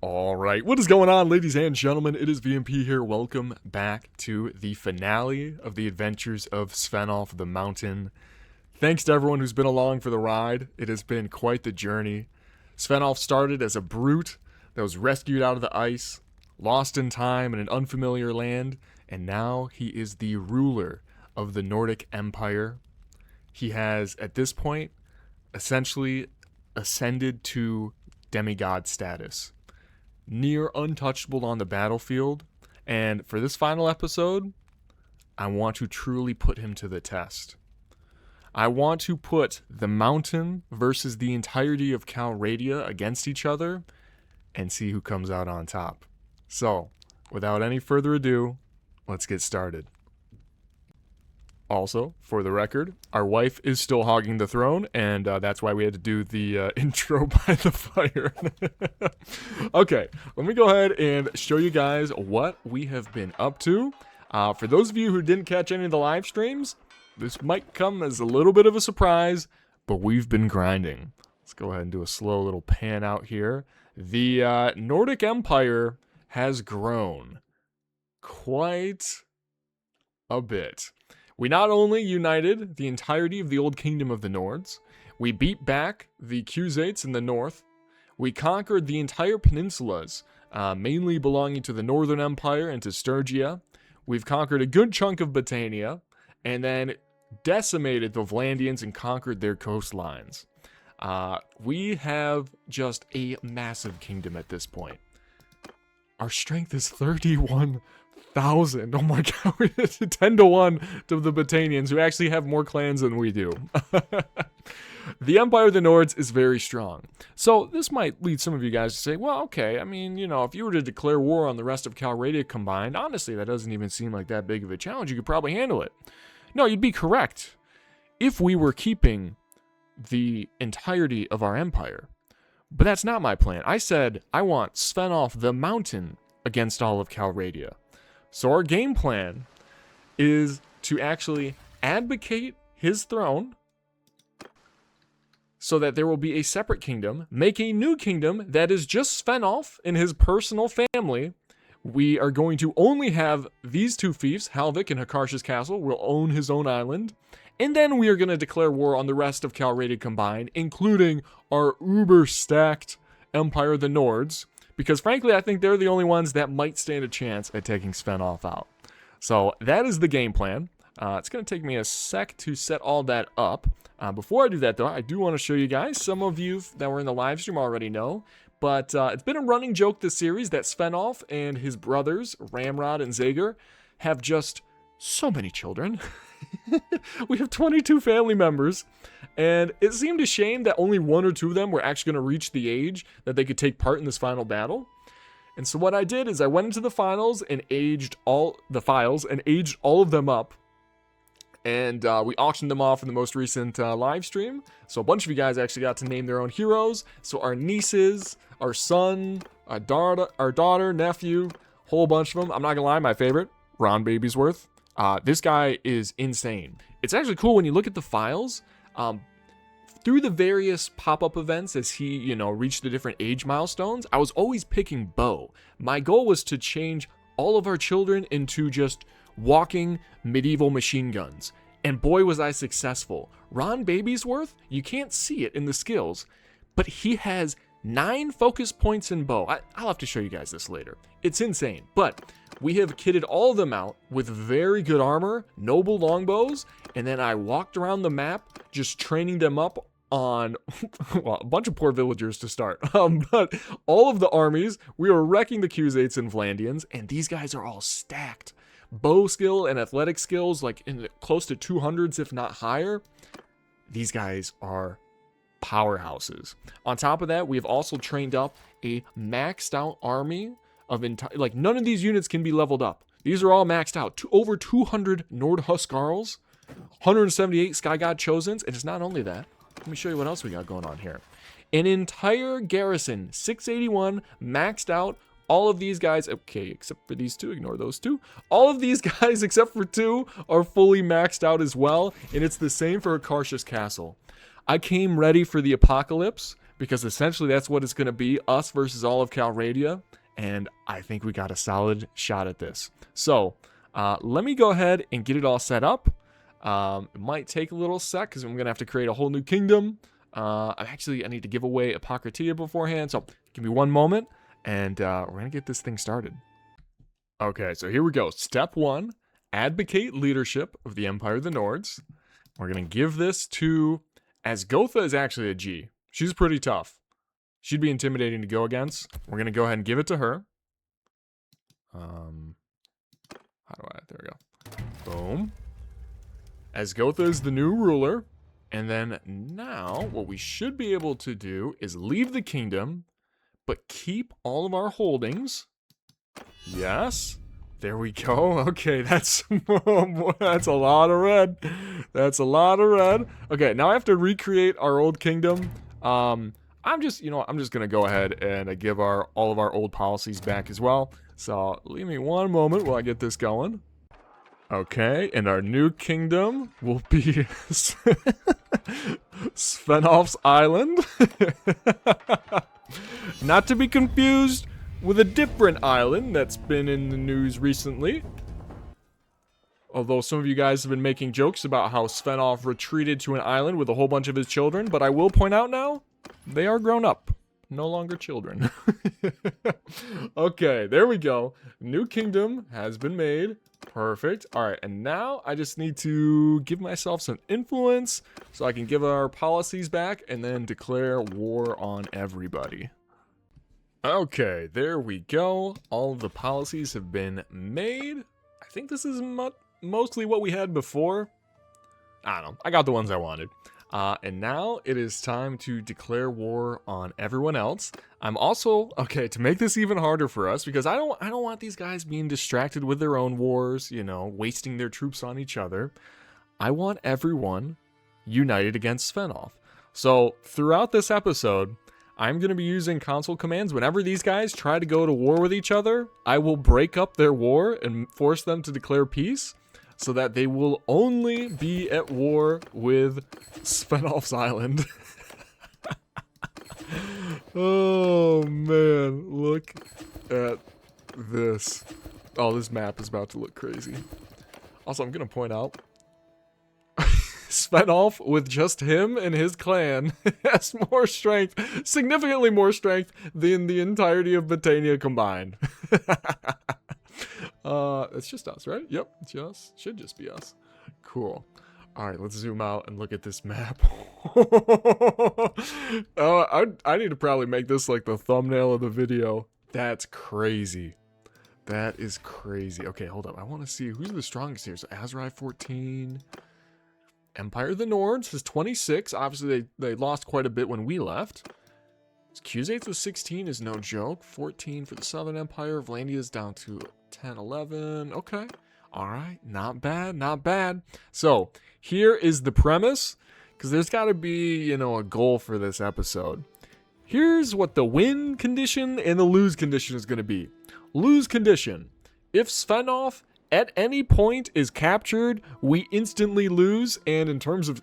Alright, what is going on, ladies and gentlemen? It is VMP here. Welcome back to the finale of the adventures of Svenalf the Mountain. Thanks to everyone who's been along for the ride. It has been quite the journey. Svenoff started as a brute that was rescued out of the ice, lost in time in an unfamiliar land, and now he is the ruler of the Nordic Empire. He has, at this point, essentially ascended to Demigod status. Near untouchable on the battlefield, and for this final episode, I want to truly put him to the test. I want to put the mountain versus the entirety of Calradia against each other and see who comes out on top. So, without any further ado, let's get started. Also, for the record, our wife is still hogging the throne, and that's why we had to do the intro by the fire. Okay, let me go ahead and show you guys what we have been up to. For those of you who didn't catch any of the live streams, this might come as a little bit of a surprise, but we've been grinding. Let's go ahead and do a slow little pan out here. The Nordic Empire has grown quite a bit. We not only united the entirety of the old kingdom of the Nords, we beat back the Kuzaits in the north, we conquered the entire peninsulas, mainly belonging to the Northern Empire and to Sturgia, we've conquered a good chunk of Batania, and then decimated the Vlandians and conquered their coastlines. We have just a massive kingdom at this point. Our strength is 31,000. Oh my god, it's 10 to 1 to the Batanians, who actually have more clans than we do. The Empire of the Nords is very strong. So this might lead some of you guys to say, well, okay, I mean, you know, if you were to declare war on the rest of Calradia combined, honestly, that doesn't even seem like that big of a challenge. You could probably handle it. No, you'd be correct if we were keeping the entirety of our empire. But that's not my plan. I said I want Svenalf the Mountain against all of Calradia. So our game plan is to actually advocate his throne so that there will be a separate kingdom, make a new kingdom that is just Svenoff and his personal family. We are going to only have these two fiefs, Halvik and Hakarsh's castle, will own his own island. And then we are going to declare war on the rest of Calradia combined, including our uber-stacked Empire of the Nords. Because frankly, I think they're the only ones that might stand a chance at taking Svenoff out. So that is the game plan. It's going to take me a sec to set all that up. Before I do that, though, I do want to show you guys. Some of you that were in the live stream already know. But it's been a running joke this series that Svenoff and his brothers, Ramrod and Zager, have just so many children. We have 22 family members. And it seemed a shame that only one or two of them were actually going to reach the age that they could take part in this final battle. And so what I did is I went into the finals and aged all the files and aged all of them up. And we auctioned them off in the most recent live stream. So a bunch of you guys actually got to name their own heroes. So our nieces, our son, our daughter, nephew, whole bunch of them. I'm not gonna lie, my favorite, Ron Babysworth. This guy is insane. It's actually cool when you look at the files. Through the various pop-up events as he, you know, reached the different age milestones, I was always picking Bo. My goal was to change all of our children into just walking medieval machine guns. And boy, was I successful. Ron Babysworth, you can't see it in the skills, but he has 9 focus points in bow. I'll have to show you guys this later. It's insane. But we have kitted all of them out with very good armor, noble longbows, and then I walked around the map just training them up on well, a bunch of poor villagers to start. But all of the armies, we were wrecking the Kuzaits and Vlandians, and these guys are all stacked. Bow skill and athletic skills, like in the close to 200s, if not higher. These guys are powerhouses. On top of that, we have also trained up a maxed out army of like none of these units can be leveled up. These are all maxed out. Over 200 Nordhuskarls, 178 Sky God Chosens, and it's not only that. Let me show you what else we got going on here. An entire garrison, 681, maxed out. All of these guys, okay, except for these two, ignore those two. All of these guys, except for two, are fully maxed out as well. And it's the same for Hakarsh's castle. I came ready for the apocalypse because essentially that's what it's going to be, us versus all of Calradia, and I think we got a solid shot at this. So let me go ahead and get it all set up. It might take a little sec because I'm going to have to create a whole new kingdom. I need to give away Apocratia beforehand, so give me one moment, and we're going to get this thing started. Okay, so here we go. Step 1, advocate leadership of the Empire of the Nords. We're going to give this to... Asgotha is actually a G. She's pretty tough. She'd be intimidating to go against. We're going to go ahead and give it to her. There we go. Boom. Asgotha is the new ruler. And then now, what we should be able to do is leave the kingdom, but keep all of our holdings. Yes. There we go. Okay, that's that's a lot of red. That's a lot of red. Okay, now I have to recreate our old kingdom. I'm just gonna go ahead and give all of our old policies back as well. So leave me one moment while I get this going. Okay, and our new kingdom will be Svenoff's Island. Not to be confused with a different island that's been in the news recently. Although some of you guys have been making jokes about how Svenoff retreated to an island with a whole bunch of his children, but I will point out now, they are grown up. No longer children. Okay, there we go. New kingdom has been made. Perfect. Alright, and now I just need to give myself some influence so I can give our policies back and then declare war on everybody. Okay, there we go. All of the policies have been made. I think this is mostly what we had before. I don't know. I got the ones I wanted. And now it is time to declare war on everyone else. I'm also, okay, to make this even harder for us, because I don't want these guys being distracted with their own wars, you know, wasting their troops on each other. I want everyone united against Svenoff. So throughout this episode, I'm going to be using console commands. Whenever these guys try to go to war with each other, I will break up their war and force them to declare peace so that they will only be at war with Svenoff's Island. Oh, man. Look at this. Oh, this map is about to look crazy. Also, I'm going to point out Svenoff, with just him and his clan, has more strength, significantly more strength than the entirety of Batania combined. It's just us, right? Yep, just should just be us. Cool. All right, let's zoom out and look at this map. I need to probably make this like the thumbnail of the video. That's crazy. That is crazy. Okay, hold up. I want to see who's the strongest here. So Aserai 14. Empire of the Nords has 26. Obviously, they lost quite a bit when we left. Kuzait with 16 is no joke. 14 for the Southern Empire. Vlandia is down to 10, 11. Okay. All right. Not bad. Not bad. So, here is the premise, because there's got to be, you know, a goal for this episode. Here's what the win condition and the lose condition is going to be. Lose condition. If Svenoff at any point is captured, we instantly lose, and in terms of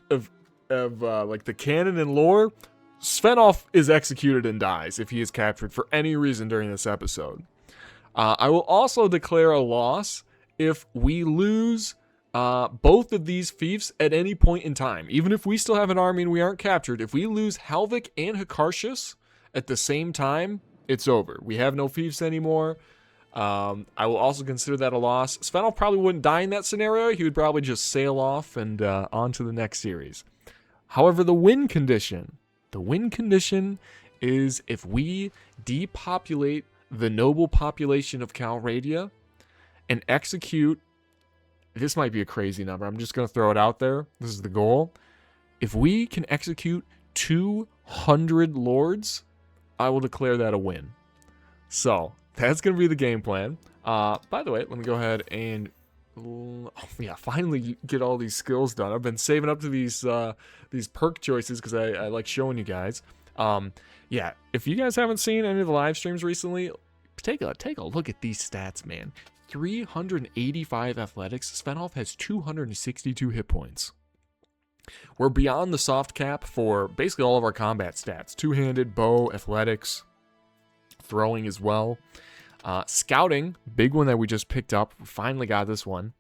like the canon and lore, Svenoff is executed and dies if he is captured for any reason during this episode. I will also declare a loss if we lose both of these fiefs at any point in time. Even if we still have an army and we aren't captured, if we lose Halvik and Hakarshus at the same time, it's over. We have no fiefs anymore. I will also consider that a loss. Svenoff probably wouldn't die in that scenario. He would probably just sail off and on to the next series. However, the win condition is if we depopulate the noble population of Calradia and execute, this might be a crazy number, I'm just going to throw it out there, this is the goal. If we can execute 200 lords, I will declare that a win. So, that's going to be the game plan. By the way, let me go ahead and finally get all these skills done. I've been saving up to these perk choices because I like showing you guys. Yeah, if you guys haven't seen any of the live streams recently, take a look at these stats, man. 385 athletics. Svenoff has 262 hit points. We're beyond the soft cap for basically all of our combat stats. Two-handed, bow, athletics, throwing as well. Scouting, big one that we just picked up. Finally got this one.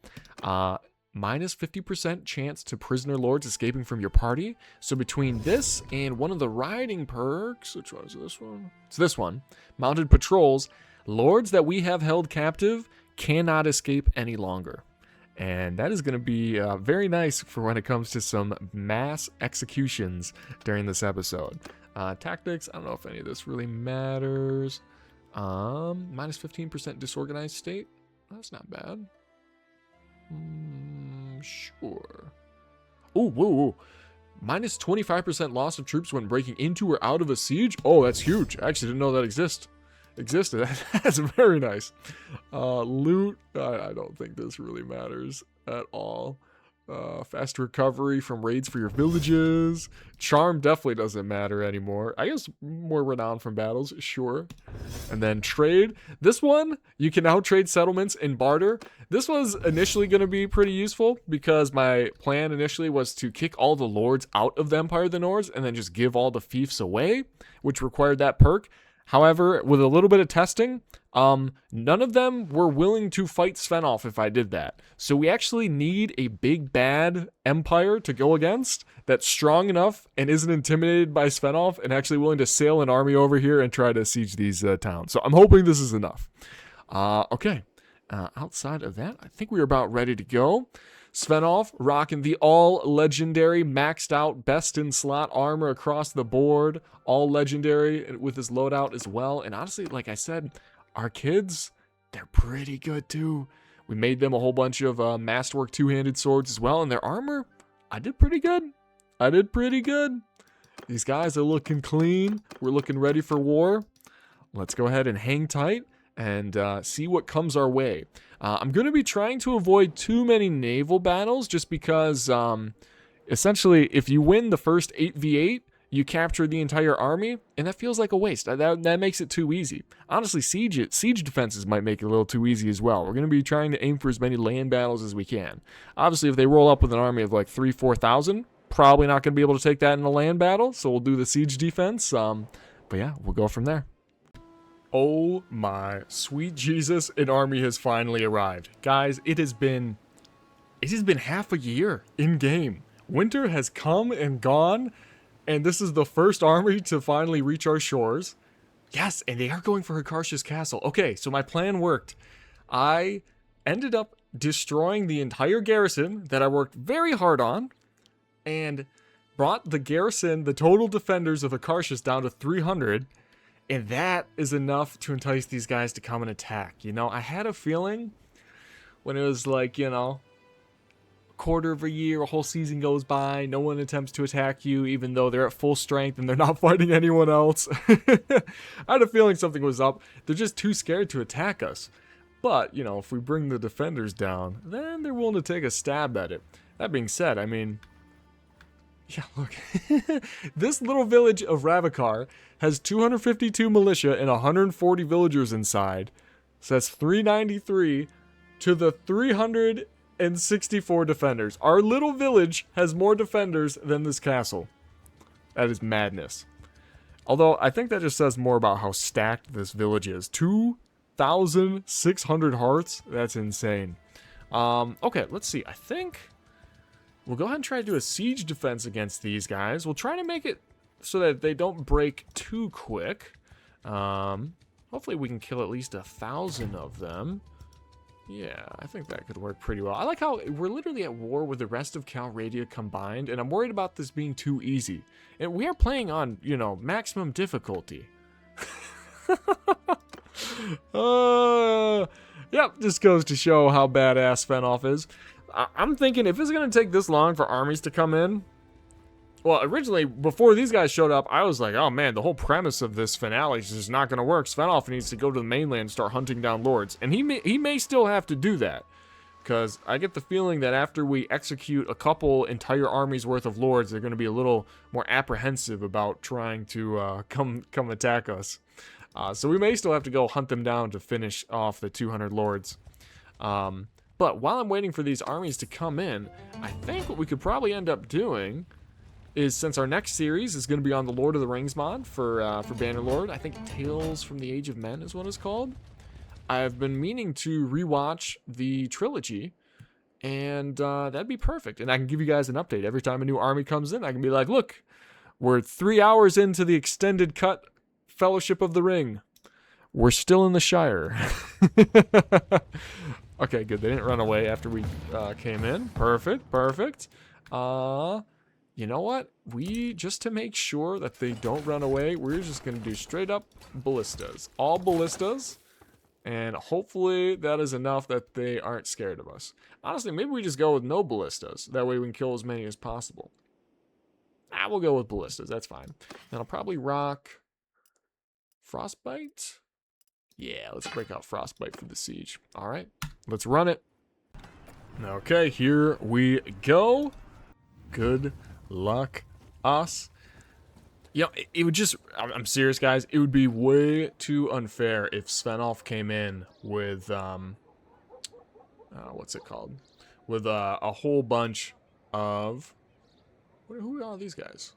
Minus 50% chance to prisoner lords escaping from your party. So between this and one of the riding perks, which one is this one? It's this one. Mounted patrols, lords that we have held captive cannot escape any longer. And that is going to be very nice for when it comes to some mass executions during this episode. Tactics, I don't know if any of this really matters. Minus 15% disorganized state. That's not bad. Sure. Oh, whoa, whoa. Minus 25% loss of troops when breaking into or out of a siege. Oh, that's huge. I actually didn't know that existed. That's very nice. Loot, I don't think this really matters at all. Fast recovery from raids for your villages. Charm definitely doesn't matter anymore. I guess more renown from battles, sure. And then trade. This one, you can now trade settlements and barter. This was initially going to be pretty useful because my plan initially was to kick all the lords out of the Empire of the Nords and then just give all the fiefs away, which required that perk. However, with a little bit of testing, none of them were willing to fight Svenoff if I did that. So we actually need a big bad empire to go against that's strong enough and isn't intimidated by Svenoff and actually willing to sail an army over here and try to siege these towns. So I'm hoping this is enough. Okay. Outside of that, I think we're about ready to go. Svenoff rocking the all legendary maxed out best in slot armor across the board, all legendary with his loadout as well. And honestly, like I said, our kids, they're pretty good too. We made them a whole bunch of masterwork two-handed swords as well, and their armor, I did pretty good. These guys are looking clean. We're looking ready for war. Let's go ahead and hang tight and see what comes our way. I'm going to be trying to avoid too many naval battles just because, essentially, if you win the first 8v8, you capture the entire army, and that feels like a waste. That makes it too easy. Honestly, siege defenses might make it a little too easy as well. We're going to be trying to aim for as many land battles as we can. Obviously, if they roll up with an army of like 3,000-4,000, probably not going to be able to take that in a land battle, so we'll do the siege defense. But yeah, we'll go from there. Oh my sweet Jesus, an army has finally arrived. Guys, it has been half a year in game. Winter has come and gone, and this is the first army to finally reach our shores. Yes, and they are going for Hakarsha's castle. Okay, so my plan worked. I ended up destroying the entire garrison that I worked very hard on, and brought the garrison, the total defenders of Hakarsha's down to 300. And that is enough to entice these guys to come and attack. You know, I had a feeling when it was like, you know, a quarter of a year, a whole season goes by, no one attempts to attack you, even though they're at full strength and they're not fighting anyone else. I had a feeling something was up. They're just too scared to attack us. But, you know, if we bring the defenders down, then they're willing to take a stab at it. That being said, I mean, yeah, look. This little village of Ravikar has 252 militia and 140 villagers inside. So that's 393 to the 364 defenders. Our little village has more defenders than this castle. That is madness. Although, I think that just says more about how stacked this village is. 2,600 hearts? That's insane. Okay, let's see. I think we'll go ahead and try to do a siege defense against these guys. We'll try to make it so that they don't break too quick. Hopefully we can kill at least 1,000 of them. Yeah, I think that could work pretty well. I like how we're literally at war with the rest of Calradia combined, and I'm worried about this being too easy. And we are playing on, you know, maximum difficulty. Yep, this goes to show how badass Svenoff is. I'm thinking if it's going to take this long for armies to come in, well, originally, before these guys showed up, I was like, oh man, the whole premise of this finale is just not going to work. Svenoff needs to go to the mainland and start hunting down lords. And he may still have to do that. Because I get the feeling that after we execute a couple entire armies worth of lords, they're going to be a little more apprehensive about trying to come attack us. So we may still have to go hunt them down to finish off the 200 lords. But while I'm waiting for these armies to come in, I think what we could probably end up doing is, since our next series is going to be on the Lord of the Rings mod for Bannerlord, I think Tales from the Age of Men is what it's called. I've been meaning to rewatch the trilogy, and that'd be perfect. And I can give you guys an update every time a new army comes in. I can be like, look, we're 3 hours into the extended cut Fellowship of the Ring. We're still in the Shire. Okay, good. They didn't run away after we came in. Perfect, perfect. You know what? Just to make sure that they don't run away, we're just going to do straight up ballistas. All ballistas. And hopefully that is enough that they aren't scared of us. Honestly, maybe we just go with no ballistas. That way we can kill as many as possible. We'll go with ballistas. That's fine. And I'll probably rock Frostbite. Yeah, let's break out Frostbite for the siege. All right, let's run it. Okay, here we go. Good luck, us. You know, it would just, I'm serious, guys. It would be way too unfair if Svenoff came in with, what's it called? With a whole bunch of, who are all these guys?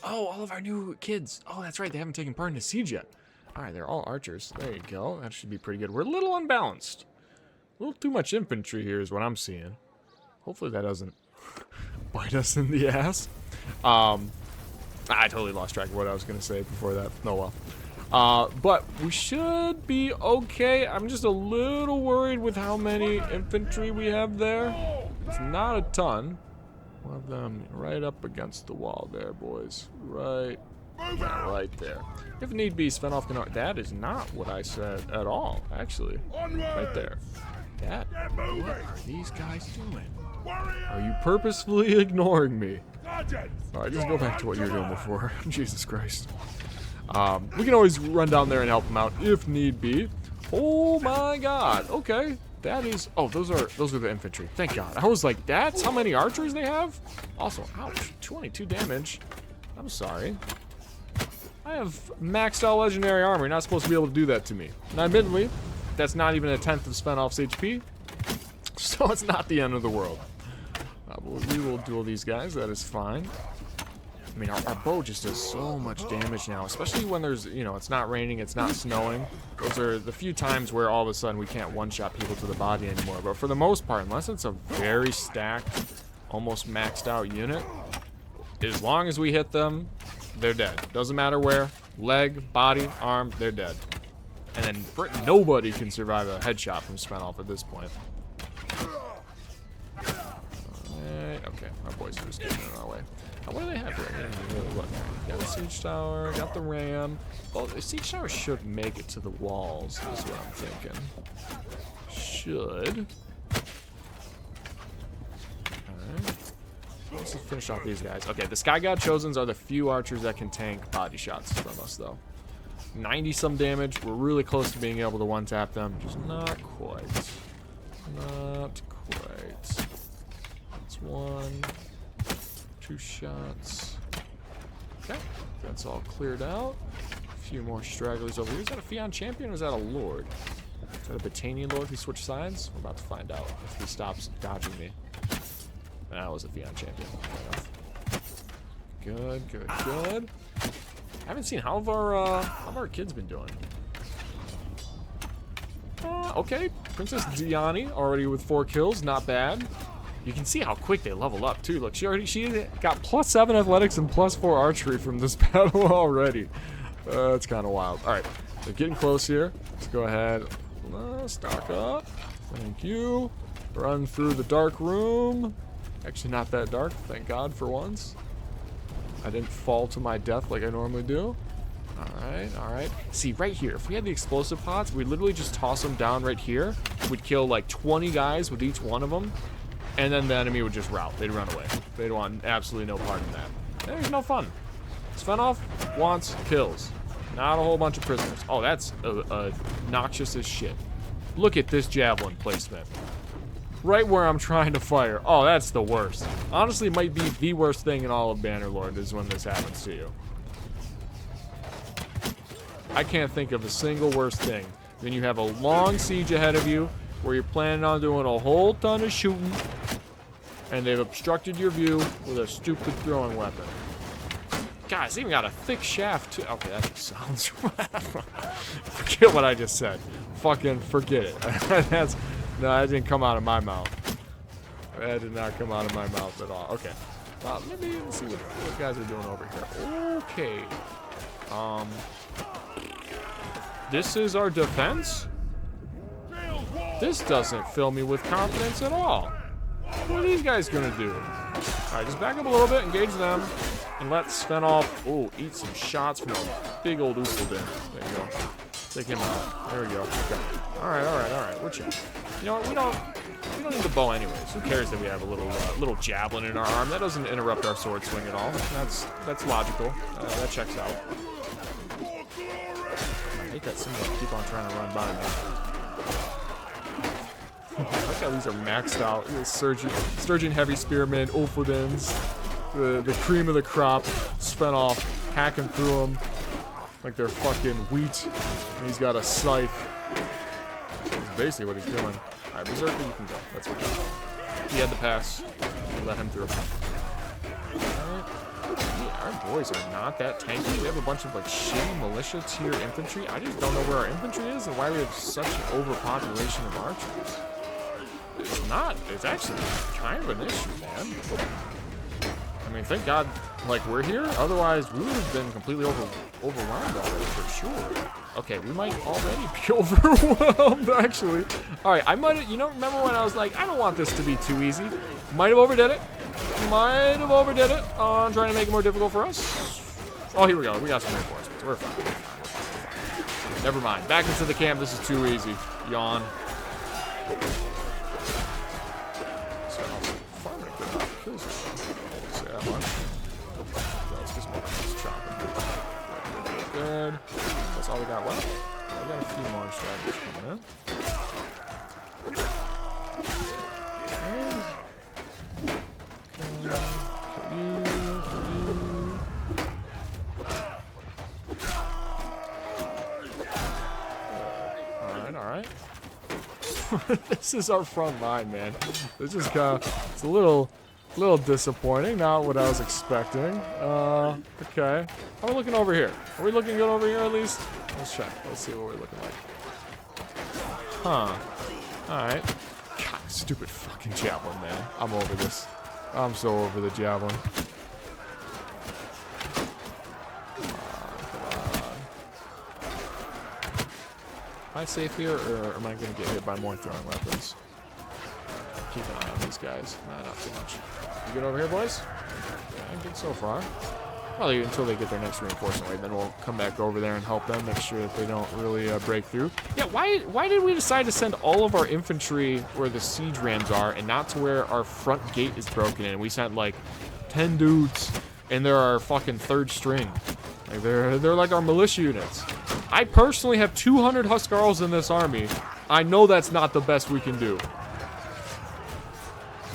Oh, all of our new kids. Oh, that's right. They haven't taken part in the siege yet. All right, they're all archers. There you go. That should be pretty good. We're a little unbalanced. A little too much infantry here is what I'm seeing. Hopefully that doesn't bite us in the ass. I totally lost track of what I was going to say before that. Oh well. But we should be okay. I'm just a little worried with how many infantry we have there. It's not a ton. We'll have them right up against the wall there, boys. Right there. If need be, Svenoff can... That is not what I said at all, actually. Right there. What are these guys doing? Are you purposefully ignoring me? Alright, just go back to what you were doing before. Jesus Christ. We can always run down there and help them out if need be. Oh my god. Okay. That is... Oh, those are the infantry. Thank god. I was like, that's how many archers they have? Also, ouch. 22 damage. I'm sorry. I have maxed out legendary armor. You're not supposed to be able to do that to me. Now, admittedly, that's not even a tenth of Svenoff's HP. So it's not the end of the world. We will duel these guys. That is fine. I mean, our bow just does so much damage now, especially when there's, you know, it's not raining, it's not snowing. Those are the few times where all of a sudden we can't one-shot people to the body anymore. But for the most part, unless it's a very stacked, almost maxed out unit, as long as we hit them, they're dead. Doesn't matter where. Leg, body, arm, they're dead. And then nobody can survive a headshot from Svenoff at this point. Okay, our boys are just getting in our way. Now, what do they have here? I didn't really look. Got the siege tower, got the ram. Well, the siege tower should make it to the walls, is what I'm thinking. Should. Alright. Let's just finish off these guys. Okay, the Sky God Chosens are the few archers that can tank body shots from us, though. 90-some damage. We're really close to being able to one-tap them. Just not quite. Not quite. That's 1. 2 shots. Okay, that's all cleared out. A few more stragglers over here. Is that a Fion champion or is that a lord? Is that a Batania lord who switched sides? We're about to find out if he stops dodging me. That was a Fion champion. Good, good, good. I haven't seen how have our kids been doing. Okay, Princess Diani already with 4 kills, not bad. You can see how quick they level up too. Look, she got +7 athletics and +4 archery from this battle already. That's kind of wild. All right, they're getting close here. Let's go ahead. Stock up. Thank you. Run through the dark room. Actually, not that dark. Thank God for once. I didn't fall to my death like I normally do. All right. See, right here, if we had the explosive pods, we'd literally just toss them down right here. We'd kill like 20 guys with each one of them. And then the enemy would just rout. They'd run away. They'd want absolutely no part in that. There's no fun. Svenoff wants kills. Not a whole bunch of prisoners. Oh, that's noxious as shit. Look at this javelin placement. Right where I'm trying to fire. Oh, that's the worst. Honestly, it might be the worst thing in all of Bannerlord is when this happens to you. I can't think of a single worse thing than you have a long siege ahead of you where you're planning on doing a whole ton of shooting, and they've obstructed your view with a stupid throwing weapon. God, it's even got a thick shaft too. Okay, that just sounds... Forget what I just said. Fucking forget it. No, that didn't come out of my mouth. That did not come out of my mouth at all. Okay. Well, maybe let's see what guys are doing over here. Okay. This is our defense? This doesn't fill me with confidence at all. What are these guys gonna do? Alright, just back up a little bit, engage them, and let Svenoff, eat some shots from a big old Ufelden. There you go. Take him out. There we go. Okay. Alright. We're chill. You know what? We don't need the bow anyways. Who cares that we have a little javelin in our arm? That doesn't interrupt our sword swing at all. That's logical. That checks out. I hate that symbol. Keep on trying to run by me. I like how these are maxed out. Sturgeon heavy spearmen, Ulfodens, the cream of the crop, Svenoff hacking through them like they're fucking wheat. And he's got a scythe. That's basically what he's doing. Alright, Berserker, you can go. That's what he had the pass. Let him through. Alright. Yeah, our boys are not that tanky. We have a bunch of like shitty militia tier infantry. I just don't know where our infantry is and why we have such an overpopulation of archers. It's actually kind of an issue, man. I mean, thank God, like, we're here. Otherwise, we would have been completely overwhelmed already, for sure. Okay, we might already be overwhelmed, actually. Alright, I might have, remember when I was like, I don't want this to be too easy. Might have overdid it. On trying to make it more difficult for us. Oh, here we go. We got some reinforcements. We're fine. Never mind. Back into the camp. This is too easy. Yawn. Good. That's all we got left. We got a few more strategies coming in. Alright. This is our front line, man. This is it's a little disappointing, not what I was expecting. Okay. How are we looking over here? Are we looking good over here at least? Let's check. Let's see what we're looking like. Huh. Alright. God, stupid fucking javelin, man. I'm over this. I'm so over the javelin. Come on. Am I safe here, or am I going to get hit by more throwing weapons? Keep an eye on these guys. Nah, not too much. You good over here, boys? Yeah, good so far. Probably until they get their next reinforcement wave, then we'll come back over there and help them, make sure that they don't really break through. Yeah, why did we decide to send all of our infantry where the siege rams are and not to where our front gate is broken in? We sent like 10 dudes, and they're our fucking third string. Like they're like our militia units. I personally have 200 Huskarls in this army. I know that's not the best we can do.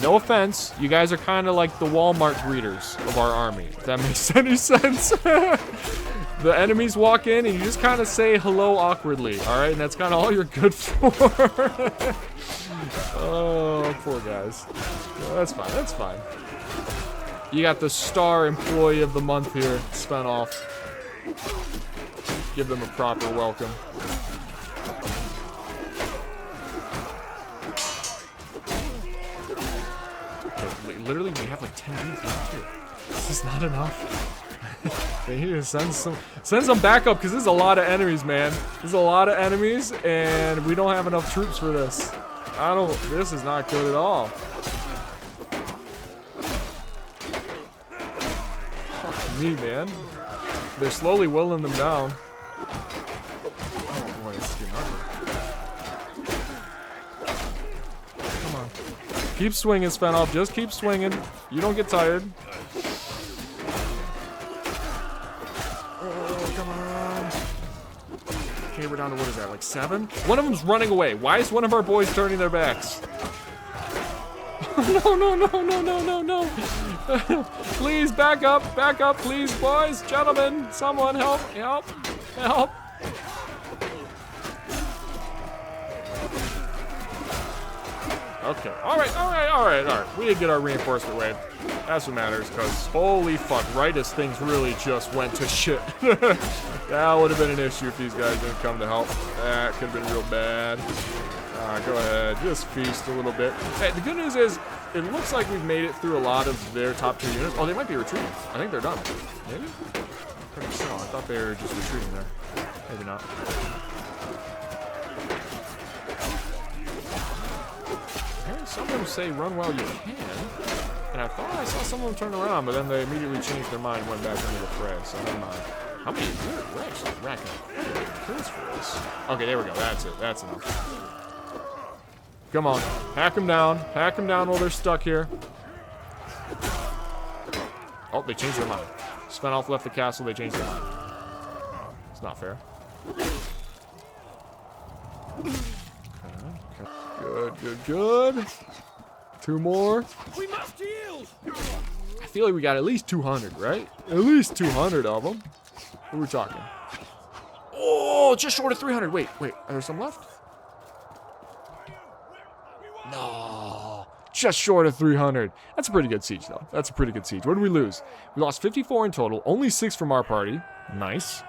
No offense, you guys are kind of like the Walmart greeters of our army, if that makes any sense. The enemies walk in and you just kind of say hello awkwardly, alright? And that's kind of all you're good for. Oh, poor guys. No, that's fine. You got the star employee of the month here, Svenoff. Give them a proper welcome. Literally, we have like 10 dudes left here. This is not enough. They need to send some backup because there's a lot of enemies, man. There's a lot of enemies, and we don't have enough troops for this. This is not good at all. Fuck me, man. They're slowly whittling them down. Oh boy, this is getting ugly. Keep swinging, Svenoff. Just keep swinging. You don't get tired. Oh, come on. Okay, we're down to, what is that, like 7? One of them's running away. Why is one of our boys turning their backs? No. Please, back up, please, boys, gentlemen. Someone help. Okay. All right. We did get our reinforcement wave. That's what matters, because holy fuck, right as things really just went to shit. That would have been an issue if these guys didn't come to help. That could have been real bad. Go ahead, just feast a little bit. Hey, the good news is, it looks like we've made it through a lot of their top tier units. Oh, they might be retreating. I think they're done. Maybe? Pretty sure. I thought they were just retreating there. Maybe not. Hearing some of them say run while you can. And I thought I saw some of them turn around, but then they immediately changed their mind and went back into the fray. So never mind. How many? We're actually racking up quite a bit of kills for this. Okay, there we go. That's it. That's enough. Come on. Hack them down. Hack them down while they're stuck here. Oh, they changed their mind. Svenoff left the castle. They changed their mind. It's not fair. Okay. Good. 2 more. We must yield. I feel like we got at least 200, right? At least 200 of them. Who are we talking? Oh, just short of 300. Wait. Are there some left? No. Just short of 300. That's a pretty good siege, though. That's a pretty good siege. What did we lose? We lost 54 in total. Only 6 from our party. Nice.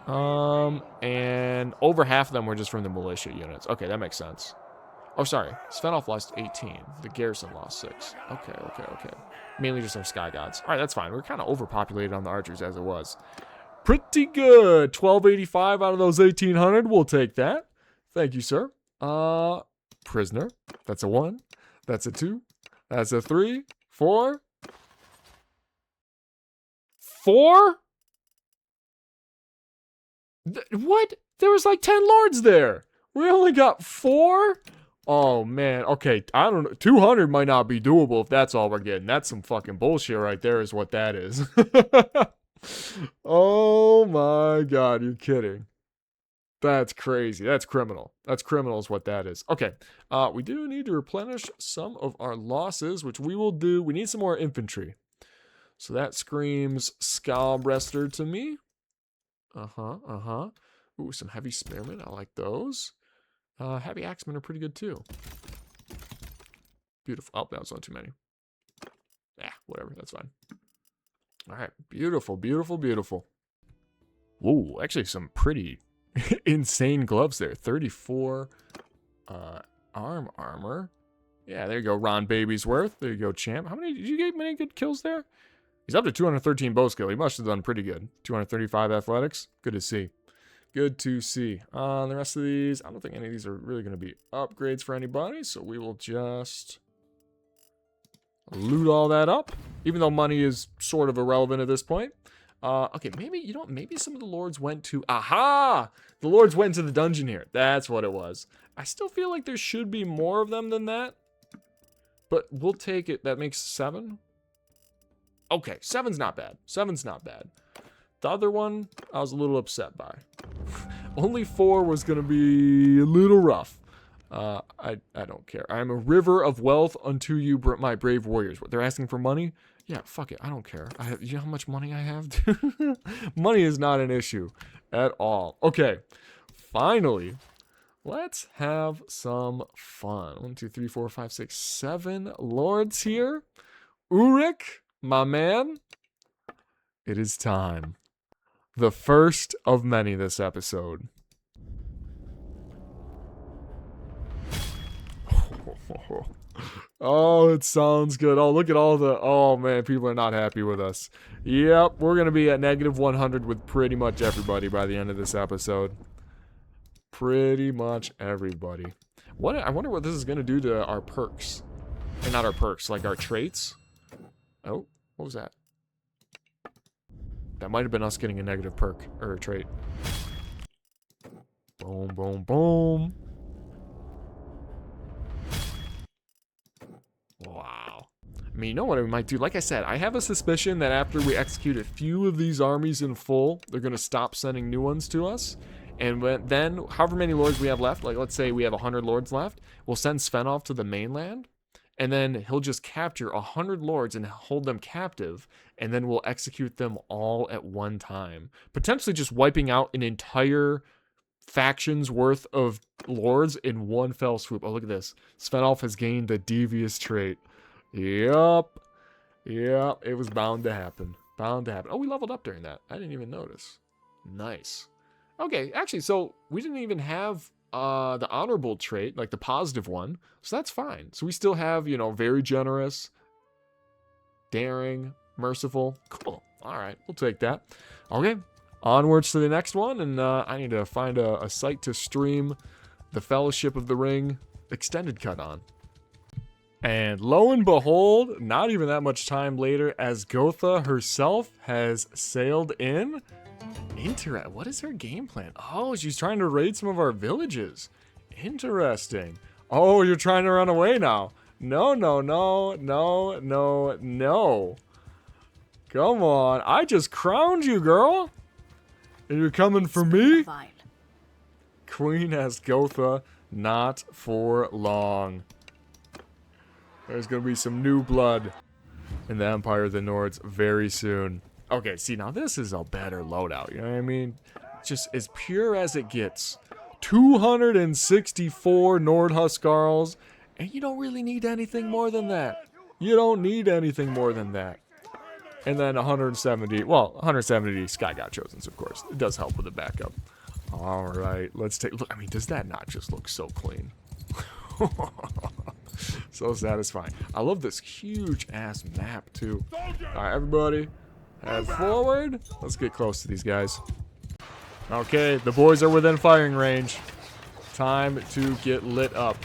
And over half of them were just from the militia units. Okay, that makes sense. Oh, sorry. Svenoff lost 18. The garrison lost 6. Okay. Mainly just our sky gods. All right, that's fine. We're kind of overpopulated on the archers as it was. Pretty good. 1285 out of those 1800. We'll take that. Thank you, sir. Prisoner. That's a 1. That's a 2. That's a 3. 4. 4? What? There was like 10 lords there. We only got 4? Oh, man. Okay, I don't know. 200 might not be doable if that's all we're getting. That's some fucking bullshit right there is what that is. Oh, my God. You're kidding. That's crazy. That's criminal. That's criminal is what that is. Okay. We do need to replenish some of our losses, which we will do. We need some more infantry. So that screams Scalbrester to me. Ooh, some heavy spearmen. I like those. Heavy axemen are pretty good too. Beautiful. Oh, that was not too many. Yeah, whatever. That's fine. All right. Beautiful. Whoa, actually some pretty insane gloves there. 34 armor. Yeah, there you go. Ron Baby's worth. There you go, champ. How many did you get? Many good kills there? He's up to 213 bow skill. He must have done pretty good. 235 athletics. Good to see. Good to see. The rest of these, I don't think any of these are really going to be upgrades for anybody, so we will just loot all that up, even though money is sort of irrelevant at this point. Okay, maybe, maybe some of the lords went to, the lords went to the dungeon here. That's what it was. I still feel like there should be more of them than that, but we'll take it. That makes 7. Okay, 7's not bad. 7's not bad. The other one, I was a little upset by. Only 4 was going to be a little rough. I don't care. I am a river of wealth unto you, my brave warriors. What, they're asking for money? Yeah, fuck it. I don't care. You know how much money I have? Money is not an issue at all. Okay, finally, let's have some fun. 1, 2, 3, 4, 5, 6, 7 lords here. Ulrich, my man, it is time. The first of many this episode. Oh, it sounds good. Oh, look at all the... Oh, man, people are not happy with us. Yep, we're going to be at negative 100 with pretty much everybody by the end of this episode. Pretty much everybody. I wonder what this is going to do to our perks. Or not our perks, like our traits. Oh, what was that? That might have been us getting a negative perk or a trait. Boom, boom, boom. Wow. I mean, you know what we might do? Like I said, I have a suspicion that after we execute a few of these armies in full, they're going to stop sending new ones to us. And then, however many lords we have left, like let's say we have 100 lords left, we'll send Svenoff to the mainland. And then he'll just capture 100 lords and hold them captive. And then we'll execute them all at one time. Potentially just wiping out an entire factions worth of lords in one fell swoop. Oh, look at this. Svenoff has gained the devious trait. Yup. Yep, it was bound to happen. Bound to happen. Oh, we leveled up during that. I didn't even notice. Nice. Okay, actually, so we didn't even have the honorable trait, like the positive one. So that's fine. So we still have, you know, very generous, daring, merciful. Cool. All right, we'll take that. Okay, onwards to the next one. And I need to find a site to stream the Fellowship of the Ring extended cut on. And lo and behold, not even that much time later, as Gotha herself has sailed in. What is her game plan? Oh, she's trying to raid some of our villages. Interesting. Oh, you're trying to run away now. No, no, no, no, no, no. Come on. I just crowned you, girl. And you're coming for me? Queen has Gotha, not for long. There's going to be some new blood in the Empire of the Nords very soon. Okay, see, now this is a better loadout, you know what I mean? Just as pure as it gets. 264 Nordhuskarls, and you don't really need anything more than that. You don't need anything more than that. And then 170 Sky God Chosens, of course. It does help with the backup. All right, let's take... Look, I mean, does that not just look so clean? So satisfying. I love this huge ass map too. Alright, everybody, head forward. Let's get close to these guys. Okay, the boys are within firing range. Time to get lit up.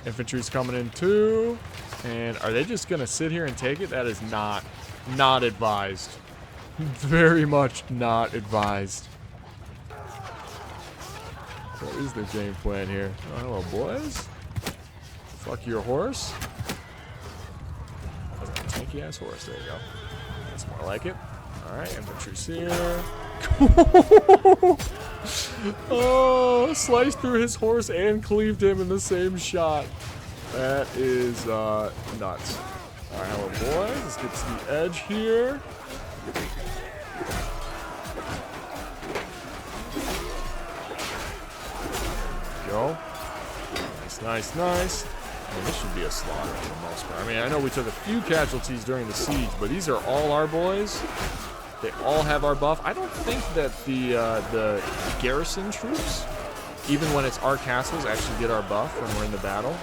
Infantry's coming in too. And are they just gonna sit here and take it? That is not advised. Very much not advised. What is their game plan here? Oh, hello, boys. Fuck your horse. That's a tanky ass horse. There you go. That's more like it. Alright, infantry's here. Oh, sliced through his horse and cleaved him in the same shot. That is nuts. Alright, hello boys. Let's get to the edge here. There we go. Nice, nice, nice. And this should be a slaughter for the most part. I mean, I know we took a few casualties during the siege, but these are all our boys. They all have our buff. I don't think that the garrison troops, even when it's our castles, actually get our buff when we're in the battle.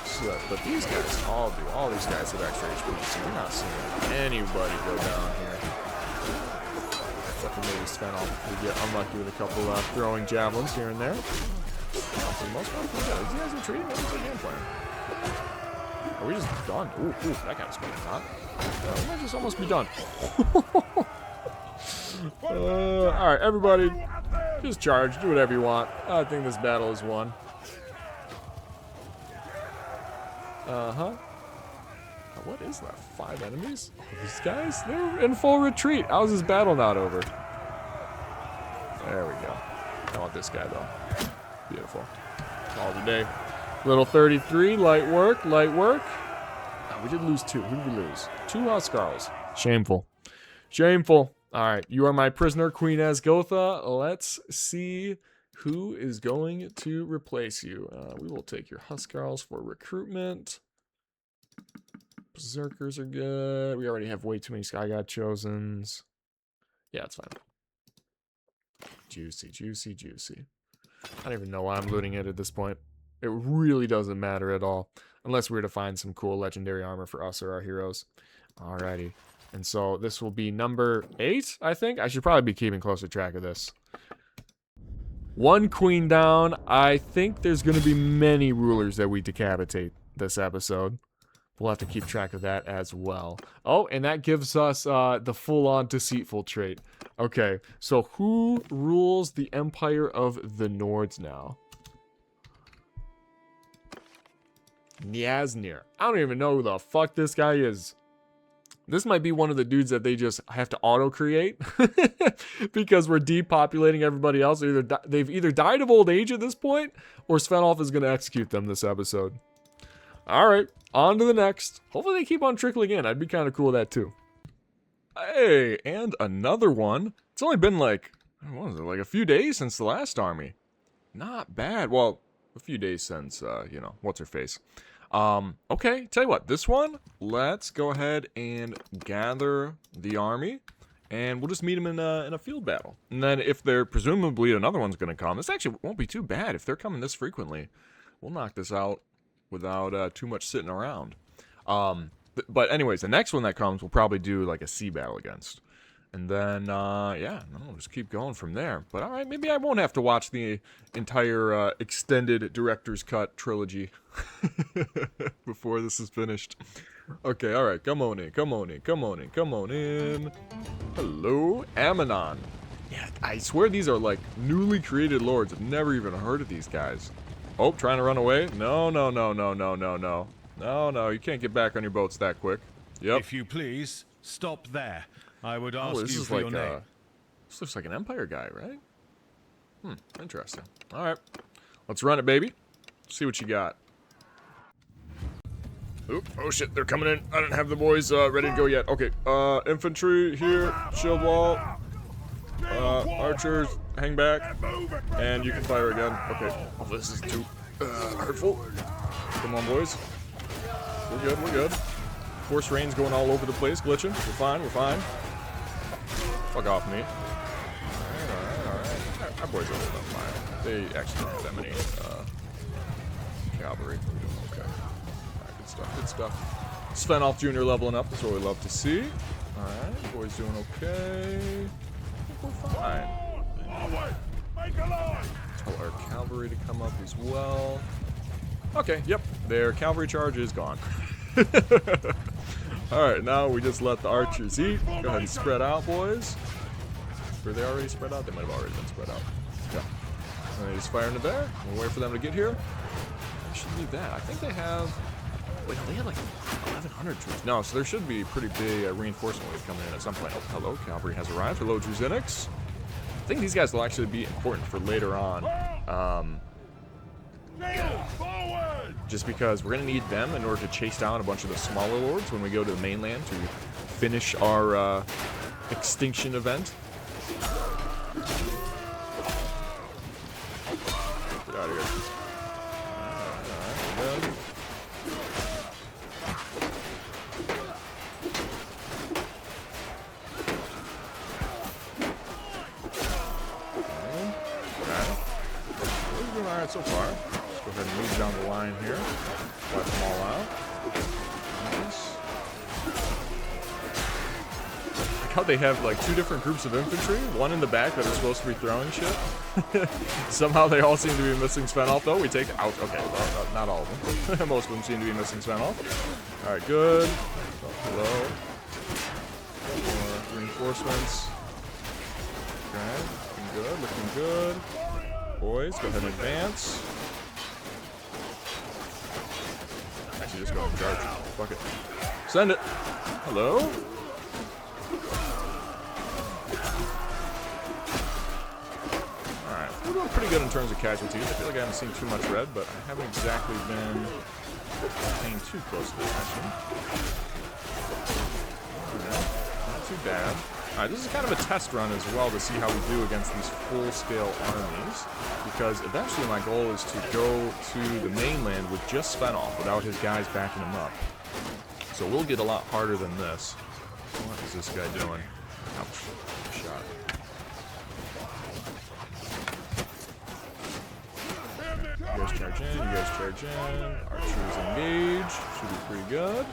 So, but these guys all do. All these guys have extra HP, so you're not seeing anybody go down here. Except for maybe Svenoff. We get unlucky with a couple throwing javelins here and there. For the most part, these guys are treating them as a game plan. Are we just done? Ooh, that kind of spinning not. We might just almost be done. Alright, everybody, just charge. Do whatever you want. I think this battle is won. What is that? 5 enemies? Oh, these guys? They're in full retreat. How's this battle not over? There we go. I want this guy, though. Beautiful. All today. Little 33, light work, light work. Oh, we did lose 2. Who did we lose? 2 Huskarls. Shameful. Shameful. Alright, you are my prisoner, Queen Asgotha. Let's see who is going to replace you. We will take your Huskarls for recruitment. Berserkers are good. We already have way too many Sky God Chosens. Yeah, it's fine. Juicy, juicy, juicy. I don't even know why I'm looting it at this point. It really doesn't matter at all. Unless we were to find some cool legendary armor for us or our heroes. Alrighty. And so this will be number 8, I think. I should probably be keeping closer track of this. 1 queen down. I think there's going to be many rulers that we decapitate this episode. We'll have to keep track of that as well. Oh, and that gives us the full-on deceitful trait. Okay, so who rules the Empire of the Nords now? Nyasnir. I don't even know who the fuck this guy is. This might be one of the dudes that they just have to auto-create because we're depopulating everybody else. They've either died of old age at this point, or Svenoff is going to execute them this episode. All right, on to the next. Hopefully they keep on trickling in. I'd be kind of cool with that too. Hey, and another one. It's only been like, what was it, like a few days since the last army. not bad. Well, a few days since, you know, what's her face. Okay, tell you what, this one, let's go ahead and gather the army, and we'll just meet them in a field battle. And then if they're, presumably another one's going to come, this actually won't be too bad if they're coming this frequently. We'll knock this out without too much sitting around. But anyways, the next one that comes, we'll probably do like a sea battle against. And then, yeah, we'll just keep going from there. But alright, maybe I won't have to watch the entire extended director's cut trilogy before this is finished. Okay, alright, come on in, come on in, come on in, come on in. Hello, Ammonon. Yeah, I swear these are like newly created lords. I've never even heard of these guys. Oh, trying to run away? No, no, no, no, no, no, no. No, no, you can't get back on your boats that quick. Yep. If you please, stop there. I would ask this you is for like your name. This looks like an Empire guy, right? Interesting. Alright. Let's run it, baby. See what you got. Oop, oh shit, they're coming in. I didn't have the boys ready to go yet. Okay, infantry here, shield wall. Archers, hang back. And you can fire again. Okay. Oh, this is too hurtful. Come on, boys. We're good, we're good. Force range going all over the place, glitching. We're fine, we're fine. Fuck off me. Alright. Our boys are holding up fine. They actually don't have that many cavalry. We're doing okay. Alright, good stuff, good stuff. Svenoff Jr. leveling up, that's what we love to see. Alright, boys doing okay. I think we're fine. Tell our cavalry to come up as well. Okay, yep, their cavalry charge is gone. Alright, now we just let the archers eat. Go ahead and spread out, boys. Were they already spread out? They might have already been spread out. Yeah. And they just fire into there. We'll wait for them to get here. I should need that. I think they have... Wait, no, they have like 1,100 troops. No, so there should be a pretty big reinforcement wave coming in at some point. Oh, hello, cavalry has arrived. Hello, Druzinix. I think these guys will actually be important for later on. Just because we're going to need them in order to chase down a bunch of the smaller lords when we go to the mainland to finish our extinction event. Get out of here. Alright, we're doing alright so far. Go ahead and move down the line here. Wipe them all out. Nice. Like how they have like two different groups of infantry. One in the back that are supposed to be throwing shit. Somehow they all seem to be missing Svenoff though. We take out. Okay, well, not all of them. Most of them seem to be missing Svenoff. Alright, good. Hello. More reinforcements. Okay, looking good, looking good. Boys, go ahead and advance. Actually, just go and charge. Fuck it. Send it. Hello? Alright, we're doing pretty good in terms of casualties. I feel like I haven't seen too much red, but I haven't exactly been paying too close to attention. Not too bad. Alright, this is kind of a test run as well to see how we do against these full-scale armies, because eventually my goal is to go to the mainland with just Svenoff without his guys backing him up. So we'll get a lot harder than this. What is this guy doing? Ouch. Shot. You guys charge in, you guys charge in. Archers engage. Should be pretty good.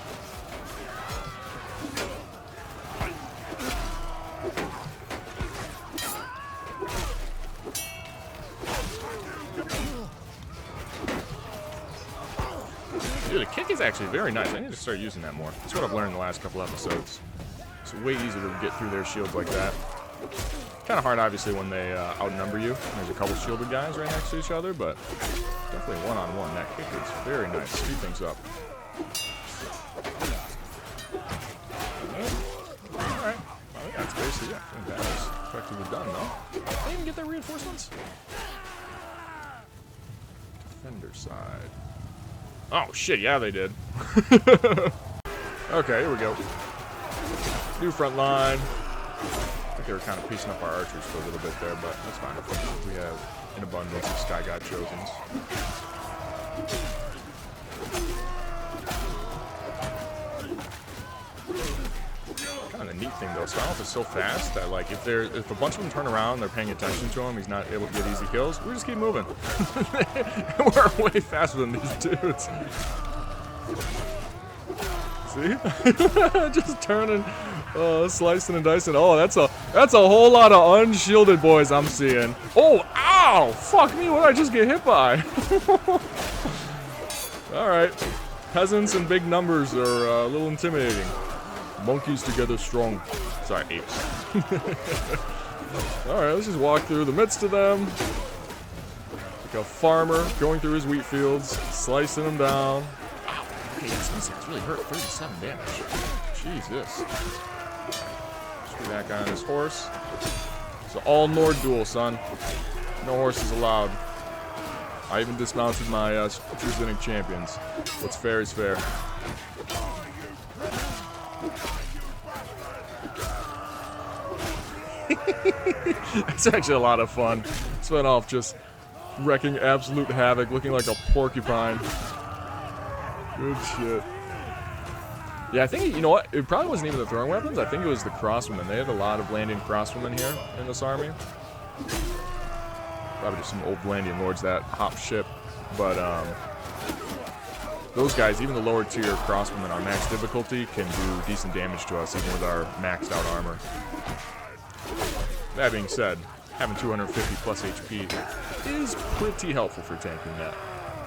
Dude, the kick is actually very nice. I need to start using that more. That's what I've learned in the last couple episodes. It's way easier to get through their shields like that. Kind of hard, obviously, when they outnumber you. There's a couple shielded guys right next to each other, but definitely one-on-one. That kick is very nice. Speed things up. Alright. Well, yeah, it's basically, yeah. I think that is effectively done, though. Did they even get their reinforcements? Defender side. Oh, shit, yeah, they did. Okay, here we go. New front line. I think they were kind of piecing up our archers for a little bit there, but that's fine. We have an abundance of Sky God Chosens. Kind of neat thing though, Svenoff is so fast that like if a bunch of them turn around and they're paying attention to him, he's not able to get easy kills. We just keep moving. We're way faster than these dudes. See? Just turning, slicing and dicing. Oh, that's a whole lot of unshielded boys I'm seeing. Oh, ow! Fuck me, what did I just get hit by? Alright. Peasants in big numbers are a little intimidating. Monkeys together strong. Sorry, apes. Alright, let's just walk through the midst of them. Like a farmer going through his wheat fields, slicing them down. Wow, okay, this really hurt. 37 damage. Jesus. Let's get back on his horse. It's an all Nord duel, son. No horses allowed. I even dismounted my Trickle champions. What's fair is fair. It's actually a lot of fun. Svenoff just wrecking absolute havoc, looking like a porcupine. Good shit. Yeah, I think, you know what? It probably wasn't even the throwing weapons. I think it was the crosswomen. They had a lot of Landian crosswomen here in this army. Probably just some old Landian lords that hop ship. But, those guys, even the lower tier crosswomen on max difficulty, can do decent damage to us, even with our maxed out armor. That being said, having 250 plus HP is pretty helpful for tanking that.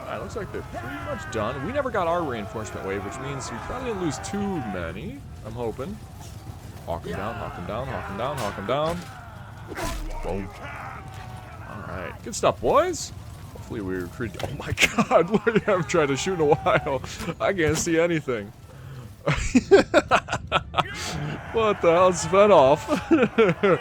Alright, looks like they're pretty much done. We never got our reinforcement wave, which means we probably didn't lose too many. I'm hoping. Hawk him down, hawk him down, hawk him down, hawk him down. Boom. Alright, good stuff, boys. Hopefully we recruit. Oh my god, look, I haven't tried to shoot in a while. I can't see anything. What the hell, Svenoff?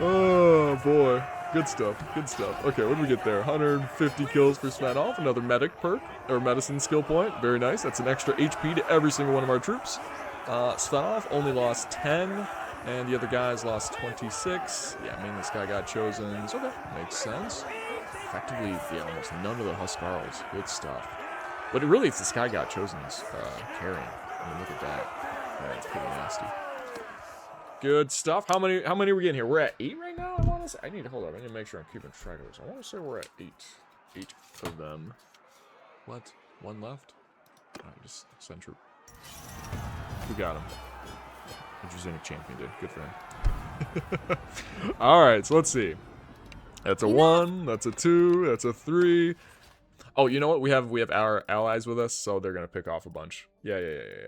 Oh boy, good stuff, good stuff. Okay, what did we get there? 150 kills for Svenoff, another medic perk, or medicine skill point, very nice. That's an extra HP to every single one of our troops. Svenoff only lost 10, and the other guys lost 26. Yeah, mainly this guy got chosen. Okay, makes sense. Effectively, yeah, almost none of the Huskarls. Good stuff. But really, it's the Sky God Chosen's carrying. I mean, look at that. That's pretty nasty. Good stuff. How many are we getting here? We're at 8 right now, I want to say. I need to hold up. I need to make sure I'm keeping track of this. I want to say we're at 8. 8 of them. What? One left? Alright, just send troop. We got him. Interesting champion, dude. Good for him. Alright, so let's see. That's a 1, that's a 2, that's a 3. Oh, you know what? We have our allies with us, so they're gonna pick off a bunch. Yeah.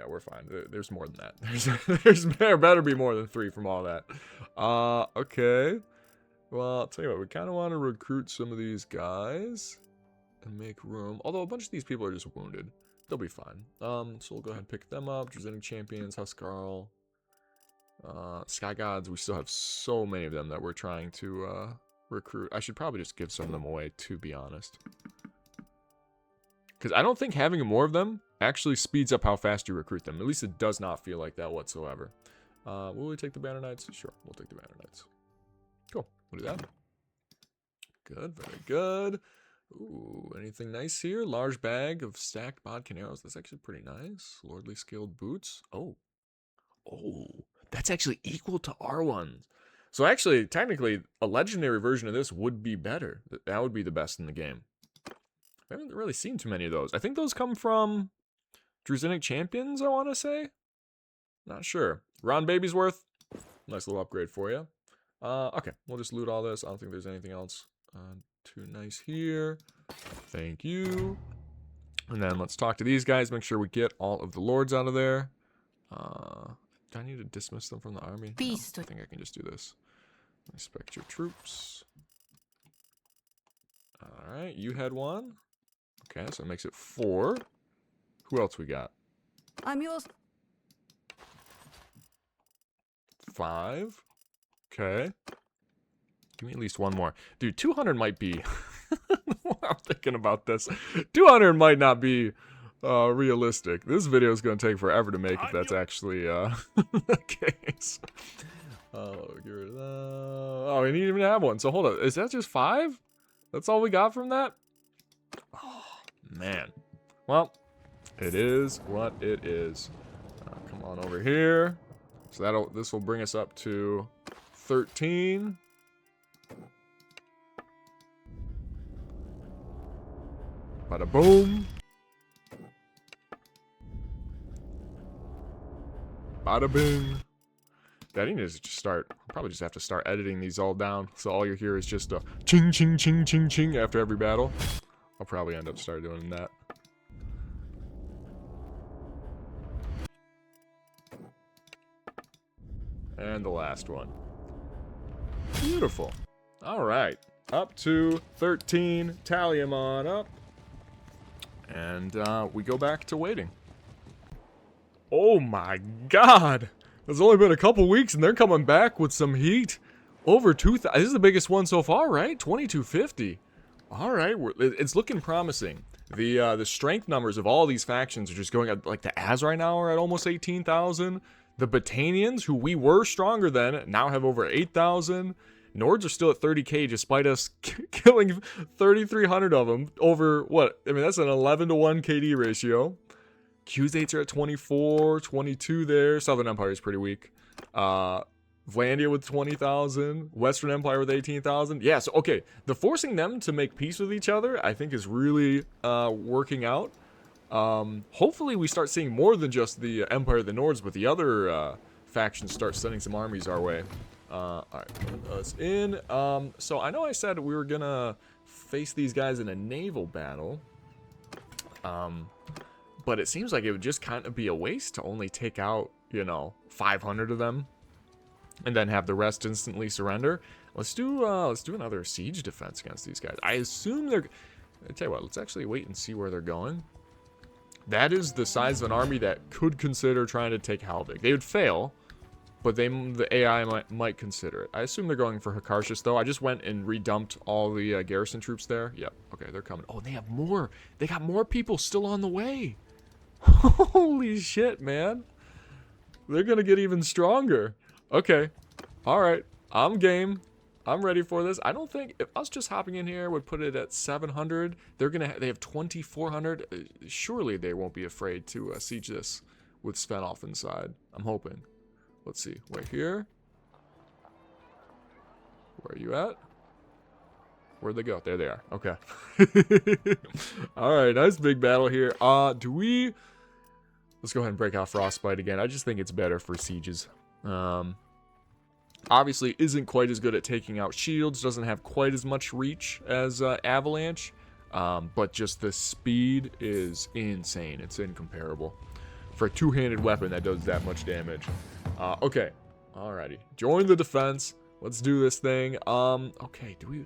We're fine. There's more than that. There better be more than 3 from all that. Okay. Well, I'll tell you what. We kind of want to recruit some of these guys and make room. Although a bunch of these people are just wounded, they'll be fine. So we'll go ahead and pick them up. Presenting champions, Huskarl, Sky Gods. We still have so many of them that we're trying to recruit. I should probably just give some of them away, to be honest. Because I don't think having more of them actually speeds up how fast you recruit them. At least it does not feel like that whatsoever. Will we take the Banner Knights? Sure, we'll take the Banner Knights. Cool, we'll do that. Good, very good. Ooh, anything nice here? Large bag of stacked bodkin arrows. That's actually pretty nice. Lordly scaled boots. Oh, that's actually equal to our ones. So actually, technically, a legendary version of this would be better. That would be the best in the game. I haven't really seen too many of those. I think those come from Druidinic Champions, I want to say. Not sure. Ron Babysworth. Nice little upgrade for you. Okay, we'll just loot all this. I don't think there's anything else too nice here. Thank you. And then let's talk to these guys. Make sure we get all of the lords out of there. Do I need to dismiss them from the army? No, I think I can just do this. Inspect your troops. Alright, you had 1. Okay, so it makes it 4. Who else we got? I'm yours. 5. Okay. Give me at least 1 more. Dude, 200 might be... I'm thinking about this. 200 might not be realistic. This video is going to take forever to make if that's actually the case. Oh, get rid of that. Oh, we didn't even have 1. So hold on. Is that just 5? That's all we got from that? Oh, man. Well, it is what it is. Come on over here. So this will bring us up to 13. Bada boom. Bada bing. Daddy needs to just start. Probably just have to start editing these all down. So all you hear is just a ching ching ching ching ching after every battle. I'll probably end up start doing that. And the last one. Beautiful. All right. Up to 13. Tally them on up. And we go back to waiting. Oh my god. It's only been a couple weeks and they're coming back with some heat. Over 2,000. This is the biggest one so far, right? 2250. All right. It's looking promising. The strength numbers of all these factions are just going up. Like the Aserai now are at almost 18,000. The Batanians, who we were stronger than, now have over 8,000. Nords are still at 30k despite us killing 3,300 of them over, what? I mean, that's an 11-to-1 KD ratio. Kuzaits are at 24, 22 there. Southern Empire is pretty weak. Vlandia with 20,000. Western Empire with 18,000. Yeah, so, okay. The forcing them to make peace with each other, I think, is really working out. Hopefully we start seeing more than just the Empire of the Nords, but the other factions start sending some armies our way. Alright, put us in. So I know I said we were gonna face these guys in a naval battle. But it seems like it would just kind of be a waste to only take out, you know, 500 of them. And then have the rest instantly surrender. Let's do another siege defense against these guys. I assume they're... I tell you what, let's actually wait and see where they're going. That is the size of an army that could consider trying to take Halvik. They would fail, but the AI might consider it. I assume they're going for Hakarshus, though. I just went and redumped all the garrison troops there. Yep, okay, they're coming. Oh, they have more. They got more people still on the way. Holy shit, man. They're going to get even stronger. Okay, all right. I'm game. I'm ready for this. I don't think if us just hopping in here would put it at 700. They have 2,400. Surely they won't be afraid to siege this with Svenoff inside. I'm hoping. Let's see. We're here. Where are you at? Where'd they go? There they are. Okay. All right. Nice big battle here. Let's go ahead and break out Frostbite again. I just think it's better for sieges. Obviously isn't quite as good at taking out shields, doesn't have quite as much reach as Avalanche, but just the speed is insane. It's incomparable for a two-handed weapon that does that much damage. Okay, alrighty, join the defense. Let's do this thing. Okay, do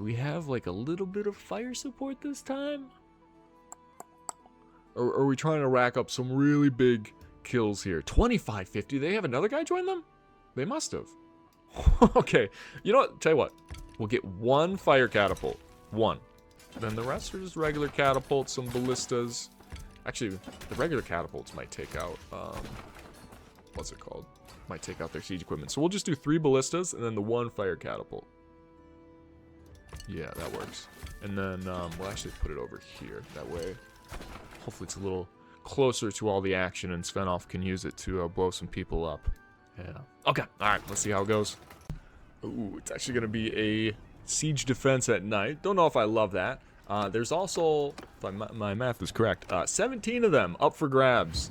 we have like a little bit of fire support this time, or are we trying to rack up some really big kills here? 2550. They have another guy join them. They must have. Okay, you know what? Tell you what. We'll get one fire catapult. One. Then the rest are just regular catapults, some ballistas. Actually, the regular catapults might take out, what's it called? Might take out their siege equipment. So we'll just do 3 ballistas and then the 1 fire catapult. Yeah, that works. And then we'll actually put it over here. That way, hopefully it's a little closer to all the action and Svenoff can use it to blow some people up. Yeah. Okay. All right. Let's see how it goes. Ooh, it's actually going to be a siege defense at night. Don't know if I love that. There's also, if my math is correct, 17 of them up for grabs.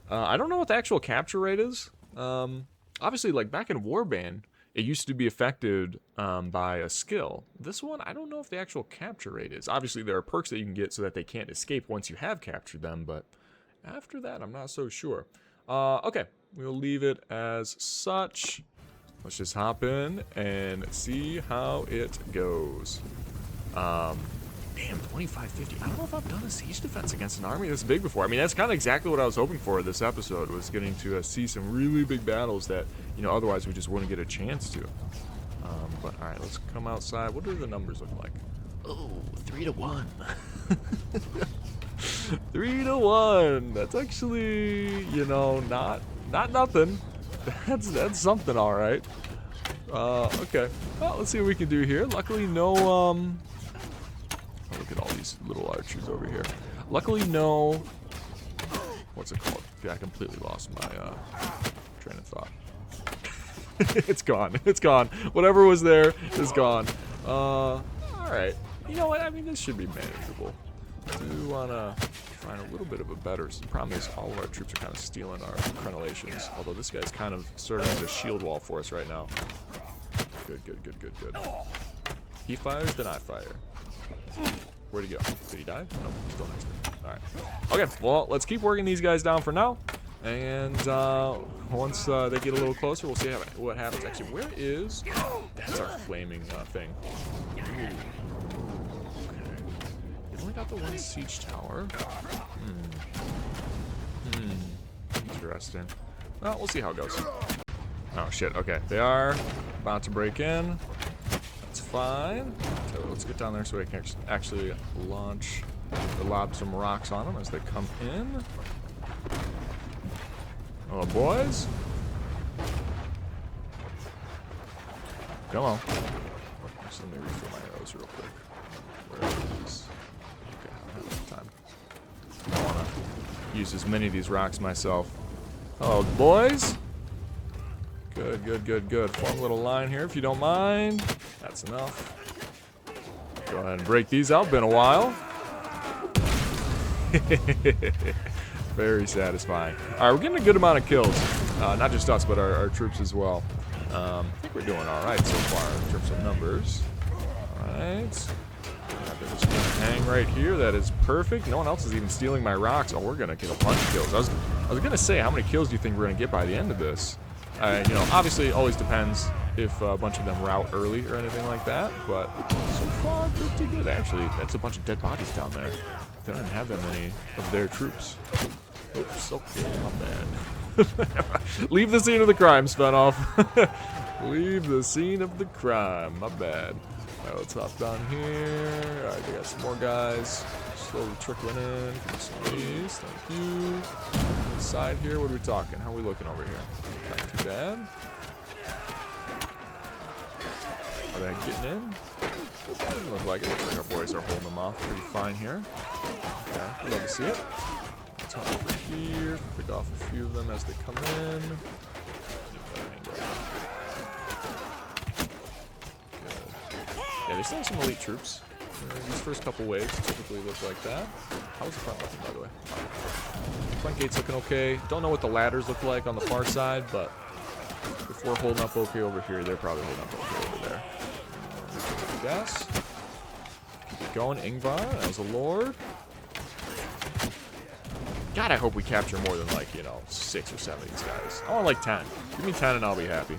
I don't know what the actual capture rate is. Obviously, like back in Warband, it used to be affected by a skill. This one, I don't know if the actual capture rate is. Obviously, there are perks that you can get so that they can't escape once you have captured them, but after that, I'm not so sure. Okay. We'll leave it as such. Let's just hop in and see how it goes. Damn, 2550. I don't know if I've done a siege defense against an army this big before. I mean, that's kind of exactly what I was hoping for this episode, was getting to see some really big battles that, you know, otherwise we just wouldn't get a chance to. But, all right, let's come outside. What do the numbers look like? Oh, 3-to-1. 3-to-1. That's actually, you know, not nothing. That's something, all right. Okay. Well, let's see what we can do here. Luckily, no, oh, look at all these little archers over here. Luckily, no, what's it called? Yeah, I completely lost my, train of thought. It's gone. It's gone. Whatever was there is gone. Alright. You know what? I mean, this should be manageable. I do want to find a little bit of a better... The problem is all of our troops are kind of stealing our crenellations. Although this guy's kind of serving as a shield wall for us right now. Good, good, good, good, good. He fires, then I fire. Where'd he go? Did he die? No, he's still next to me. Alright. Okay, well, let's keep working these guys down for now. And once they get a little closer, we'll see what happens. Actually, where is... That's our flaming thing. Ooh. Okay. They've only got the one siege tower. Interesting. Well, we'll see how it goes. Oh, shit. Okay, they are about to break in. That's fine. So let's get down there so we can actually launch or lob some rocks on them as they come in. Oh, boys. Come on. Just let me refill my arrows real quick. Where is... Okay, I don't have enough time. I want to use as many of these rocks myself. Oh, boys. Good, good, good, good. Form a little line here if you don't mind. That's enough. Go ahead and break these out. Been a while. Very satisfying. Alright, we're getting a good amount of kills. Not just us, but our troops as well. I think we're doing alright so far in terms of numbers. Alright. They're just gonna hang right here. That is perfect. No one else is even stealing my rocks. Oh, we're gonna get a bunch of kills. I was gonna say, how many kills do you think we're gonna get by the end of this? You know, obviously it always depends if a bunch of them rout early or anything like that, but so far pretty good actually. That's a bunch of dead bodies down there. They don't have that many of their troops. Oops, okay, not bad. Leave the scene of the crime, Svenoff. Leave the scene of the crime, my bad. Alright, let's hop down here. Alright, they got some more guys. Slowly trickling in. Give me some of these, thank you. Side here, what are we talking? How are we looking over here? Not too bad. Are they getting in? Doesn't look like it. Looks like our boys are holding them off pretty fine here. Okay, I'd love to see it. Let's hop over here, pick off a few of them as they come in. Good. Yeah, they still have some elite troops. These first couple waves typically look like that. How's the front looking, by the way? Front gate's looking okay. Don't know what the ladders look like on the far side, but if we're holding up okay over here, they're probably holding up okay over there. Gas. Keep it going. Ingvar as a lord. God, I hope we capture more than, like, you know, 6 or 7 of these guys. I want like 10. Give me 10 and I'll be happy.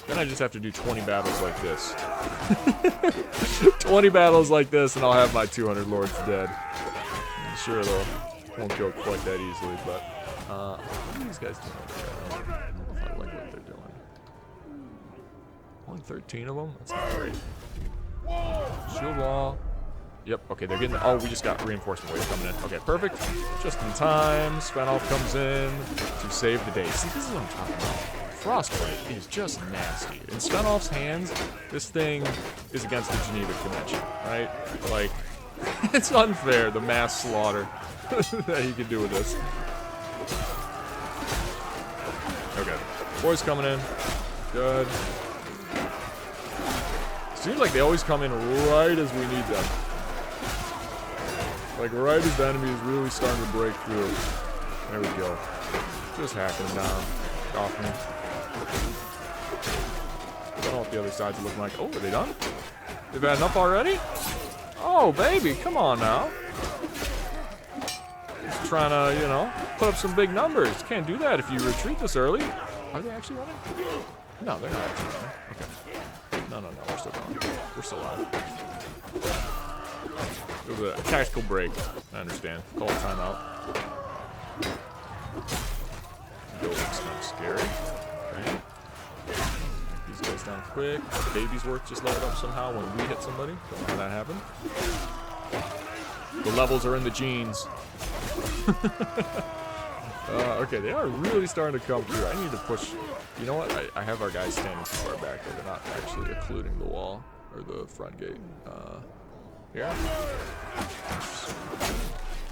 Then I just have to do 20 battles like this. 20 battles like this and I'll have my 200 lords dead. I'm sure they'll won't go quite that easily, but what are these guys doing over there? I don't know if I like what they're doing. Only 13 of them? That's not great. Shield wall. Yep, okay, they're getting... Oh, we just got reinforcement waves coming in. Okay, perfect. Just in time. Svenoff comes in to save the day. See, this is what I'm talking about. Frostbite is just nasty. In Svenoff's hands, this thing is against the Geneva Convention, right? Like, it's unfair, the mass slaughter that he can do with this. Okay, boys coming in. Good. Seems like they always come in right as we need them. Like right as the enemy is really starting to break through. There we go. Just hacking them down. Off me. I don't know what the other side's looking like. Oh, are they done? They've had enough already? Oh, baby, come on now. Just trying to, you know, put up some big numbers. Can't do that if you retreat this early. Are they actually running? No, they're not actually running. Okay. No, we're still going. We're still on. It was a tactical break. I understand. Call it timeout. Building's kind of scary. Okay. These guys down quick. Baby's worth just leveled up somehow when we hit somebody. Don't know how that happened. The levels are in the genes. Okay, they are really starting to come through. I need to push. You know what? I have our guys standing too far back. They're not actually occluding the wall or the front gate. Yeah.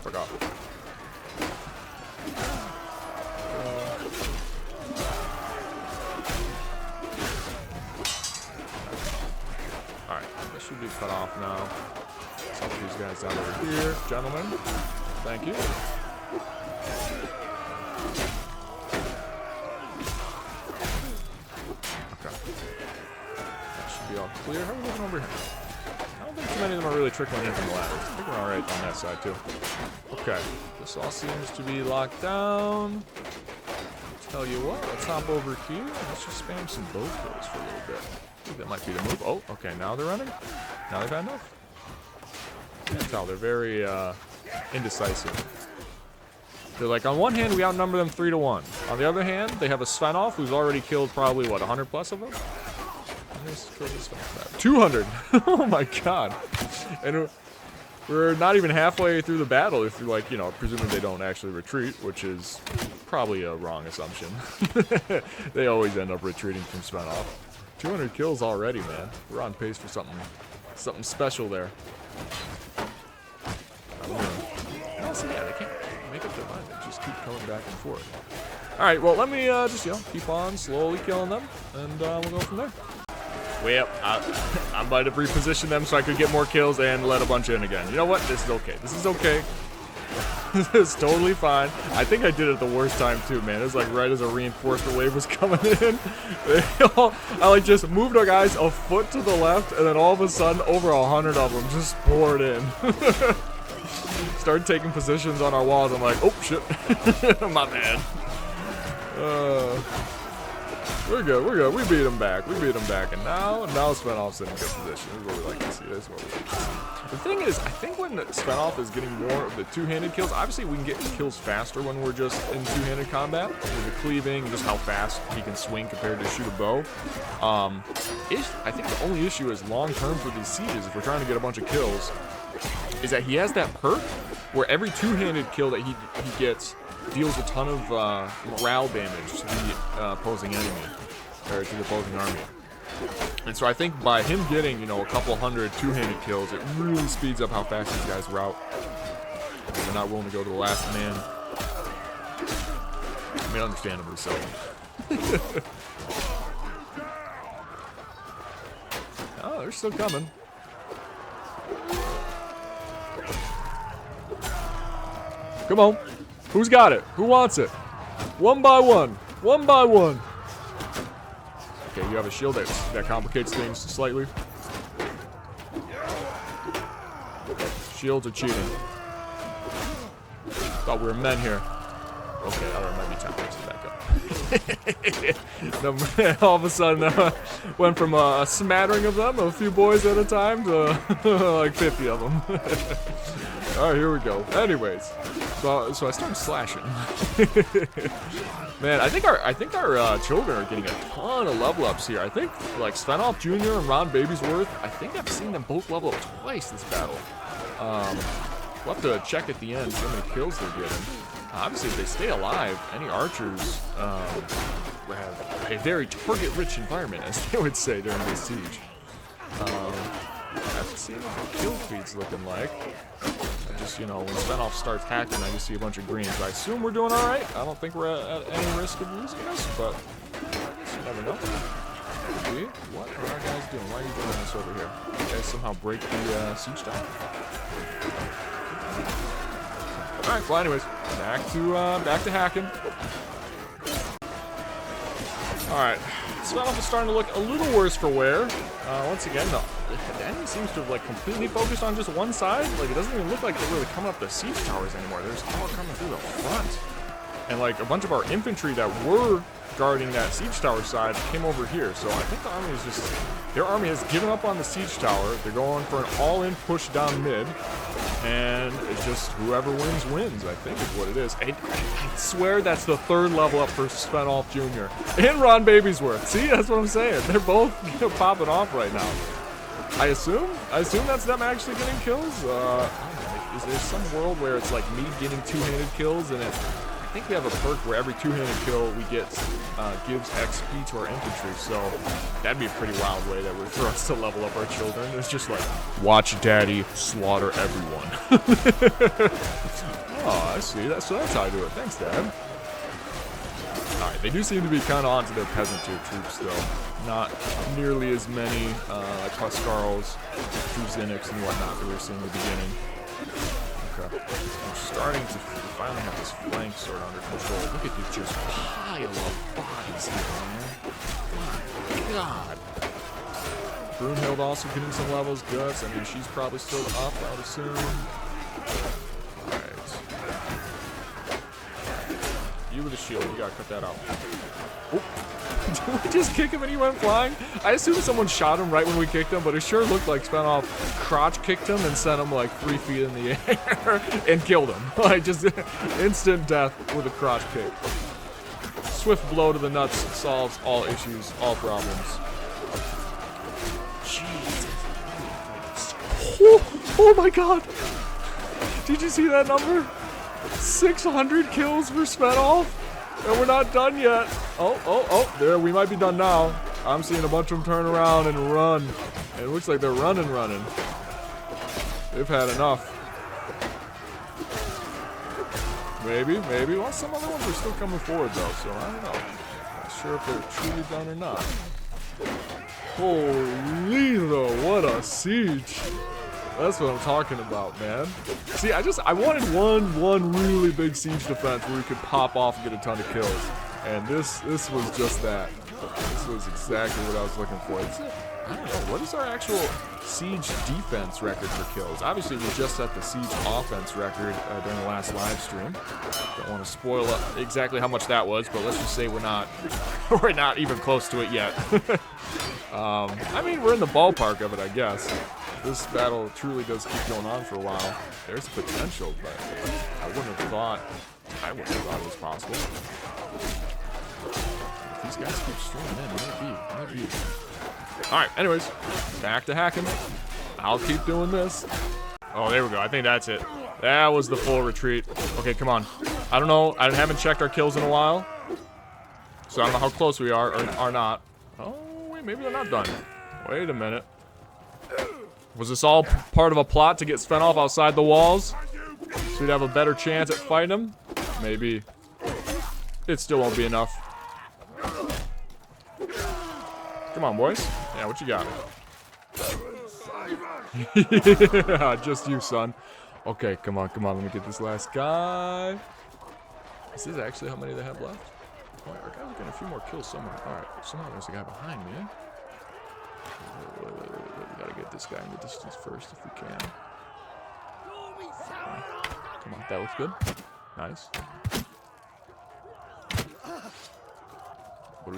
Forgot. Alright, this should be cut off now. Let's help these guys down over here. Gentlemen, thank you. Okay. That should be all clear. How are we looking over here? I don't think too many of them are really trickling in from the ladders. I think we're alright on that side too. Okay. This all seems to be locked down. Tell you what, let's hop over here. Let's just spam some bow kills for a little bit. I think that might be the move. Oh, okay, now they're running. Now they've had enough. You can tell they're very indecisive. They're like, on one hand, we outnumber them 3-1. On the other hand, they have a Svenoff who's already killed probably, what, 100 plus of them? How many killed this Svenoff? 200! Oh my god. And we're not even halfway through the battle if you're like, you know, presuming they don't actually retreat, which is probably a wrong assumption. They always end up retreating from Svenoff. 200 kills already, man. We're on pace for something special there. Honestly, yeah, they can't make up their mind. They just keep coming back and forth. Alright, well, let me just, you know, keep on slowly killing them, and we'll go from there. Well, I might have repositioned them so I could get more kills and let a bunch in again. You know what? This is okay. This is okay. This is totally fine. I think I did it the worst time too, man. It was like right as a reinforcement wave was coming in. I like just moved our guys a foot to the left, and then all of a sudden, over 100 of them just poured in. Started taking positions on our walls. I'm like, oh shit, my bad. We're good, we're good. We beat them back. We beat them back. And now Svenoff's in a good position. This is what we like to see. This is what we like to see. The thing is, I think when Svenoff is getting more of the two-handed kills, obviously we can get kills faster when we're just in two-handed combat. With the cleaving, just how fast he can swing compared to shoot a bow. I think the only issue is long-term for these sieges, if we're trying to get a bunch of kills, is that he has that perk where every two-handed kill that he gets deals a ton of morale damage to the opposing enemy, or to the opposing army. And so I think by him getting, you know, a couple hundred two-handed kills, it really speeds up how fast these guys rout. They're not willing to go to the last man. I mean, understandably so. Oh, they're still coming. Come on. Who's got it? Who wants it? One by one. One by one. Okay, you have a shield that complicates things slightly. Shields are cheating. Thought we were men here. Okay, that might be time to back up. All of a sudden, went from a smattering of them, a few boys at a time, to like 50 of them. All right, here we go. Anyways, so I started slashing. Man, I think our children are getting a ton of level ups here. I think like Svenalf Jr. and Ron Babysworth, I think I've seen them both level up twice this battle. We'll have to check at the end how many kills they're getting. Obviously, if they stay alive, any archers have a very target-rich environment, as they would say during this siege. I have to see what the kill feed's looking like. I just, you know, when Svenoff starts hacking, I just see a bunch of greens. I assume we're doing alright. I don't think we're at any risk of losing this, but you never know. See? What are our guys doing? Why are you doing this over here? You guys somehow break the siege down? Alright, well anyways, back to hacking. Alright. Svenoff is starting to look a little worse for wear. Once again, the enemy seems to have like completely focused on just one side. Like it doesn't even look like they're really coming up the siege towers anymore. They're just all coming through the front. And like a bunch of our infantry that were guarding that siege tower side came over here. So I think the army is just, their army has given up on the siege tower. They're going for an all-in push down mid. And it's just whoever wins, wins, I think is what it is. I swear that's the third level up for Svenalf Jr. and Ron Babysworth. See, that's what I'm saying. They're both, you know, popping off right now. I assume that's them actually getting kills. I don't know, is there some world where it's like me getting two-handed kills and it think we have a perk where every two-handed kill we get gives XP to our infantry, so that'd be a pretty wild way for us to level up our children. It's just like, watch daddy slaughter everyone. Oh, I see. So that's how I do it. Thanks, Dad. Alright, they do seem to be kind of onto their peasant tier troops, though. Not nearly as many, like Huskarls, Kuzait, and whatnot that we were seeing in the beginning. Okay. I'm starting to finally have this flank sort of under control. Look at this just pile of bodies here, man. My God. Brunhild also getting some levels. Good. I mean, she's probably still up, I would assume. Alright. You with a shield. You gotta cut that out. Oh. Did we just kick him and he went flying? I assume someone shot him right when we kicked him, but it sure looked like Svenoff crotch kicked him and sent him like 3 feet in the air and killed him. Like just instant death with a crotch kick. Swift blow to the nuts solves all issues, all problems. Jesus. Oh my God. Did you see that number? 600 kills for Svenoff? And we're not done yet. Oh, there, we might be done now. I'm seeing a bunch of them turn around and run. And it looks like they're running. They've had enough. Maybe. Well, some other ones are still coming forward, though, so I don't know. Not sure if they're truly done or not. Holy, though, what a siege. That's what I'm talking about, man. See, I wanted one really big siege defense where we could pop off and get a ton of kills. And this was just that. This was exactly what I was looking for. I don't know, what is our actual siege defense record for kills? Obviously, we just set the siege offense record during the last live stream. Don't want to spoil up exactly how much that was, but let's just say we're not even close to it yet. I mean, we're in the ballpark of it, I guess. This battle truly does keep going on for a while. There's potential, but I wouldn't have thought it was possible. If these guys keep streaming in, might be. Alright, anyways, back to hacking. I'll keep doing this. Oh, there we go. I think that's it. That was the full retreat. Okay, come on. I don't know. I haven't checked our kills in a while. So I don't know how close we are or are not. Oh, wait, maybe they're not done. Wait a minute. Was this all part of a plot to get Svenoff outside the walls? So we'd have a better chance at fighting him? Maybe. It still won't be enough. Come on, boys. Yeah, what you got? Yeah, just you, son. Okay, come on. Let me get this last guy. Is this actually how many they have left? Oh, our guys are getting a few more kills somewhere. Alright, somehow there's a guy behind me. Wait. We gotta get this guy in the distance first if we can. Okay. Come on, that looks good. Nice. What are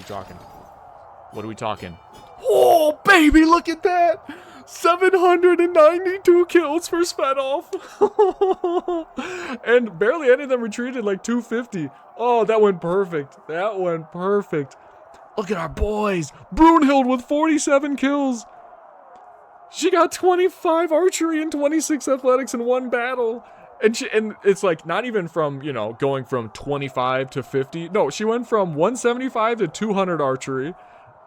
we talking? Oh, baby, look at that! 792 kills for Svenoff. And barely any of them retreated, like 250. Oh, that went perfect. Look at our boys. Brunhild with 47 kills. She got 25 archery and 26 athletics in one battle. And it's like not even from, you know, going from 25 to 50. No, she went from 175 to 200 archery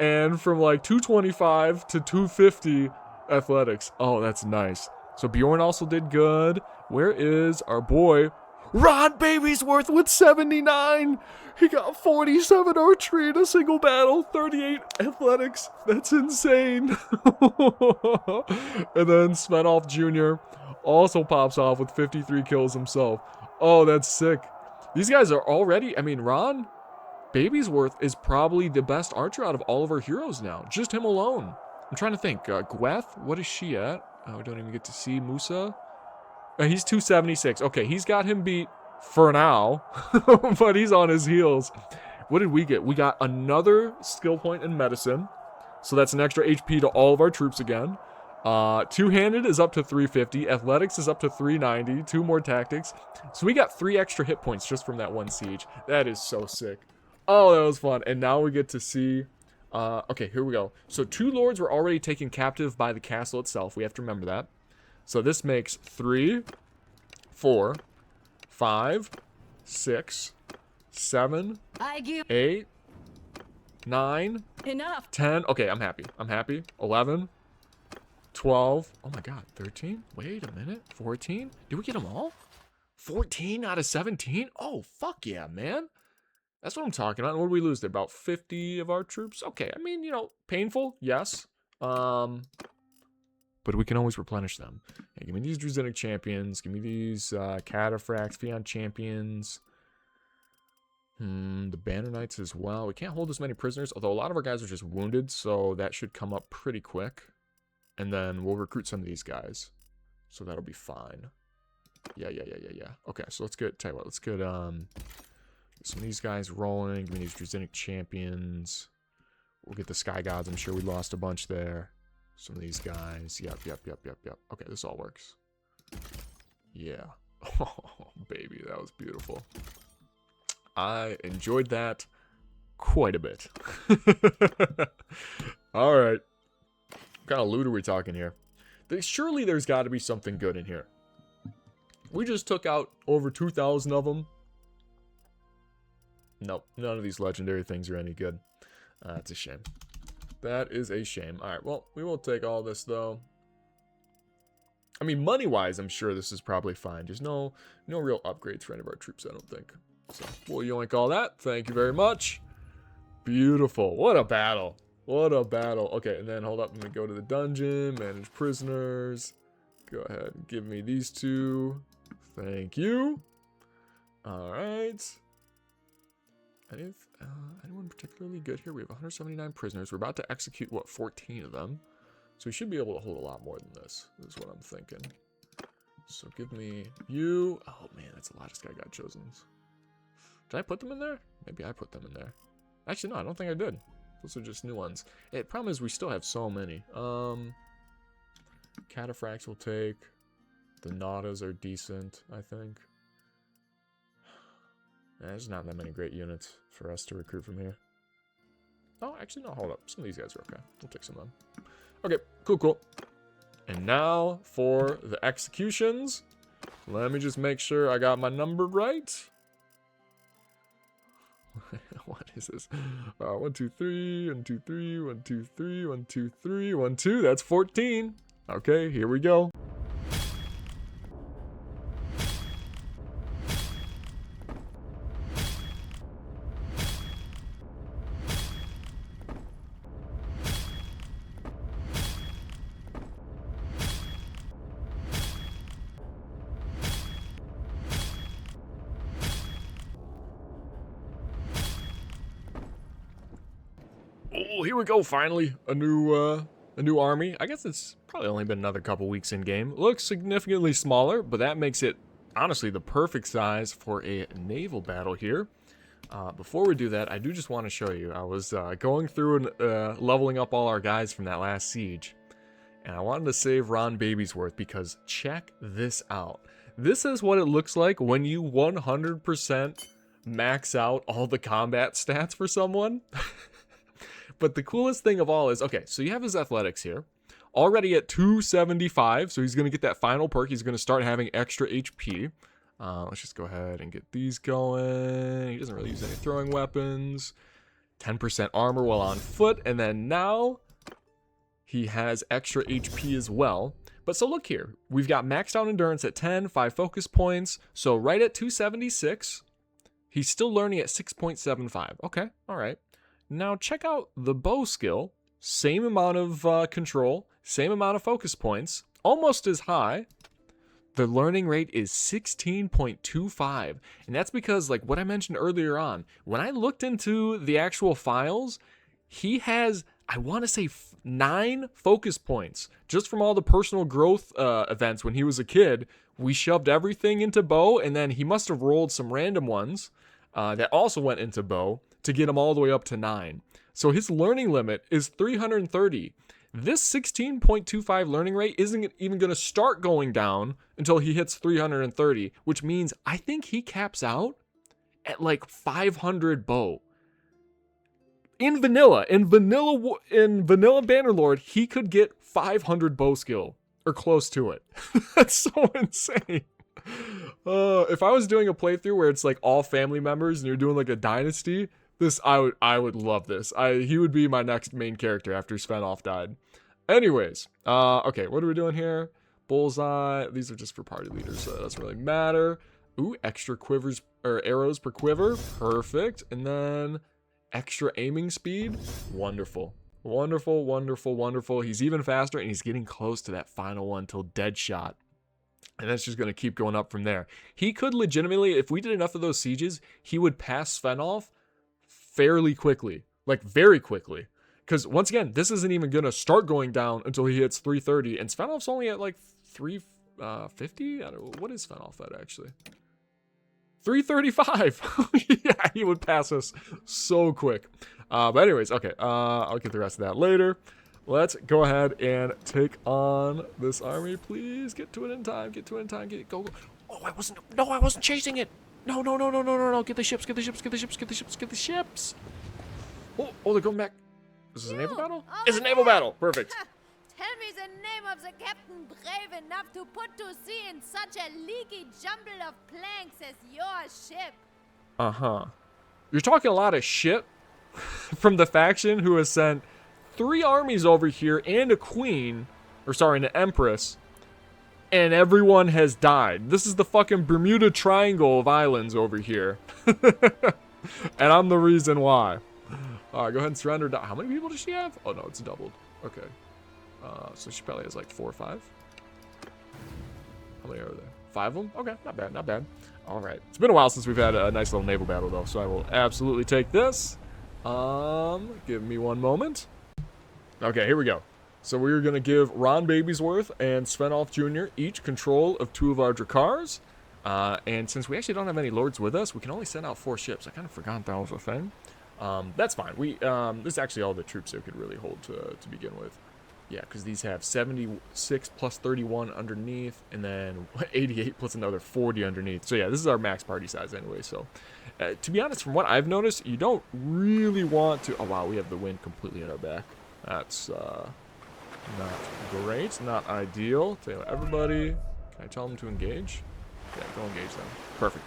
and from like 225 to 250 athletics. Oh, that's nice. So Bjorn also did good. Where is our boy Ron Babysworth with 79? He got 47 archery in a single battle, 38 athletics. That's insane. And then Svenoff Jr. also pops off with 53 kills himself. Oh, that's sick. These guys are already, I mean, Ron Babysworth is probably the best archer out of all of our heroes now. Just him alone. I'm trying to think. Gweth, what is she at? Oh, we don't even get to see Musa. He's 276. Okay, he's got him beat for now, but he's on his heels. What did we get? We got another skill point in medicine. So that's an extra HP to all of our troops again. Two-handed is up to 350. Athletics is up to 390. 2 more tactics. So we got 3 extra hit points just from that one siege. That is so sick. Oh, that was fun. And now we get to see... okay, here we go. So 2 lords were already taken captive by the castle itself. We have to remember that. So this makes 3, 4, 5, 6, 7, I give 8, 9, enough. 10. Okay, I'm happy. I'm happy. 11, 12. Oh my god, 13? Wait a minute. 14? Did we get them all? 14 out of 17? Oh, fuck yeah, man. That's what I'm talking about. What did we lose there? About 50 of our troops? Okay, I mean, you know, painful, yes. But we can always replenish them. Hey, give me these Druzinic champions. Give me these Cataphracts, Fion champions. The Banner Knights as well. We can't hold as many prisoners, although a lot of our guys are just wounded, so that should come up pretty quick. And then we'll recruit some of these guys. So that'll be fine. Yeah. Okay, so let's get, tell you what, let's get some of these guys rolling. Give me these Druzinic champions. We'll get the Sky Gods. I'm sure we lost a bunch there. Some of these guys. Yep. Okay, this all works. Yeah. Oh, baby, that was beautiful. I enjoyed that quite a bit. All right. What kind of loot are we talking here? Surely there's got to be something good in here. We just took out over 2,000 of them. Nope, none of these legendary things are any good. That's a shame. That is a shame. All right, well, we will take all this, though. I mean, money-wise, I'm sure this is probably fine. There's no real upgrades for any of our troops, I don't think. So, we'll yoink all that. Thank you very much. Beautiful. What a battle. What a battle. Okay, and then hold up. Let me go to the dungeon. Manage prisoners. Go ahead and give me these two. Thank you. All right. Anyone particularly good here? We have 179 prisoners. We're about to execute, what, 14 of them. So we should be able to hold a lot more than this. This is what I'm thinking. So give me you. Oh, man, that's a lot of Sky God Chosens. Did I put them in there? Maybe I put them in there. Actually, no, I don't think I did. Those are just new ones. Hey, the problem is we still have so many. Cataphracts will take. The Nautas are decent, I think. There's not that many great units for us to recruit from here. Oh, actually, no, hold up. Some of these guys are okay. We'll take some of them. Okay, cool. And now for the executions. Let me just make sure I got my number right. What is this? 1, 2, 3, 1, 2, 3, 1, 2, 3, 1, 2, 3, 1, 2. That's 14. Okay, here we go. Oh, here we go, finally. A new army. I guess it's probably only been another couple weeks in game. Looks significantly smaller, but that makes it, honestly, the perfect size for a naval battle here. Before we do that, I do just want to show you. I was going through and leveling up all our guys from that last siege. And I wanted to save Ron Babysworth because check this out. This is what it looks like when you 100% max out all the combat stats for someone. But the coolest thing of all is, okay, so you have his athletics here. Already at 275, so he's going to get that final perk. He's going to start having extra HP. Let's just go ahead and get these going. He doesn't really use any throwing weapons. 10% armor while on foot. And then now he has extra HP as well. But so look here. We've got maxed out endurance at 10, 5 focus points. So right at 276, he's still learning at 6.75. Okay, all right. Now check out the bow skill. Same amount of control, same amount of focus points, almost as high. The learning rate is 16.25. And that's because, like what I mentioned earlier on, when I looked into the actual files, he has, I want to say 9 focus points. Just from all the personal growth events when he was a kid, we shoved everything into bow, and then he must have rolled some random ones that also went into bow to get him all the way up to 9. So his learning limit is 330. This 16.25 learning rate isn't even going to start going down until he hits 330, which means I think he caps out at like 500 bow. In vanilla Bannerlord, he could get 500 bow skill or close to it. That's so insane. If I was doing a playthrough where it's like all family members and you're doing like a dynasty, I would love this. He would be my next main character after Svenoff died. Anyways, okay, what are we doing here? Bullseye. These are just for party leaders, so that doesn't really matter. Ooh, extra quivers or arrows per quiver. Perfect. And then extra aiming speed. Wonderful. Wonderful, wonderful, wonderful. He's even faster, and he's getting close to that final one till dead shot. And that's just going to keep going up from there. He could legitimately, if we did enough of those sieges, he would pass Svenoff fairly quickly. Like, very quickly. Because, once again, this isn't even going to start going down until he hits 330. And Svenoff's only at, like, 350? I don't know. What is Svenoff at, actually? 335. Yeah, he would pass us so quick. But anyways, okay. I'll get the rest of that later. Let's go ahead and take on this army, please. Get to it in time. Get to it in time. Go. Oh, I wasn't chasing it. No. Get the ships. Get the ships. Oh, they're going back. Is this a naval battle? It's a naval battle. Perfect. Tell me the name of the captain brave enough to put to sea in such a leaky jumble of planks as your ship. Uh-huh. You're talking a lot of shit from the faction who has sent 3 armies over here and a queen, or sorry, an empress, and everyone has died. This is the fucking Bermuda Triangle of islands over here. And I'm the reason why. Alright, go ahead and surrender. How many people does she have? Oh, no, it's doubled. Okay. So she probably has like 4 or 5. How many are there? 5 of them? Okay, not bad, not bad. Alright. It's been a while since we've had a nice little naval battle, though, so I will absolutely take this. Give me one moment. Okay, here we go. So we're going to give Ron Babysworth and Svenoff Jr. each control of 2 of our Drakars. And since we actually don't have any lords with us, we can only send out 4 ships. I kind of forgot that was a thing. That's fine. This is actually all the troops they could really hold to begin with. Yeah, because these have 76 plus 31 underneath, and then 88 plus another 40 underneath. So yeah, this is our max party size anyway. So to be honest, from what I've noticed, you don't really want to... Oh wow, we have the wind completely at our back. That's not great, not ideal. Tell you what, everybody, can I tell them to engage? Yeah, go engage them. Perfect.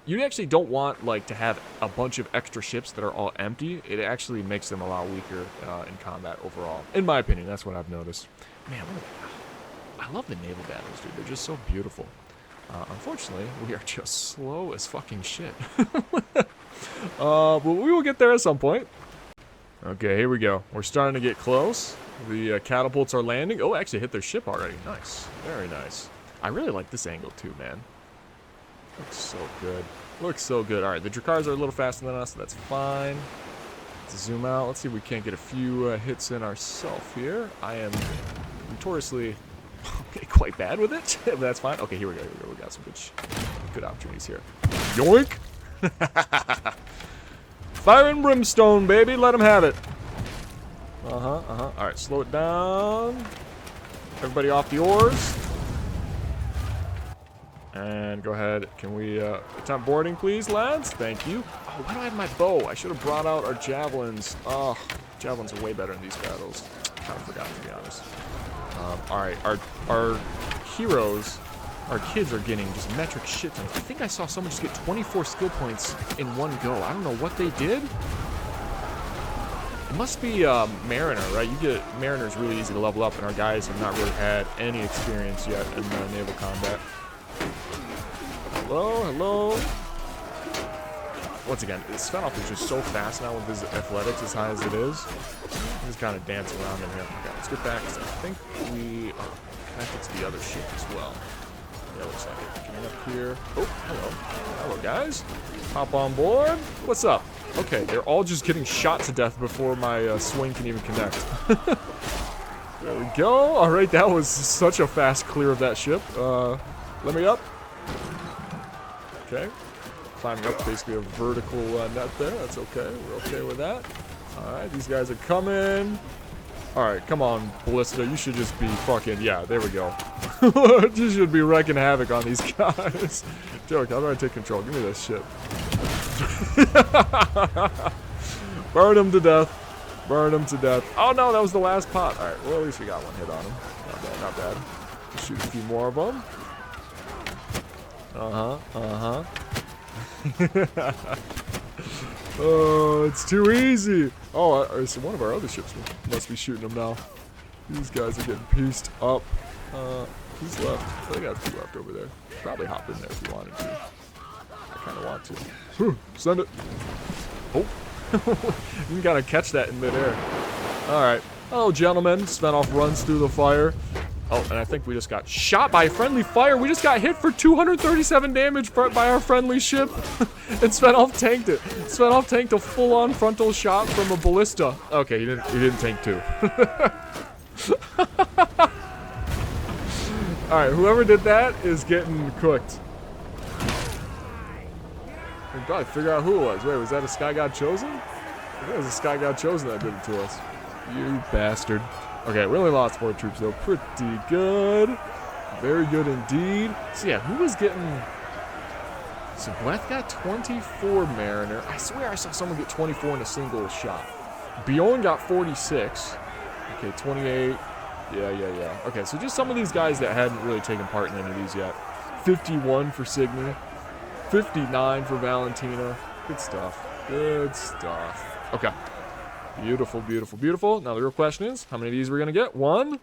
You actually don't want like to have a bunch of extra ships that are all empty. It actually makes them a lot weaker in combat overall. In my opinion, that's what I've noticed. Man, I love the naval battles, dude. They're just so beautiful. Unfortunately, we are just slow as fucking shit. But we will get there at some point. Okay, here we go. We're starting to get close. The catapults are landing. Oh, actually hit their ship already. Nice. Very nice. I really like this angle too, man. Looks so good. Looks so good. Alright, the Drakars are a little faster than us, so that's fine. Let's zoom out. Let's see if we can't get a few hits in ourselves here. I am notoriously quite bad with it, but that's fine. Okay, here we go. We got some good opportunities here. Yoink! Fire and brimstone, baby. Let them have it. Alright, slow it down. Everybody off the oars. And go ahead. Can we attempt boarding, please, lads? Thank you. Oh, why do I have my bow? I should have brought out our javelins. Oh, javelins are way better in these battles. Kind of forgot, to be honest. Alright, our heroes, our kids are getting just metric shit tons. I think I saw someone just get 24 skill points in one go. I don't know what they did. It must be Mariner, right? You get Mariner's really easy to level up, and our guys have not really had any experience yet in naval combat. Hello. Once again, Svenoff is just so fast now with his athletics as high as it is. He's kind of dancing around in here. Okay, let's get back, because I think we are connected to the other ship as well. Yeah, looks like it. Coming up here. Oh, hello, guys. Hop on board. What's up? Okay, they're all just getting shot to death before my swing can even connect. There we go. All right, that was such a fast clear of that ship. Let me up. Okay. Climbing up basically a vertical net there. That's okay. We're okay with that. Alright, these guys are coming. Alright, come on, Ballista. You should just be fucking... Yeah, there we go. You should be wrecking havoc on these guys. Joke, how do I take control? Give me this shit. Burn him to death. Burn him to death. Oh no, that was the last pot. Alright, well at least we got one hit on him. Not bad, not bad. Shoot a few more of them. Oh, it's too easy. Oh, so one of our other ships must be shooting them now. These guys are getting pieced up. Who's left? They got 2 left over there. Probably hop in there if you wanted to. I kind of want to. Whew, send it. Oh. You gotta catch that in midair. Alright. Oh, gentlemen. Svenoff runs through the fire. Oh, and I think we just got shot by friendly fire. We just got hit for 237 damage by our friendly ship. And Svenoff tanked it. Svenoff tanked a full-on frontal shot from a ballista. Okay, he didn't tank 2. Alright, whoever did that is getting cooked. We can probably figure out who it was. Wait, was that a Sky God Chosen? I think it was a Sky God Chosen that did it to us. You bastard. Okay, we only lost 4 troops though. Pretty good. Very good indeed. So yeah, who was getting... So Gweth got 24 Mariner. I swear I saw someone get 24 in a single shot. Bjorn got 46. Okay, 28. Yeah. Okay, so just some of these guys that hadn't really taken part in any of these yet. 51 for Signy. 59 for Valentina. Good stuff. Good stuff. Okay. Beautiful, beautiful, beautiful. Now the real question is, how many of these we're going to get? 1?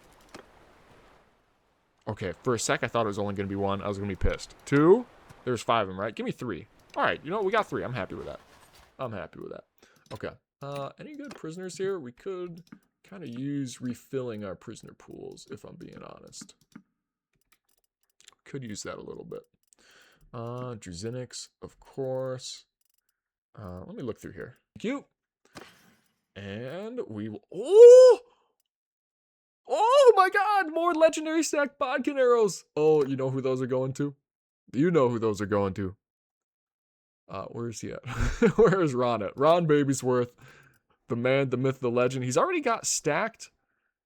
Okay, for a sec I thought it was only going to be 1. I was going to be pissed. 2? There's 5 of them, right? Give me 3. Alright, you know what? We got 3. I'm happy with that. I'm happy with that. Okay. Any good prisoners here? We could kind of use refilling our prisoner pools, if I'm being honest. Could use that a little bit. Druzinics, of course. Let me look through here. Thank you. And we will... Oh! Oh my god! More legendary stack bodkin arrows! Oh, you know who those are going to? You know who those are going to. Where is he at? Where is Ron at? Ron Babysworth. The man, the myth, the legend. He's already got stacked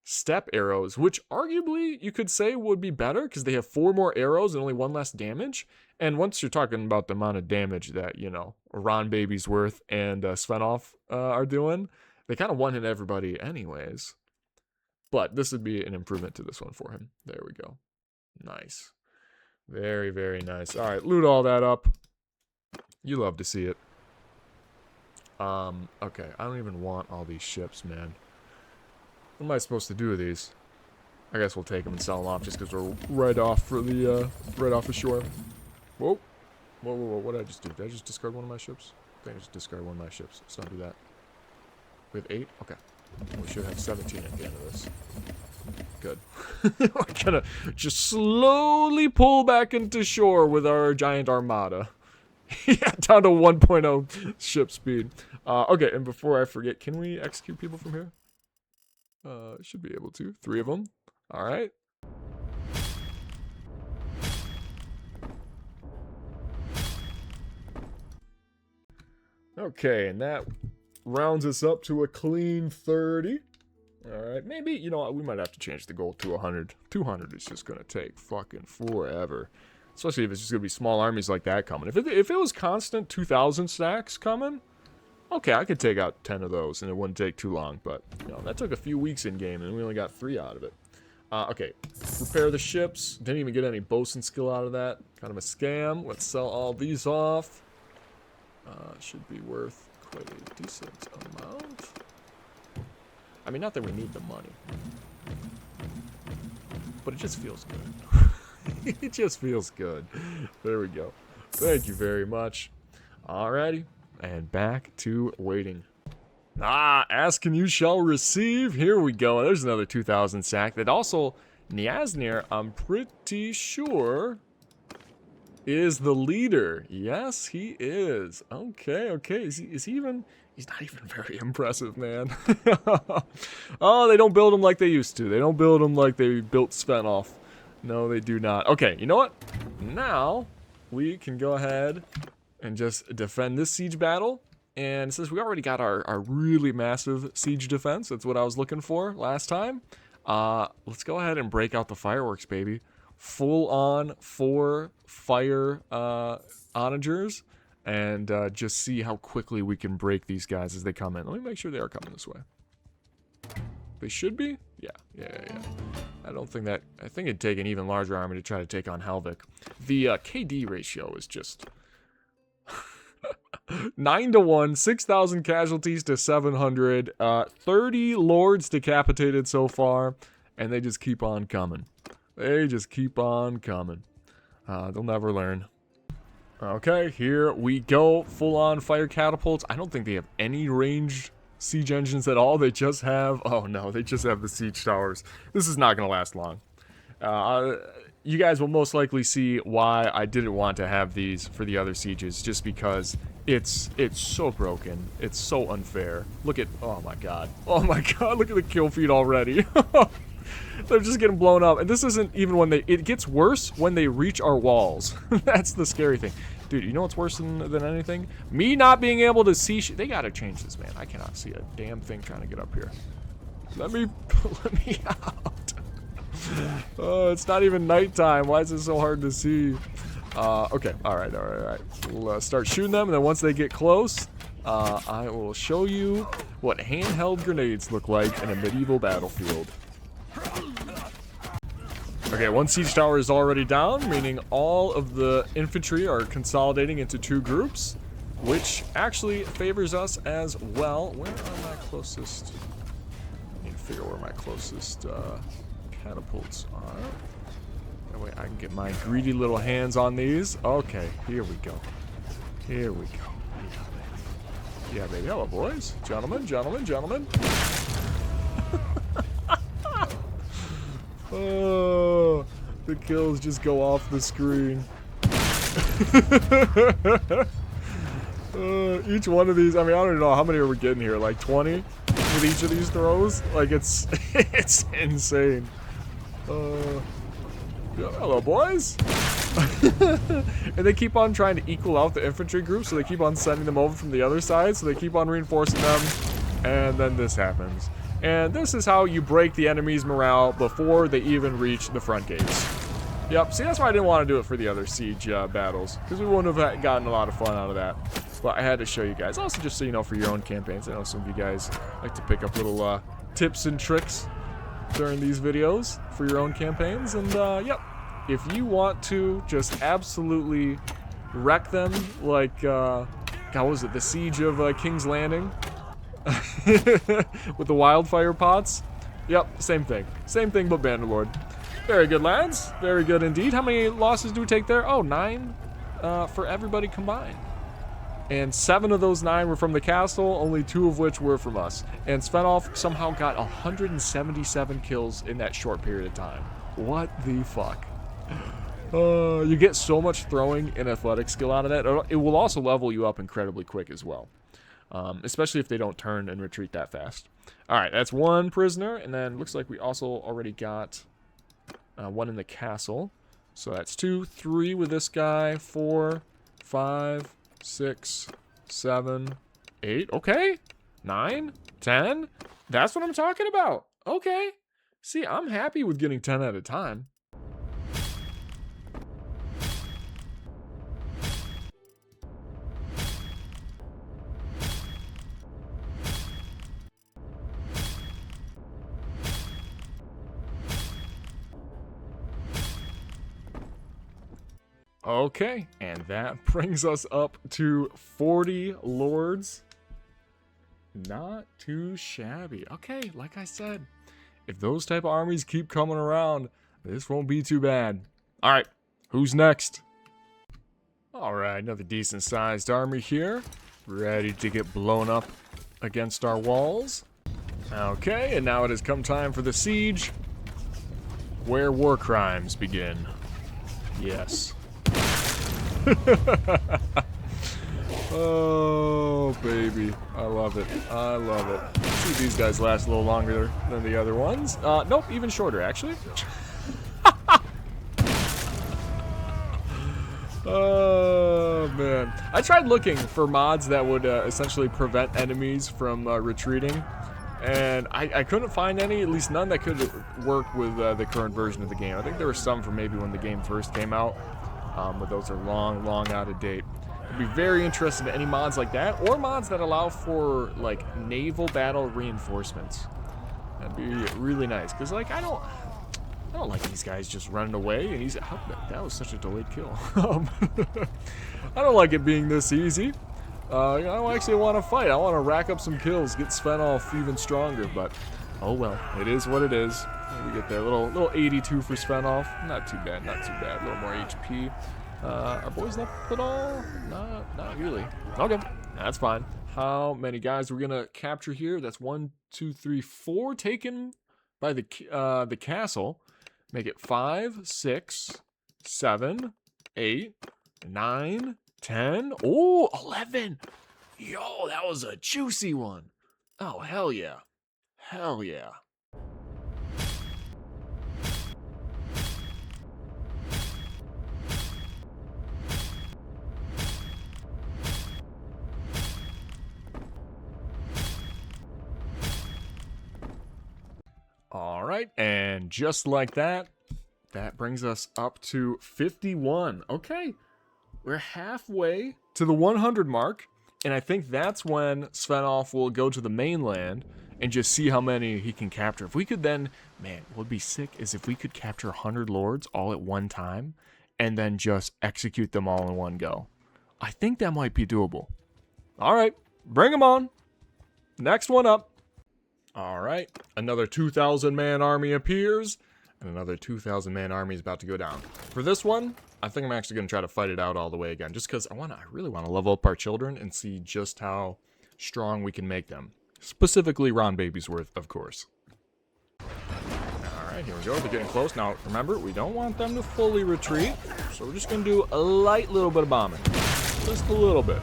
step arrows, which arguably you could say would be better because they have 4 more arrows and only 1 less damage. And once you're talking about the amount of damage that, you know, Ron Babysworth and Svenoff are doing, they kind of one-hit everybody anyways. But this would be an improvement to this one for him. There we go. Nice. Very, very nice. All right, loot all that up. You love to see it. Okay, I don't even want all these ships, man. What am I supposed to do with these? I guess we'll take them and sell them off just because we're right off for the, right off the shore. Whoa. Whoa, what did I just do? Did I just discard one of my ships? I think I just discarded one of my ships. Let's not do that. We have 8? Okay. We should have 17 at the end of this. Good. We're gonna just slowly pull back into shore with our giant armada. Yeah, down to 1.0 ship speed. Okay, and before I forget, can we execute people from here? Should be able to. 3 of them. Alright. Okay, and that rounds us up to a clean 30. Alright, maybe, you know what, we might have to change the goal to 100. 200 is just going to take fucking forever. Especially if it's just going to be small armies like that coming. If it was constant 2,000 stacks coming, okay, I could take out 10 of those and it wouldn't take too long. But, you know, that took a few weeks in game and we only got 3 out of it. Okay, repair the ships. Didn't even get any bosun skill out of that. Kind of a scam. Let's sell all these off. Should be worth quite a decent amount. I mean, not that we need the money. But it just feels good. It just feels good. There we go. Thank you very much. Alrighty. And back to waiting. Ask and you shall receive. Here we go. There's another 2,000 sack. That also, Niasnir, I'm pretty sure, is the leader. Yes, he is. Okay. Is he even... He's not even very impressive, man. Oh, they don't build him like they used to. They don't build him like they built Svenoff. No, they do not. Okay, you know what? Now, we can go ahead and just defend this siege battle. And since we already got our really massive siege defense, that's what I was looking for last time. Let's go ahead and break out the fireworks, baby. Full on 4 fire onagers. And just see how quickly we can break these guys as they come in. Let me make sure they are coming this way. They should be? Yeah. I don't think that... I think it'd take an even larger army to try to take on Helvik. The KD ratio is just... 9-1, 6,000 casualties to 700, 30 lords decapitated so far, and they just keep on coming. They just keep on coming. They'll never learn. Okay, here we go. Full-on fire catapults. I don't think they have any ranged siege engines at all. They just have... Oh, no, they just have the siege towers. This is not going to last long. You guys will most likely see why I didn't want to have these for the other sieges, just because it's so broken. It's so unfair. Look at... Oh, my God. Oh, my God. Look at the kill feed already. They're just getting blown up. And this isn't even when they... It gets worse when they reach our walls. That's the scary thing. Dude, you know what's worse than anything? Me not being able to see... They gotta change this, man. I cannot see a damn thing trying to get up here. Let me out. Oh, it's not even nighttime. Why is it so hard to see? Okay. All right. We'll start shooting them, and then once they get close, I will show you what handheld grenades look like in a medieval battlefield. Okay, one siege tower is already down, meaning all of the infantry are consolidating into 2 groups, which actually favors us as well. Where are my closest? I need to figure out where my closest catapults are. That way I can get my greedy little hands on these. Okay, here we go. Here we go. Yeah, baby. Hello, boys. Gentlemen. Oh, the kills just go off the screen. Each one of these, I mean, I don't even know how many are we getting here, like 20 with each of these throws? Like, it's insane. Yeah, hello, boys. And they keep on trying to equal out the infantry group, so they keep on sending them over from the other side, so they keep on reinforcing them, and then this happens. And this is how you break the enemy's morale before they even reach the front gates. Yep, see, that's why I didn't want to do it for the other siege battles, because we wouldn't have gotten a lot of fun out of that. But I had to show you guys. Also, just so you know, for your own campaigns, I know some of you guys like to pick up little tips and tricks during these videos for your own campaigns. And, yep, if you want to just absolutely wreck them, like, what was it, the Siege of King's Landing? With the wildfire pots. Yep, same thing. Same thing, but Bannerlord. Very good, lads. Very good indeed. How many losses do we take there? Oh, 9 for everybody combined. And 7 of those 9 were from the castle, only 2 of which were from us. And Svenoff somehow got 177 kills in that short period of time. What the fuck? You get so much throwing and athletic skill out of that. It will also level you up incredibly quick as well. Especially if they don't turn and retreat that fast. Alright, that's 1 prisoner, and then looks like we also already got 1 in the castle. So that's 2, 3 with this guy, 4, 5, 6, 7, 8, okay, 9, 10, that's what I'm talking about. Okay, see, I'm happy with getting 10 at a time. Okay, and that brings us up to 40 lords. Not too shabby. Okay, like I said, if those type of armies keep coming around, this won't be too bad. All right, who's next? All right, another decent sized army here, ready to get blown up against our walls. Okay, and now it has come time for the siege, where war crimes begin. Yes. Oh, baby. I love it. I love it. Let's see if these guys last a little longer than the other ones. Nope, even shorter, actually. Oh, man. I tried looking for mods that would essentially prevent enemies from retreating. And I couldn't find any, at least none that could work with the current version of the game. I think there were some from maybe when the game first came out. But those are long out of date. I'd be very interested in any mods like that, or mods that allow for, like, naval battle reinforcements. That'd be really nice, because, like, I I don't like these guys just running away, and he's... that was such a delayed kill. I don't like it being this easy. I don't actually want to fight. I want to rack up some kills, get Svenoff even stronger, but oh well. It is what it is. We get there. Little 82 for Svenoff. Not too bad, not too bad. A little more HP. Are boys left at all? Not really. Okay, that's fine. How many guys we're gonna capture here? That's 1, 2, 3, 4 taken by the castle. Make it 5, 6, 7, 8, 9, 10. Oh, 11. Yo, that was a juicy one. Oh, hell yeah. Hell yeah. All right, and just like that, that brings us up to 51. Okay, we're halfway to the 100 mark, and I think that's when Svenoff will go to the mainland and just see how many he can capture. If we could then, man, what would be sick is if we could capture 100 lords all at one time and then just execute them all in one go. I think that might be doable. All right, bring them on. Next one up. All right, another 2,000-man army appears, and another 2,000-man army is about to go down. For this one, I think I'm actually going to try to fight it out all the way again, just because I really want to level up our children and see just how strong we can make them. Specifically Ron Babysworth, of course. All right, here we go. They're getting close. Now, remember, we don't want them to fully retreat, so we're just going to do a light little bit of bombing. Just a little bit.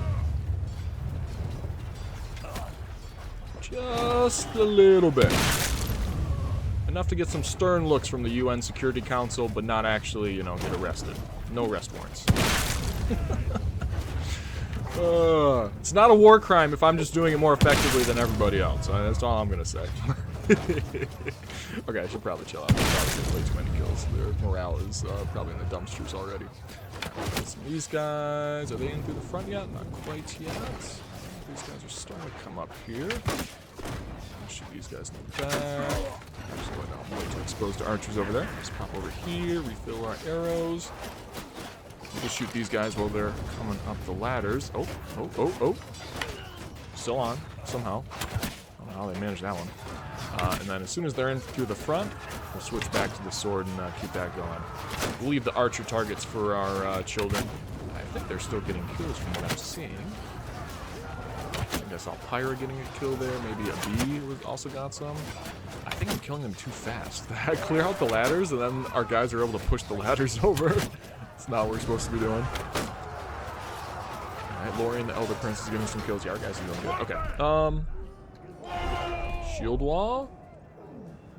Just a little bit. Enough to get some stern looks from the UN Security Council, but not actually, you know, get arrested. No arrest warrants. It's not a war crime if I'm just doing it more effectively than everybody else. That's all I'm going to say. Okay, I should probably chill out. I'm probably getting way too many kills. Their morale is probably in the dumpsters already. These guys, are they in through the front yet? Not quite yet. These guys are starting to come up here. Shoot these guys in the back. Actually, I'm way too exposed to archers over there. Just pop over here, refill our arrows. We'll just shoot these guys while they're coming up the ladders. Oh. Still on, somehow. I don't know how they managed that one. And then as soon as they're in through the front, we'll switch back to the sword and keep that going. We'll leave the archer targets for our children. I think they're still getting kills from what I'm seeing. I think I saw Pyra getting a kill there. Maybe a bee also got some. I think I'm killing them too fast. I clear out the ladders, and then our guys are able to push the ladders over. It's not what we're supposed to be doing. Alright, Lorian, the Elder Prince, is getting some kills. Yeah, our guys are doing good. Okay. Shield wall.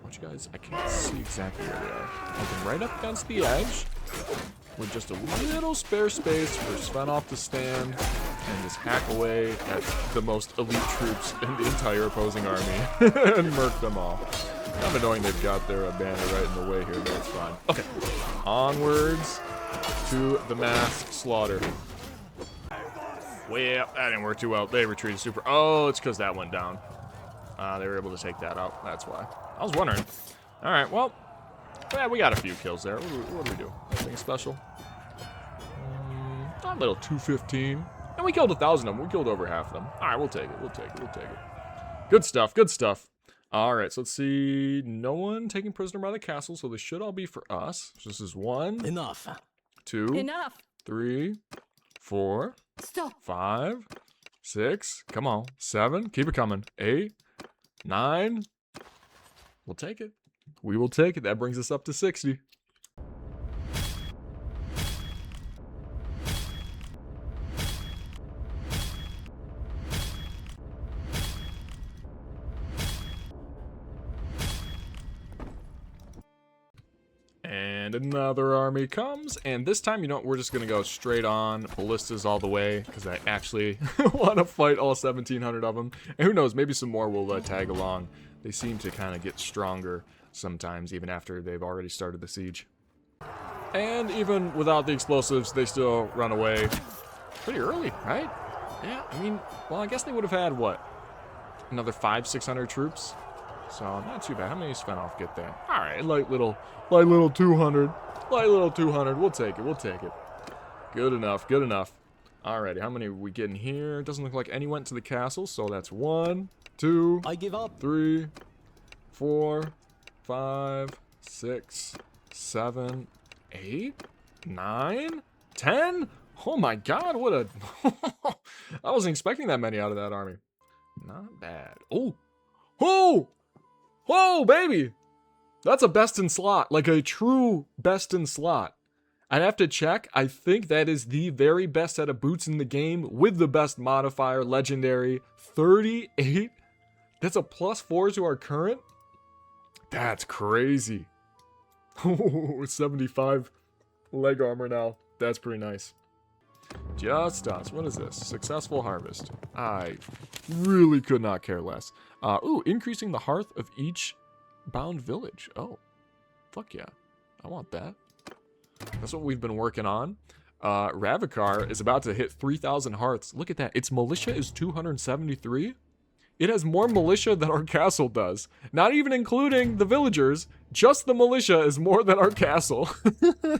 Watch you guys. I can't see exactly where they are. Looking right up against the edge. With just a little spare space for Svenoff to stand and just hack away at the most elite troops in the entire opposing army and murk them all. Kind of annoying they've got their banner right in the way here, but it's fine. Okay, onwards to the mass slaughter. Well, that didn't work too well. They retreated super. Oh, it's because that went down. They were able to take that out. That's why. I was wondering. All right, well. Yeah, we got a few kills there. What do we do? Anything special? A little 215. And we killed 1,000 of them. We killed over half of them. All right, we'll take it. We'll take it. Good stuff. Good stuff. All right, so let's see. No one taken prisoner by the castle, so this should all be for us. So this is 1. Enough. 2. Enough. 3. 4. Stop. 5. 6. Come on. 7. Keep it coming. 8. 9. We'll take it. We will take it. That brings us up to 60. And another army comes, and this time, you know what, we're just going to go straight on ballistas all the way, because I actually want to fight all 1,700 of them. And who knows, maybe some more will tag along. They seem to kind of get stronger sometimes, even after they've already started the siege. And even without the explosives, they still run away pretty early, right? Yeah, I mean, well, I guess they would have had, what, another 500-600 troops So, not too bad. How many Svenoff get there? Alright, light little 200. Light little 200. We'll take it. We'll take it. Good enough. Good enough. Alrighty, how many are we getting here? Doesn't look like any went to the castle, so that's 1, 2, I give up. 3, 4, 5, 6, 7, 8, 9, 10? Oh my god, what a... I wasn't expecting that many out of that army. Not bad. Oh! Oh! Whoa, baby! That's a best in slot. Like a true best in slot. I'd have to check. I think that is the very best set of boots in the game with the best modifier, legendary. 38? That's a +4 to our current? That's crazy. 75 leg armor now. That's pretty nice. Just us. What is this? Successful harvest. I really could not care less. Ooh, increasing the hearth of each bound village. Oh, fuck yeah. I want that. That's what we've been working on. Ravikar is about to hit 3,000 hearths. Look at that. Its militia is 273. It has more militia than our castle does. Not even including the villagers. Just the militia is more than our castle.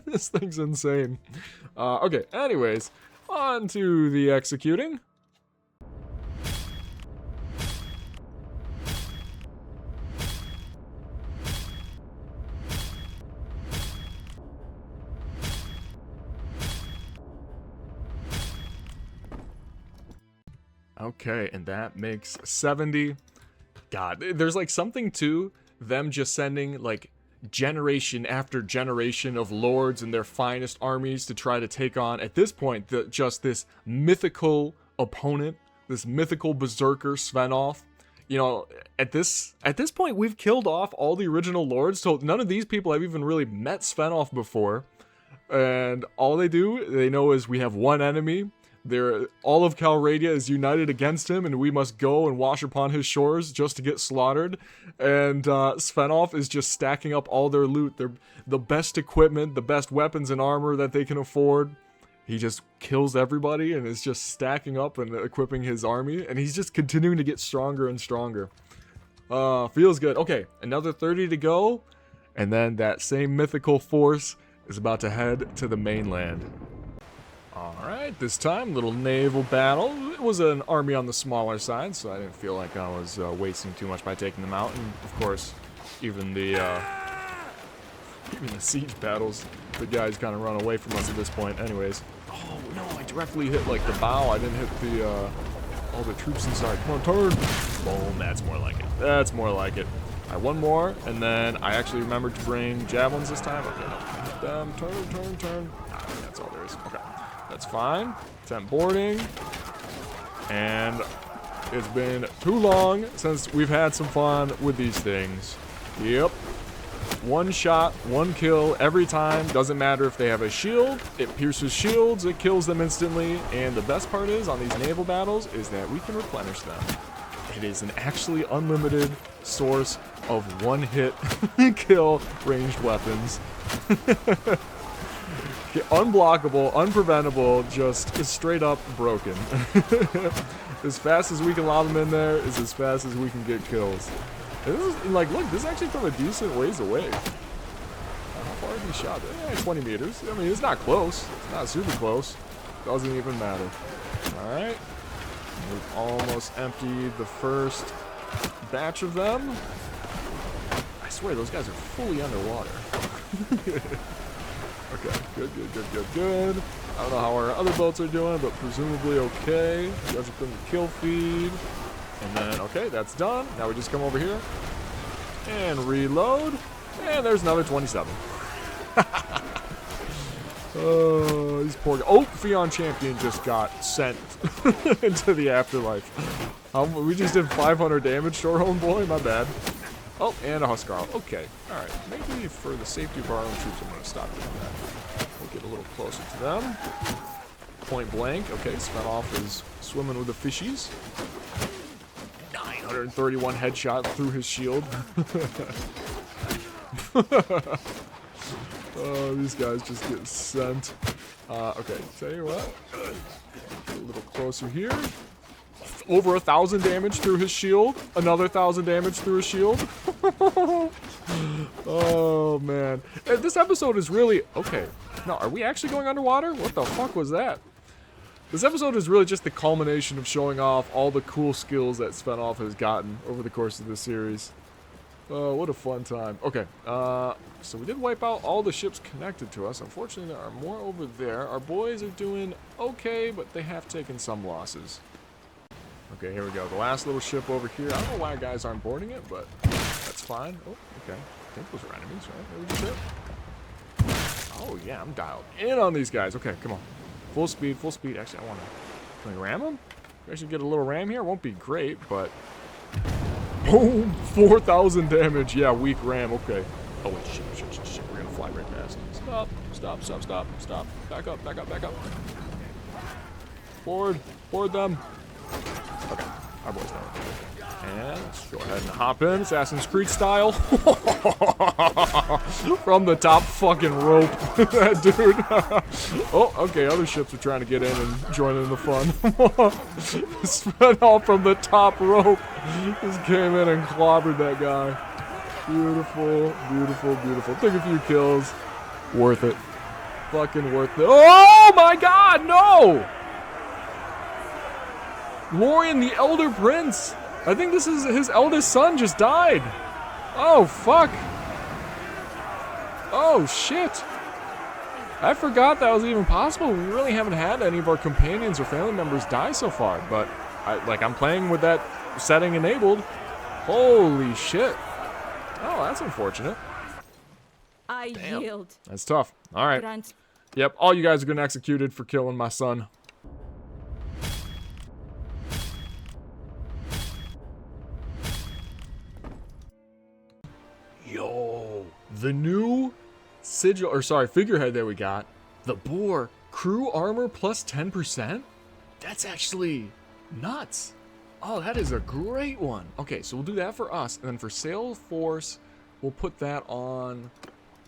This thing's insane. Okay, anyways. On to the executing. Okay, and that makes 70. God, there's like something to them just sending like generation after generation of lords and their finest armies to try to take on, at this point, just this mythical opponent, this mythical berserker, Svenoff. You know, at this point, we've killed off all the original lords, so none of these people have even really met Svenoff before. And all they know is we have one enemy. All of Calradia is united against him, and we must go and wash upon his shores just to get slaughtered. And Svenoff is just stacking up all their loot, the best equipment, the best weapons and armor that they can afford. He just kills everybody and is just stacking up and equipping his army, and he's just continuing to get stronger and stronger. Feels good. Okay, another 30 to go, and then that same mythical force is about to head to the mainland. Alright, this time, little naval battle. It was an army on the smaller side, so I didn't feel like I was wasting too much by taking them out. And, of course, even the siege battles, the guys kind of run away from us at this point anyways. Oh, no, I directly hit, like, the bow. I didn't hit all the troops inside. Come on, turn! Boom, that's more like it. That's more like it. Alright, one more, and then I actually remembered to bring javelins this time. Okay, no, hit them. Turn. That's all there is. Okay. That's fine. Attempt boarding. And it's been too long since we've had some fun with these things. Yep. One shot, one kill every time. Doesn't matter if they have a shield. It pierces shields. It kills them instantly. And the best part is, on these naval battles, is that we can replenish them. It is an actually unlimited source of one-hit kill ranged weapons. Unblockable, unpreventable, just straight up broken. As fast as we can lob them in there is as fast as we can get kills. And this is, like, look, this is actually from a decent ways away. How far did he shot? 20 meters. I mean, it's not close. It's not super close. Doesn't even matter. Alright. We've almost emptied the first batch of them. I swear, those guys are fully underwater. Okay, good. I don't know how our other boats are doing, but presumably okay. You guys are putting the kill feed. And then, okay, that's done. Now we just come over here and reload. And there's another 27. Oh, these poor guys. Oh, Fion Champion just got sent into the afterlife. We just did 500 damage to our own boy. My bad. Oh, and a Huskarl. Okay. Alright. Maybe for the safety of our own troops, I'm going to stop doing that. We'll get a little closer to them. Point blank. Okay, Svenoff is swimming with the fishies. 931 headshot through his shield. Oh, these guys just get sent. Okay, tell you what. Get a little closer here. over 1,000 damage through his shield. Another 1,000 damage through his shield. Oh, man. And this episode is really... Okay. No, are we actually going underwater? What the fuck was that? This episode is really just the culmination of showing off all the cool skills that Svenoff has gotten over the course of this series. Oh, what a fun time. Okay, so we did wipe out all the ships connected to us. Unfortunately, there are more over there. Our boys are doing okay, but they have taken some losses. Okay, here we go. The last little ship over here. I don't know why guys aren't boarding it, but that's fine. Oh, okay. I think those are enemies, right? There was a ship. Oh, yeah, I'm dialed in on these guys. Okay, come on. Full speed, full speed. Actually, I want to... Can we ram them? We actually get a little ram here. Won't be great, but... Boom! 4,000 damage. Yeah, weak ram. Okay. Oh, wait, shit. We're going to fly right past. Stop. Back up. Board them. Okay, our boys know it. And let's go ahead and hop in, Assassin's Creed style. From the top fucking rope, that dude. Oh, okay, other ships are trying to get in and join in the fun. Spread off from the top rope. Just came in and clobbered that guy. Beautiful. Took a few kills. Worth it. Fucking worth it. Oh my god, no! Lorien, the Elder Prince. I think this is his eldest son just died. Oh, fuck. Oh, shit. I forgot that was even possible. We really haven't had any of our companions or family members die so far, but I'm playing with that setting enabled. Holy shit. Oh, that's unfortunate. I yield. That's tough. All right. Yep, all you guys are getting executed for killing my son. Yo, the new figurehead that we got, the boar, crew armor plus 10%? That's actually nuts. Oh, that is a great one. Okay, so we'll do that for us, and then for Sail Force, we'll put that on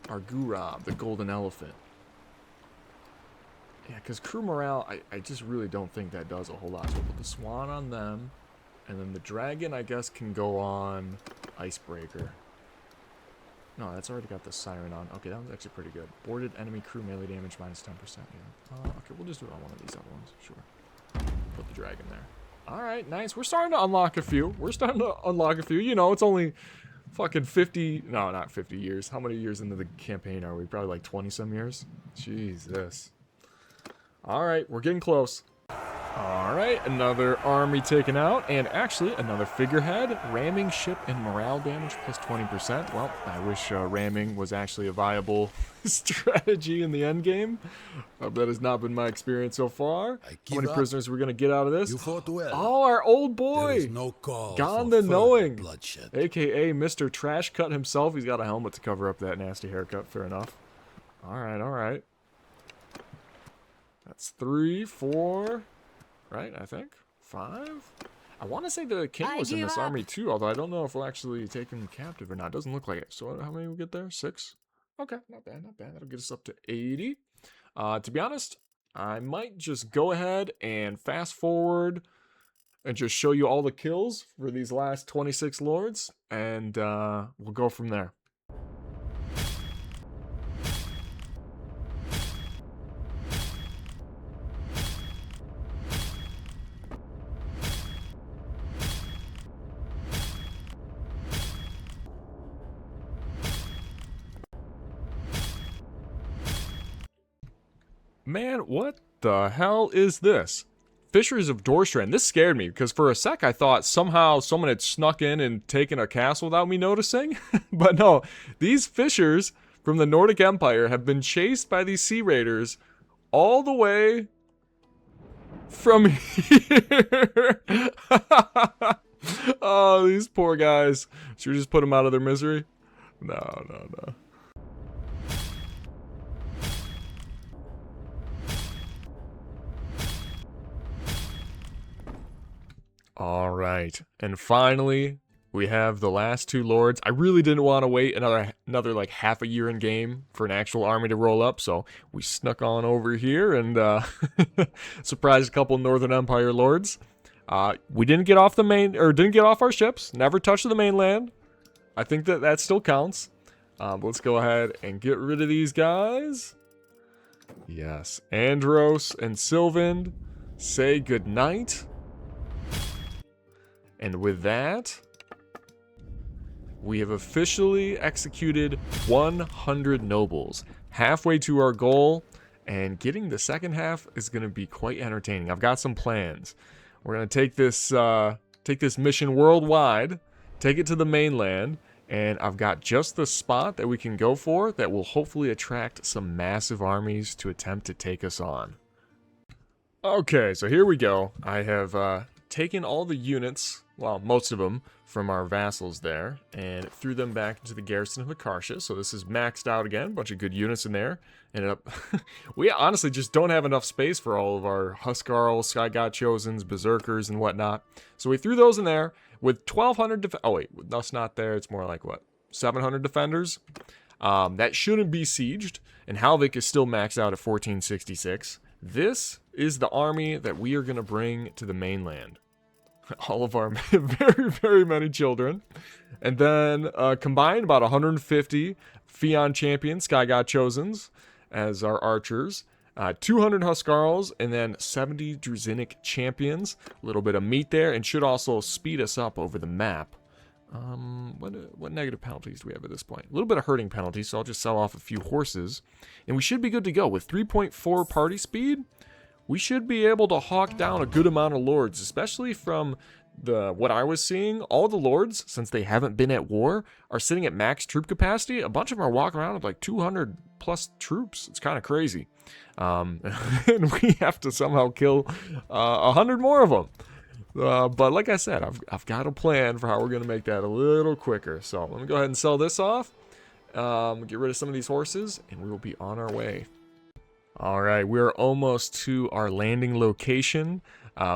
our Gurab, the golden elephant. Yeah, because crew morale, I just really don't think that does a whole lot. So we'll put the swan on them, and then the dragon, I guess, can go on Icebreaker. No, that's already got the siren on. Okay, that was actually pretty good. Boarded enemy crew melee damage minus 10%. Yeah. Okay, we'll just do it on one of these other ones. Sure. Put the dragon there. All right, nice. We're starting to unlock a few. You know, it's only fucking 50. No, not 50 years. How many years into the campaign are we? Probably like 20-some years. Jesus. All right, we're getting close. All right, another army taken out, and actually another figurehead. Ramming ship and morale damage plus 20%. Well, I wish ramming was actually a viable strategy in the end game. That has not been my experience so far. How many prisoners are we going to get out of this? You fought well. Oh, our old boy. There is no call Gone for the knowing. bloodshed. AKA Mr. Trash Cut himself. He's got a helmet to cover up that nasty haircut. Fair enough. All right. That's 3, 4... Right, I think? 5? I want to say the king was in this army too, although I don't know if we'll actually take him captive or not. Doesn't look like it. So how many we get there? 6? Okay, not bad. That'll get us up to 80. To be honest, I might just go ahead and fast forward and just show you all the kills for these last 26 lords, and we'll go from there. Man, what the hell is this? Fishers of Dorstrand. This scared me, because for a sec I thought somehow someone had snuck in and taken a castle without me noticing. But no, these fishers from the Nordic Empire have been chased by these sea raiders all the way from here. Oh, these poor guys. Should we just put them out of their misery? No. All right, and finally, we have the last 2 lords. I really didn't want to wait another like half a year in game for an actual army to roll up, so we snuck on over here and surprised a couple Northern Empire lords. We didn't get off the didn't get off our ships. Never touched the mainland. I think that still counts. But let's go ahead and get rid of these guys. Yes, Andros and Sylvan, say goodnight. And with that, we have officially executed 100 nobles. Halfway to our goal, and getting the second half is going to be quite entertaining. I've got some plans. We're going to take this mission worldwide, take it to the mainland, and I've got just the spot that we can go for that will hopefully attract some massive armies to attempt to take us on. Okay, so here we go. I have taken all the units, well, most of them, from our vassals there, and threw them back into the garrison of Hakarsha. So this is maxed out again, a bunch of good units in there. Ended up, we honestly just don't have enough space for all of our Huskarls, Sky God Chosens, Berserkers, and whatnot. So we threw those in there with 1,200 oh wait, that's not there, it's more like, what, 700 defenders? That shouldn't be sieged, and Halvik is still maxed out at 1466. This is the army that we are going to bring to the mainland. All of our very, very many children. And then combined about 150 Fion champions, Sky God Chosens, as our archers. 200 Huskarls, and then 70 Druzinic champions. A little bit of meat there, and should also speed us up over the map. What negative penalties do we have at this point? A little bit of hurting penalties, so I'll just sell off a few horses. And we should be good to go. With 3.4 party speed, we should be able to hawk down a good amount of lords, especially from what I was seeing. All the lords, since they haven't been at war, are sitting at max troop capacity. A bunch of them are walking around with like 200 plus troops. It's kind of crazy. And we have to somehow kill 100 more of them. But like I said, I've got a plan for how we're going to make that a little quicker. So let me go ahead and sell this off. Get rid of some of these horses, and we will be on our way. All right, we're almost to our landing location.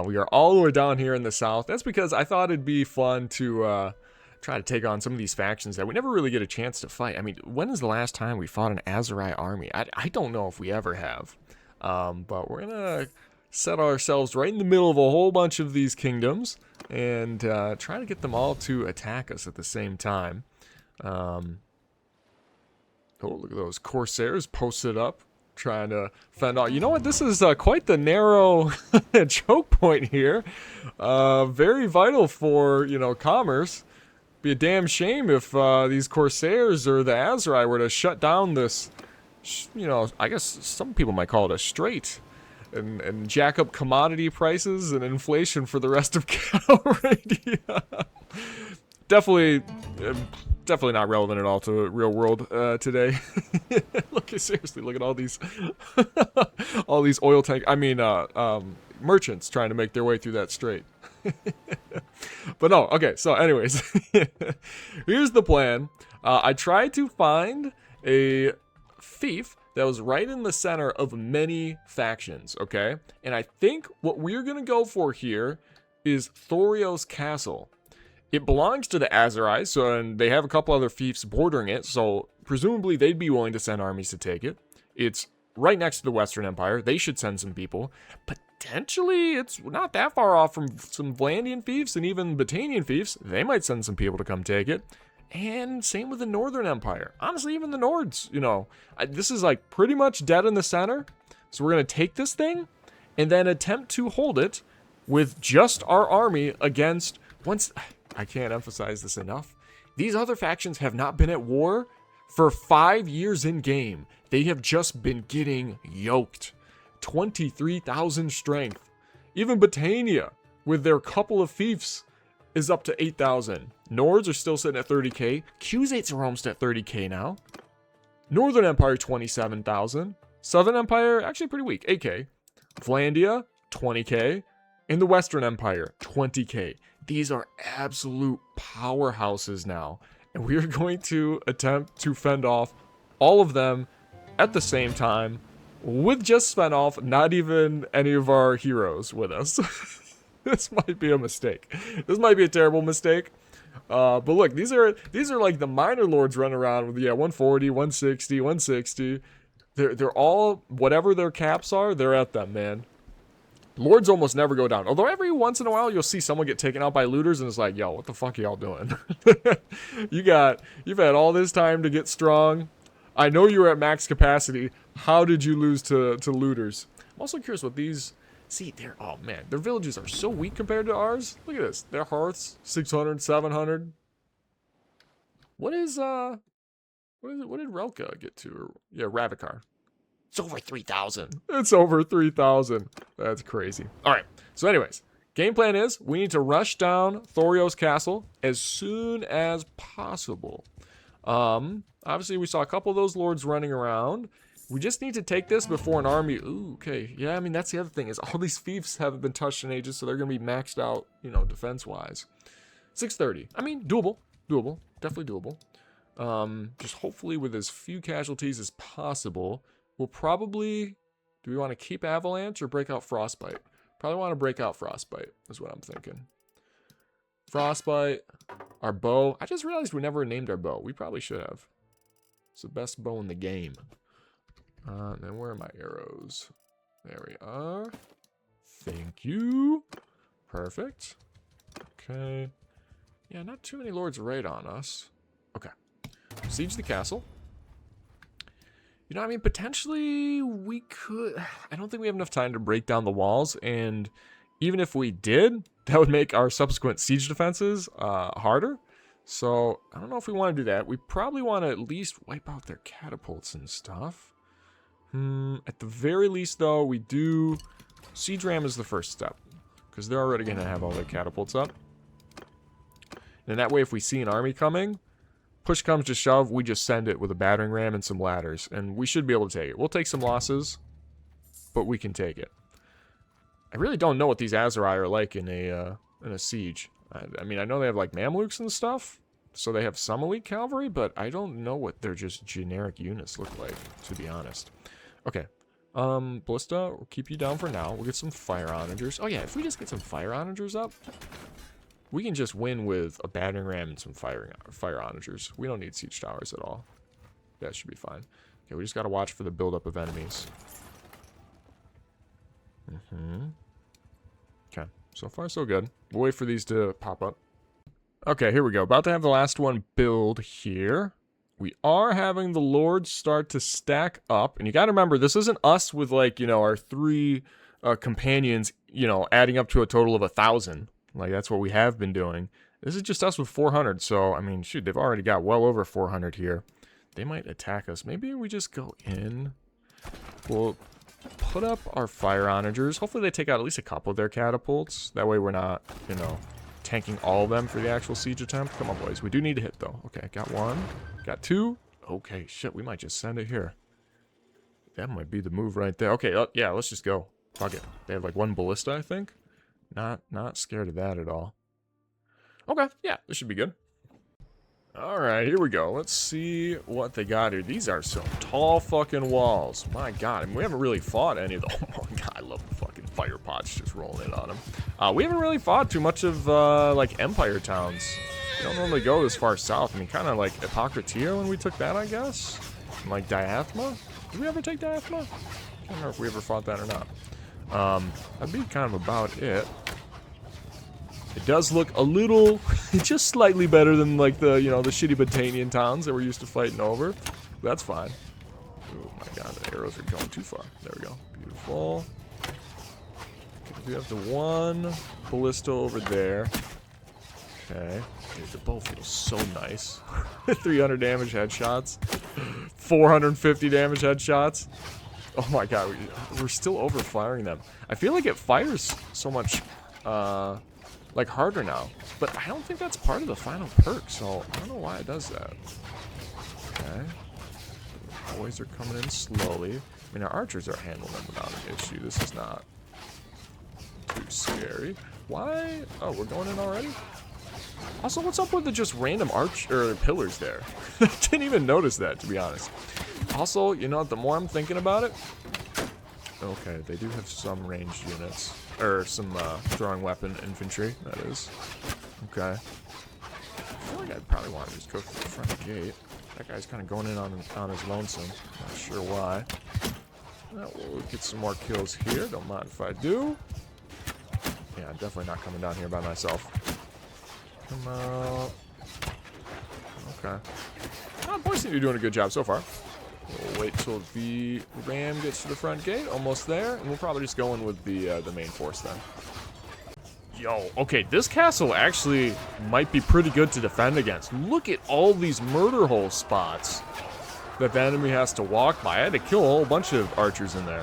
We are all the way down here in the south. That's because I thought it'd be fun to try to take on some of these factions that we never really get a chance to fight. I mean, when is the last time we fought an Aserai army? I don't know if we ever have. But we're going to set ourselves right in the middle of a whole bunch of these kingdoms and try to get them all to attack us at the same time. Oh, look at those Corsairs posted up, trying to fend off. You know what? This is quite the narrow choke point here. Very vital for, commerce. Be a damn shame if these Corsairs or the Aserai were to shut down this, I guess some people might call it a strait, and jack up commodity prices and inflation for the rest of Calradia. Definitely not relevant at all to real world today. Seriously, look at all these all these oil tank, merchants trying to make their way through that strait. But no, okay, so anyways, here's the plan. I tried to find a fief that was right in the center of many factions, okay? And I think what we're gonna go for here is Thorios Castle. It belongs to the Aserai, and they have a couple other fiefs bordering it, so presumably they'd be willing to send armies to take it. It's right next to the Western Empire. They should send some people. Potentially, it's not that far off from some Vlandian fiefs and even Batanian fiefs. They might send some people to come take it. And same with the Northern Empire. Honestly, even the Nords, this is like pretty much dead in the center. So we're going to take this thing and then attempt to hold it with just our army against I can't emphasize this enough. These other factions have not been at war for 5 years in game. They have just been getting yoked. 23,000 strength. Even Batania, with their couple of fiefs, is up to 8,000. Nords are still sitting at 30k. Kuzaits are almost at 30k now. Northern Empire, 27,000. Southern Empire, actually pretty weak, 8k. Vlandia, 20k. And the Western Empire, 20k. These are absolute powerhouses now. And we are going to attempt to fend off all of them at the same time with just Svenoff, not even any of our heroes with us. This might be a mistake. This might be a terrible mistake. But look, these are like the minor lords running around with 140, 160, 160. They're all, whatever their caps are, they're at them, man. Lords almost never go down. Although every once in a while you'll see someone get taken out by looters and it's like, yo, what the fuck are y'all doing? You've had all this time to get strong. I know you were at max capacity. How did you lose to looters? I'm also curious what these... See, oh man, their villages are so weak compared to ours. Look at this. Their hearths, 600, 700. What did Relka get to? Yeah, Ravikar. It's over 3,000. It's over 3,000. That's crazy. All right. So anyways, game plan is we need to rush down Thorio's castle as soon as possible. Obviously, we saw a couple of those lords running around. We just need to take this before an army... Ooh, okay. Yeah, I mean, that's the other thing is all these fiefs haven't been touched in ages, so they're going to be maxed out, you know, defense-wise. 630. I mean, doable. Doable. Definitely doable. Just hopefully with as few casualties as possible. We'll probably... Do we want to keep Avalanche or break out Frostbite? Probably want to break out Frostbite, is what I'm thinking. Frostbite. Our bow. I just realized we never named our bow. We probably should have. It's the best bow in the game. And then where are my arrows? There we are. Thank you. Perfect. Okay. Yeah, not too many lords right on us. Okay. Siege the castle. You know, I mean, potentially we could... I don't think we have enough time to break down the walls, and even if we did, that would make our subsequent siege defenses harder. So, I don't know if we want to do that. We probably want to at least wipe out their catapults and stuff. At the very least, though, we do... Siege ram is the first step, because they're already going to have all their catapults up. And that way, if we see an army coming, push comes to shove, we just send it with a battering ram and some ladders, and we should be able to take it. We'll take some losses, but we can take it. I really don't know what these Aserai are like in a siege. I mean, I know they have, like, Mamluks and stuff, so they have some elite cavalry, but I don't know what their just generic units look like, to be honest. Okay. Ballista, we'll keep you down for now. We'll get some fire onagers. Oh yeah, if we just get some fire onagers up, we can just win with a battering ram and some fire onagers. We don't need siege towers at all. That should be fine. Okay, we just gotta watch for the buildup of enemies. Okay, so far so good. We'll wait for these to pop up. Okay, here we go. About to have the last one build here. We are having the lords start to stack up. And you got to remember, this isn't us with, like, you know, our 3 companions, you know, adding up to a total of 1,000. Like, that's what we have been doing. This is just us with 400. So, I mean, shoot, they've already got well over 400 here. They might attack us. Maybe we just go in. We'll put up our fire onagers. Hopefully they take out at least a couple of their catapults. That way we're not, you know, tanking all of them for the actual siege attempt. Come on, boys. We do need to hit, though. Okay, got 1. Got 2. Okay, shit, we might just send it here. That might be the move right there. Okay, yeah, let's just go. Fuck it. They have, like, 1 ballista, I think. Not scared of that at all. Okay, yeah, this should be good. Alright, here we go. Let's see what they got here. These are some tall fucking walls. My god, I mean, we haven't really fought any of them. Oh my god, I love the fucking fire pots just rolling in on them. We haven't really fought too much of, like, empire towns. We don't normally go this far south. I mean, kind of like Hippocratia when we took that, I guess. And, like, Diathma. Did we ever take Diathma? I can't remember if we ever fought that or not. That'd be kind of about it. It does look a little, just slightly better than, like, the, you know, the shitty Batanian towns that we're used to fighting over. That's fine. Oh my god, the arrows are going too far. There we go. Beautiful. Okay, we have the 1 ballista over there. Okay. Dude, the bow feels so nice. 300 damage headshots. 450 damage headshots. Oh my god, we're still overfiring them. I feel like it fires so much, like, harder now. But I don't think that's part of the final perk, so I don't know why it does that. Okay. The boys are coming in slowly. I mean, our archers are handling them without an issue. This is not too scary. Why? Oh, we're going in already? Also, what's up with the just random pillars there? Didn't even notice that, to be honest. Also, you know, the more I'm thinking about it... Okay, they do have some ranged units. Or some throwing weapon infantry, that is. Okay. I feel like I'd probably want to just go for the front gate. That guy's kind of going in on his lonesome. Not sure why. We'll get some more kills here. Don't mind if I do. Yeah, definitely not coming down here by myself. Come on. Okay. Oh, boys seem to be doing a good job so far. We'll wait till the ram gets to the front gate. Almost there. And we'll probably just go in with the main force then. Yo, okay, this castle actually might be pretty good to defend against. Look at all these murder hole spots that the enemy has to walk by. I had to kill a whole bunch of archers in there.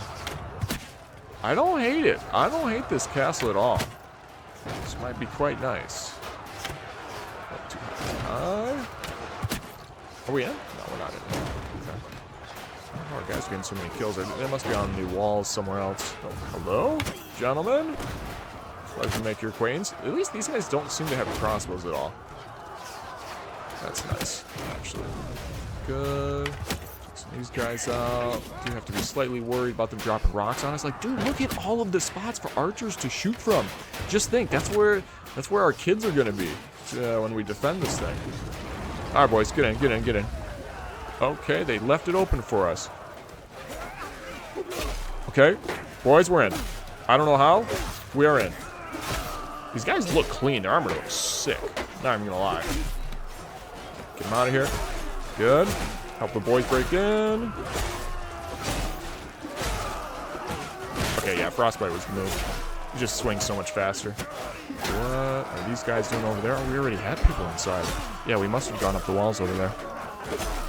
I don't hate it. I don't hate this castle at all. This might be quite nice. Not too high. Are we in? No, we're not in. Okay. Oh, our guys are getting so many kills. They must be on the walls somewhere else. Oh, hello, gentlemen. Pleasure to make your acquaintance. At least these guys don't seem to have crossbows at all. That's nice, actually. Good. Take these guys out. Do have to be slightly worried about them dropping rocks on us. Like, dude, look at all of the spots for archers to shoot from. Just think, that's where our kids are gonna be when we defend this thing. All right, boys, get in, get in, get in. Okay, they left it open for us. Okay, boys, we're in. I don't know how. We are in. These guys look clean. Their armor looks sick. Not even gonna lie. Get them out of here. Good. Help the boys break in. Okay, yeah, Frostbite was the move. He just swings so much faster. What are these guys doing over there? Oh, we already had people inside. Yeah, we must have gone up the walls over there.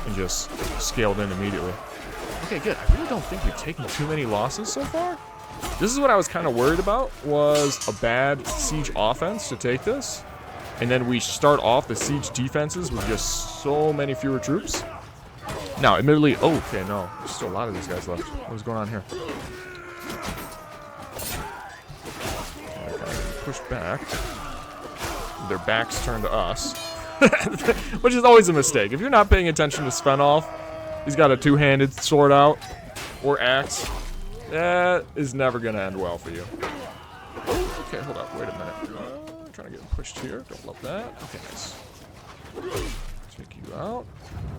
And just scaled in immediately. Okay, good. I really don't think we've taken too many losses so far. This is what I was kind of worried about, was a bad siege offense to take this. And then we start off the siege defenses with just so many fewer troops. Now, admittedly, oh, okay, no. There's still a lot of these guys left. What's going on here? Okay, push back. Their backs turned to us. Which is always a mistake. If you're not paying attention to Svenoff, he's got a two-handed sword out, or axe. That is never going to end well for you. Oh, okay, hold up. Wait a minute. Trying to get pushed here. Don't love that. Okay, nice. Take you out.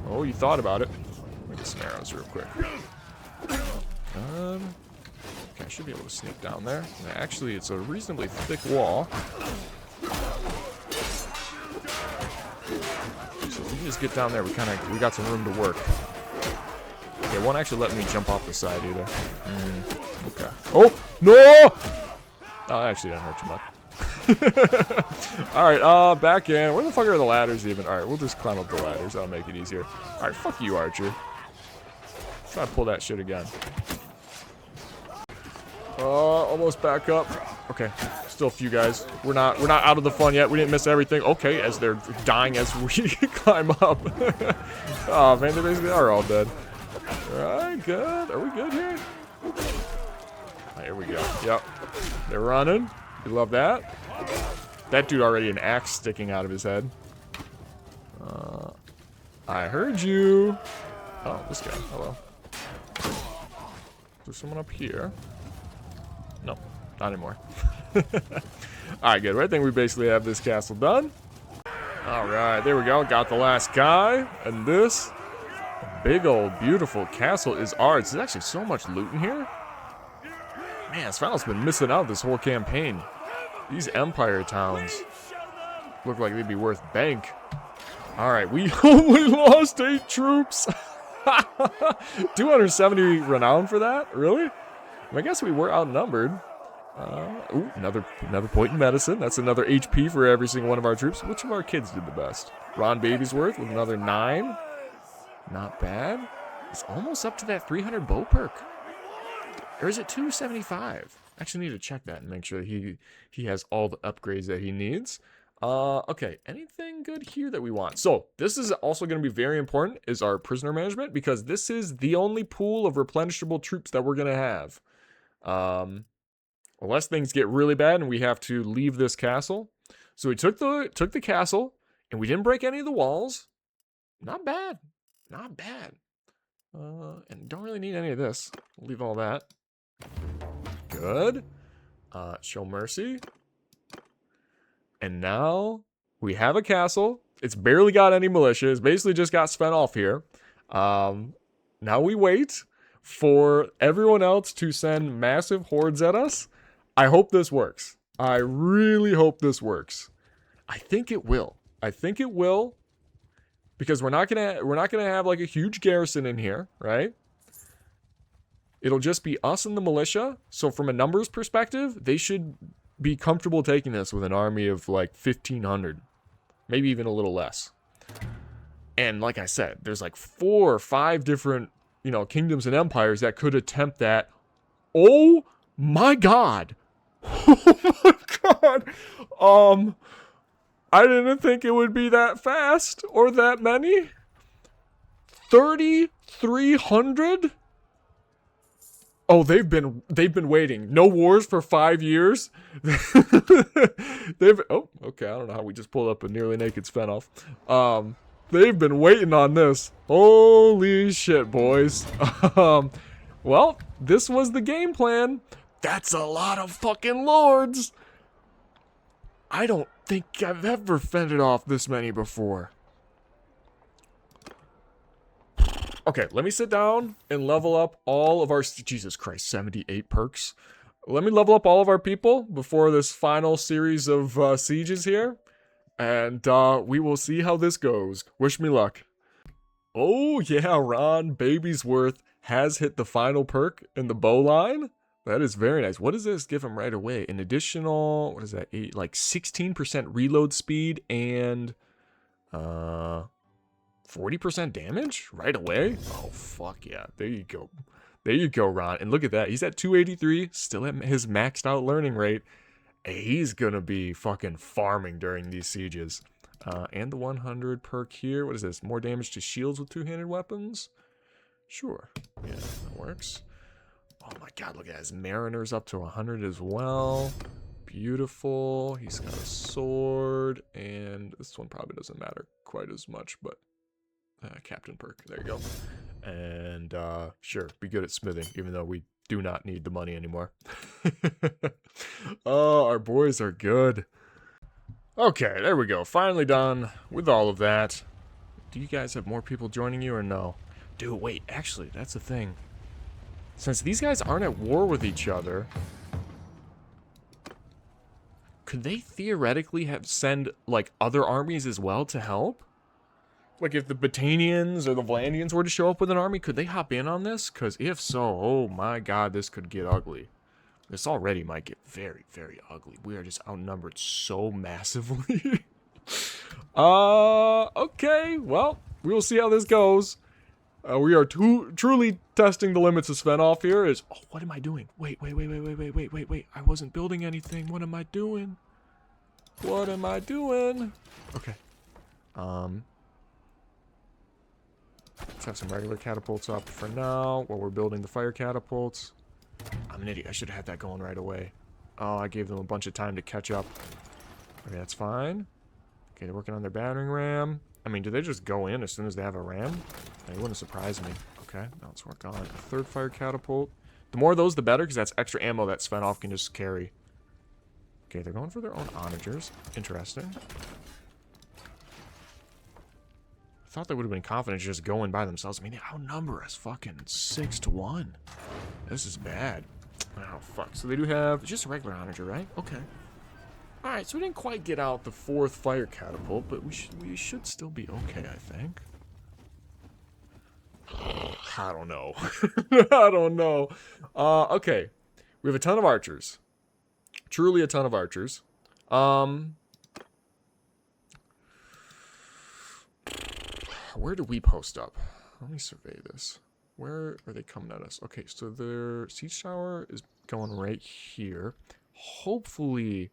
Oh, you thought about it. Let me get some arrows real quick. Okay, I should be able to sneak down there. Actually, it's a reasonably thick wall. So if we just get down there, we got some room to work. Okay, it won't actually let me jump off the side either. Okay. Oh no! Oh, that actually didn't hurt too much. Alright, back in. Where the fuck are the ladders even? Alright, we'll just climb up the ladders. That'll make it easier. Alright, fuck you, Archer. Try to pull that shit again. Almost back up. Okay, still a few guys. We're not out of the fun yet. We didn't miss everything. Okay, as they're dying as we climb up. Oh man, they basically are all dead. Alright, good. Are we good here? Right, here we go. Yep. They're running. We love that. That dude already an axe sticking out of his head. I heard you. Oh, this guy. Hello. There's someone up here. No, not anymore. Alright, good. I think we basically have this castle done. Alright, there we go. Got the last guy. And this big old beautiful castle is ours. There's actually so much loot in here. Man, Svenoff's been missing out this whole campaign. These empire towns look like they'd be worth bank. Alright, we only lost 8 troops. 270 renown for that? Really? I guess we were outnumbered. Ooh, another point in medicine. That's another HP for every single one of our troops. Which of our kids did the best? Ron Babysworth with another 9. Not bad. It's almost up to that 300 bow perk. Or is it 275? I actually need to check that and make sure he has all the upgrades that he needs. Okay, anything good here that we want? So this is also going to be very important, is our prisoner management, because this is the only pool of replenishable troops that we're going to have. Unless things get really bad and we have to leave this castle. So we took the castle and we didn't break any of the walls. Not bad. Not bad. And don't really need any of this. We'll leave all that. Good. Show mercy. And now we have a castle. It's barely got any militia. It's basically just got Svenoff here. Now we wait for everyone else to send massive hordes at us. I hope this works. I really hope this works. I think it will. I think it will. Because we're not gonna have like a huge garrison in here, right? It'll just be us and the militia. So from a numbers perspective, they should be comfortable taking this with an army of like 1,500. Maybe even a little less. And like I said, there's like 4 or 5 different, you know, kingdoms and empires that could attempt that. Oh my god. Oh my god. I didn't think it would be that fast or that many. 3,300? Oh, they've been waiting. No wars for 5 years. Oh, okay. I don't know how we just pulled up a nearly naked Svenoff. They've been waiting on this. Holy shit, boys. Well, this was the game plan. That's a lot of fucking lords. I don't think I've ever fended off this many before. Okay, let me sit down and level up all of our... Jesus Christ, 78 perks. Let me level up all of our people before this final series of sieges here. And we will see how this goes. Wish me luck. Oh yeah, Ron Babysworth has hit the final perk in the bow line. That is very nice. What does this give him right away? An additional, what is that? Like 16% reload speed and 40% damage right away? Oh, fuck yeah. There you go. There you go, Ron. And look at that. He's at 283, still at his maxed out learning rate. He's gonna be fucking farming during these sieges. And the 100 perk here. What is this? More damage to shields with two-handed weapons? Sure. Yeah, that works. Oh my god, look at that. His Mariner's up to 100 as well. Beautiful. He's got a sword. And this one probably doesn't matter quite as much, but Captain perk. There you go. And sure, be good at smithing, even though we do not need the money anymore. Oh, our boys are good. Okay, there we go. Finally done with all of that. Do you guys have more people joining you or no? Dude, wait, actually, that's the thing. Since these guys aren't at war with each other, could they theoretically send, like, other armies as well to help? Like, if the Batanians or the Vlandians were to show up with an army, could they hop in on this? Because if so, oh my god, this could get ugly. This already might get very, very ugly. We are just outnumbered so massively. Okay, well, we will see how this goes. We are truly testing the limits of Svenoff here. Oh, what am I doing? Wait. I wasn't building anything. What am I doing? What am I doing? Okay. Let's have some regular catapults up for now while we're building the fire catapults. I'm an idiot. I should have had that going right away. Oh, I gave them a bunch of time to catch up. Okay, that's fine. Okay, they're working on their battering ram. I mean, do they just go in as soon as they have a ram? It wouldn't surprise me. Okay, now let's work on a third fire catapult. The more of those, the better, because that's extra ammo that Svenoff can just carry. Okay, they're going for their own onagers. Interesting. I thought they would have been confident just going by themselves. I mean, they outnumber us fucking 6-1. This is bad. Oh, fuck. So they do have just a regular onager, right? Okay. Alright, so we didn't quite get out the fourth fire catapult, but we should still be okay, I think. I don't know. I don't know. Okay. We have a ton of archers. Truly a ton of archers. Where do we post up? Let me survey this. Where are they coming at us? Okay, so their siege tower is going right here. Hopefully,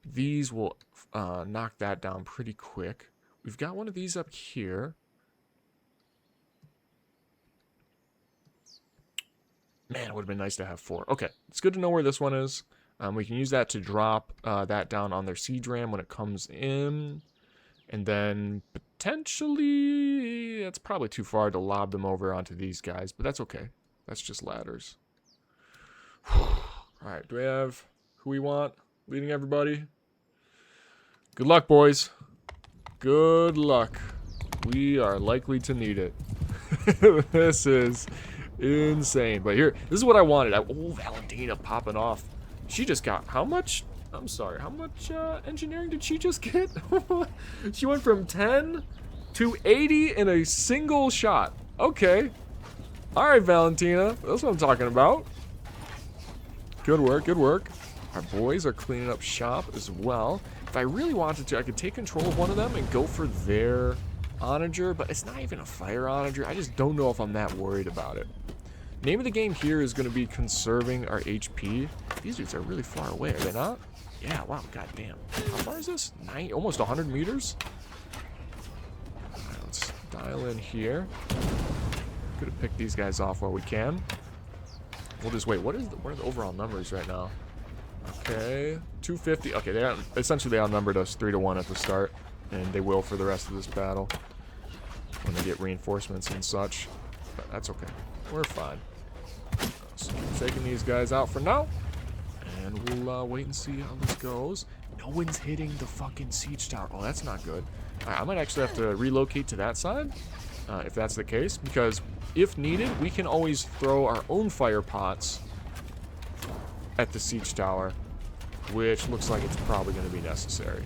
these will knock that down pretty quick. We've got one of these up here. Man, it would have been nice to have 4. Okay, it's good to know where this one is. We can use that to drop that down on their siege ram when it comes in. And then potentially, that's probably too far to lob them over onto these guys, but that's okay. That's just ladders. Alright, do we have who we want leading everybody? Good luck, boys. Good luck. We are likely to need it. This is insane. But here, this is what I wanted. Oh, Valentina popping off. She just got how much I'm sorry, how much engineering did she just get? She went from 10 to 80 in a single shot. Okay. Alright, Valentina. That's what I'm talking about. Good work, good work. Our boys are cleaning up shop as well. If I really wanted to, I could take control of one of them and go for their onager, but it's not even a fire onager. I just don't know if I'm that worried about it. Name of the game here is going to be conserving our HP. These dudes are really far away, are they not? Yeah, wow, goddamn. How far is this? Almost 100 meters? Alright, let's dial in here. Could have picked these guys off while we can. We'll just wait. What are the overall numbers right now? Okay, 250. Okay, they outnumbered us 3-1 at the start, and they will for the rest of this battle when they get reinforcements and such. But that's okay. We're fine. So we're taking these guys out for now, and we'll wait and see how this goes. No one's hitting the fucking siege tower. Oh, that's not good. Alright, I might actually have to relocate to that side, if that's the case, because if needed, we can always throw our own fire pots at the siege tower, which looks like it's probably going to be necessary.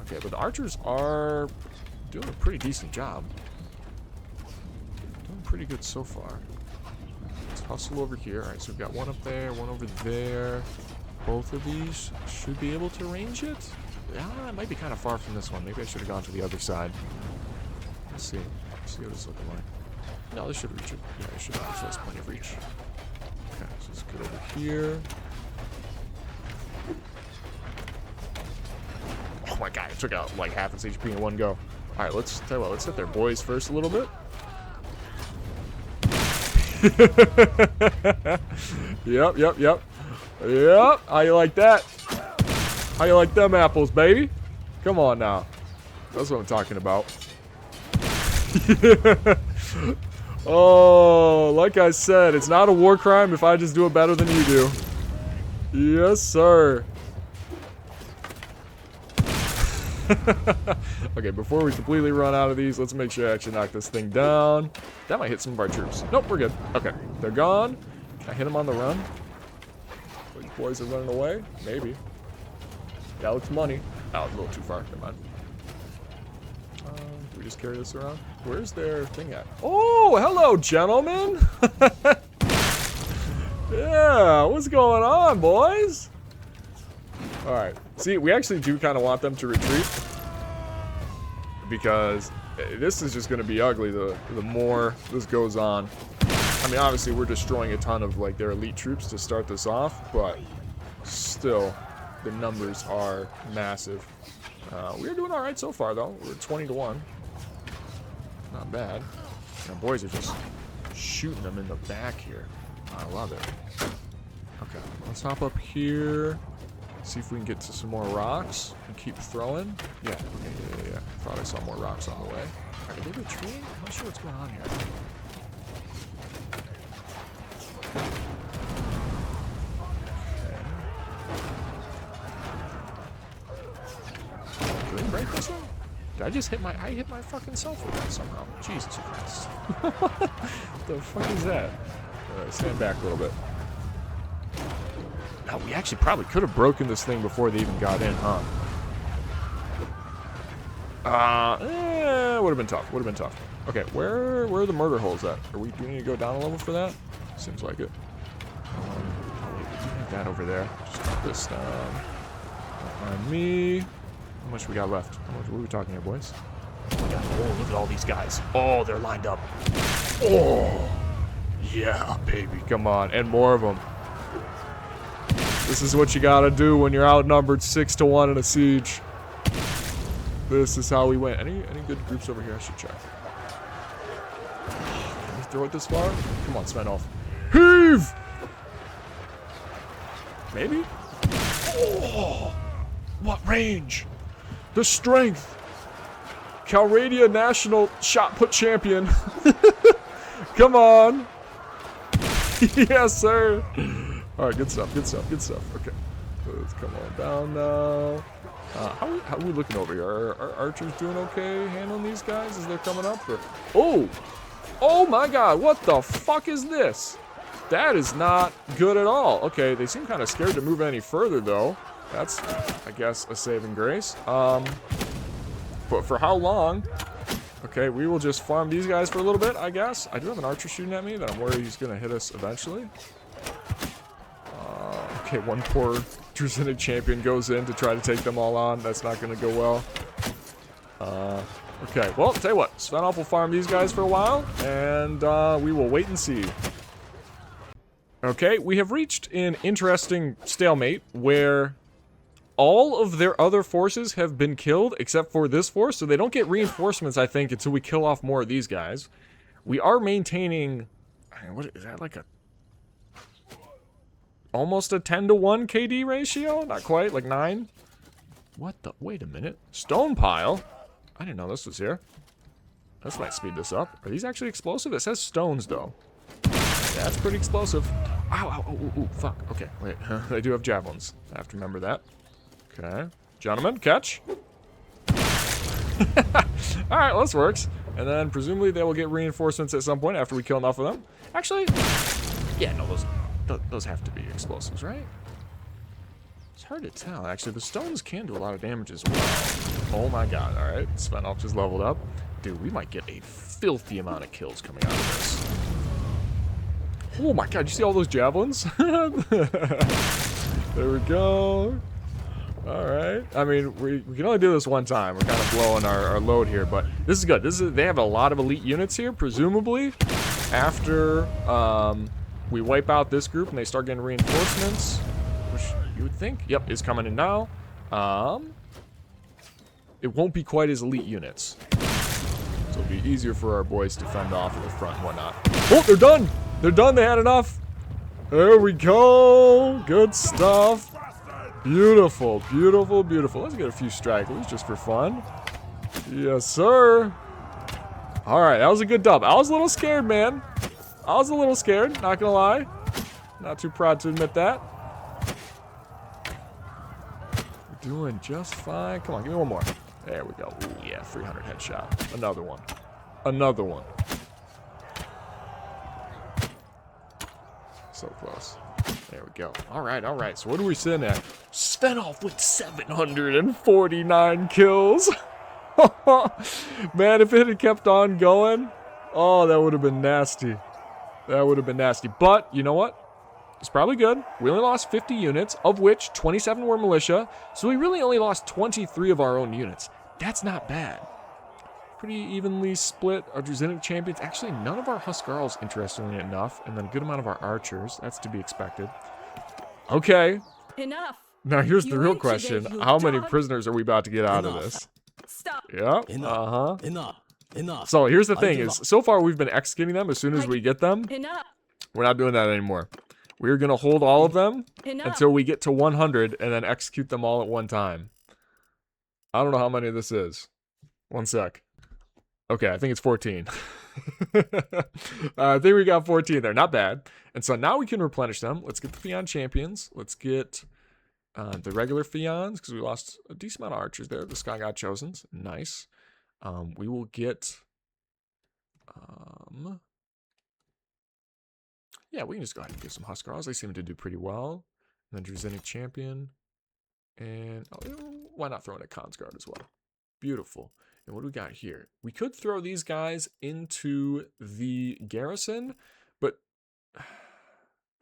Okay, but the archers are doing a pretty decent job. Doing pretty good so far. Let's hustle over here. Alright, so we've got one up there, one over there. Both of these should be able to range it. Yeah, it might be kind of far from this one. Maybe I should have gone to the other side. Let's see. Let's see what it's looking like. No, this should reach it. Yeah, it should have plenty of reach. Okay, so let's get over here. Oh my god, it took out like half its HP in one go. Alright, let's tell you what, let's hit their boys first a little bit. Yep. Yep. How you like that? How you like them apples, baby? Come on now. That's what I'm talking about. Oh, like I said, it's not a war crime if I just do it better than you do. Yes, sir. Okay, before we completely run out of these, let's make sure I actually knock this thing down. That might hit some of our troops. Nope, we're good. Okay, they're gone. Can I hit them on the run? These boys are running away? Maybe. That looks money. Oh, it's a little too far. Never mind. Do we just carry this around? Where's their thing at? Oh, hello, gentlemen. Yeah, what's going on, boys? Alright, see, we actually do kind of want them to retreat, because this is just going to be ugly the more this goes on. I mean, obviously, we're destroying a ton of, like, their elite troops to start this off, but still, the numbers are massive. We're doing alright so far, though. We're 20-1. Not bad. Our boys are just shooting them in the back here. I love it. Okay, let's hop up here. See if we can get to some more rocks and keep throwing. Yeah, okay, yeah. Thought I saw more rocks on the way. Are they retreating? I'm not sure what's going on here. Okay. Did they break this one? Did I just hit I hit my fucking self with that somehow. Jesus Christ. What the fuck is that? Stand back a little bit. Now, we actually probably could have broken this thing before they even got in, huh? Would have been tough. Would have been tough. Okay, where are the murder holes at? Do we need to go down a level for that? Seems like it. We have that over there. Just put this down. On me. How much we got left? What are we talking here, boys? Oh, look at all these guys. Oh, they're lined up. Oh, yeah, baby. Come on. And more of them. This is what you gotta do when you're outnumbered 6-1 in a siege. This is how we win. Any good groups over here? I should check. Can we throw it this far? Come on, Svenoff. Heave! Maybe? Oh! What range? The strength! Calradia National Shot Put Champion. Come on! Yes, sir! Alright, good stuff, good stuff, good stuff. Okay. Let's come on down now. How are we looking over here? Are archers doing okay handling these guys as they're coming up? Or... Oh! Oh my god, what the fuck is this? That is not good at all. Okay, they seem kind of scared to move any further, though. That's, I guess, a saving grace. But for how long? Okay, we will just farm these guys for a little bit, I guess. I do have an archer shooting at me that I'm worried he's going to hit us eventually. Okay, one poor Drusidic champion goes in to try to take them all on. That's not going to go well. Okay, well, tell you what. Svenoff will farm these guys for a while, and we will wait and see. Okay, we have reached an interesting stalemate where all of their other forces have been killed except for this force, so they don't get reinforcements, I think, until we kill off more of these guys. We are maintaining... What is that, like a... almost a 10-to-1 KD ratio? Not quite, like 9? What the... Wait a minute. Stone pile? I didn't know this was here. This might speed this up. Are these actually explosive? It says stones, though. Yeah, that's pretty explosive. Ow, ow, ooh, ooh, fuck. Okay, wait. They do have javelins. I have to remember that. Okay. Gentlemen, catch. Alright, well, this works. And then, presumably, they will get reinforcements at some point after we kill enough of them. Actually, yeah, no, those have to be explosives, right? It's hard to tell. Actually, the stones can do a lot of damage as well. Oh my god, alright. Svenoff just leveled up. Dude, we might get a filthy amount of kills coming out of this. Oh my god, you see all those javelins? There we go. Alright. I mean, we can only do this one time. We're kind of blowing our load here, but this is good. They have a lot of elite units here, presumably. After we wipe out this group and they start getting reinforcements, which you would think, yep, is coming in now. It won't be quite as elite units. So it'll be easier for our boys to fend off in the front and whatnot. Oh, they're done! They're done, they had enough! There we go! Good stuff. Beautiful, beautiful, beautiful. Let's get a few stragglers just for fun. Yes, sir. Alright, that was a good dub. I was a little scared, man. I was a little scared, not gonna lie. Not too proud to admit that. We're doing just fine. Come on, give me one more. There we go. Ooh, yeah, 300 headshot. Another one. Another one. So close. There we go. Alright, alright. So what are we sitting at? Svenoff with 749 kills. Man, if it had kept on going, oh, that would have been nasty. That would have been nasty. But, you know what? It's probably good. We only lost 50 units, of which 27 were militia. So we really only lost 23 of our own units. That's not bad. Pretty evenly split. Our Drusidic champions. Actually, none of our Huskarls, interestingly enough. And then a good amount of our archers. That's to be expected. Okay. Enough. Now here's the You real win question. today, you How many dog. prisoners are we about to get out of this? Stop. Yeah. Enough. Enough. So here's the I thing give is, up. so far we've been executing them as soon as we get them. Enough. We're not doing that anymore. We're going to hold all of them Enough. until we get to 100 and then execute them all at one time. I don't know how many this is. One sec. Okay, I think it's 14. I think we got 14 there. Not bad. And so now we can replenish them. Let's get the Fion champions. Let's get the regular Fions, because we lost a decent amount of archers there. The Sky God Chosens. Nice. We will get... yeah, we can just go ahead and give some Huskarls. They seem to do pretty well. And then Drusidic champion. And why not throw in a Consguard as well? Beautiful. And what do we got here? We could throw these guys into the garrison, but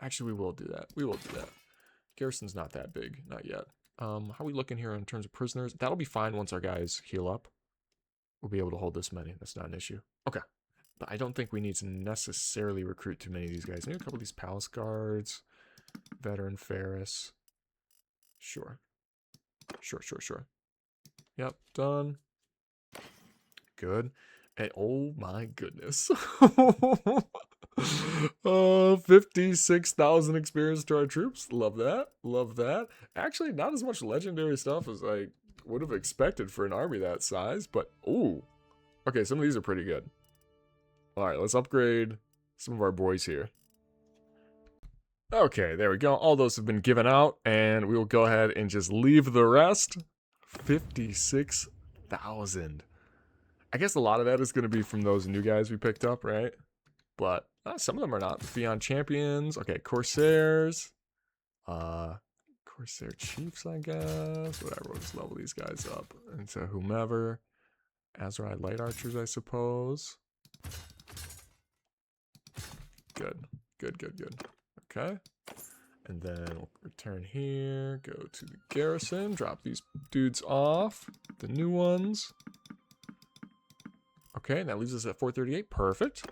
actually we will do that. We will do that. Garrison's not that big, not yet. How are we looking here in terms of prisoners? That'll be fine once our guys heal up. We'll be able to hold this many. That's not an issue. Okay. But I don't think we need to necessarily recruit too many of these guys. Maybe a couple of these palace guards. Veteran Ferris. Sure. Sure. Yep, done. Good. And oh my goodness. 56,000 experience to our troops. Love that. Love that. Actually, not as much legendary stuff as I would have expected for an army that size, but ooh. Okay, some of these are pretty good. Alright, let's upgrade some of our boys here. Okay, there we go. All those have been given out, and we will go ahead and just leave the rest. 56,000. I guess a lot of that is going to be from those new guys we picked up, right? but some of them are not. Theon champions. Okay, corsairs. Corsair chiefs, I guess. Whatever, we'll just level these guys up into whomever. Aserai light archers, I suppose. Good. Okay. And then we'll return here, go to the garrison, drop these dudes off, the new ones. Okay, and that leaves us at 438. Perfect.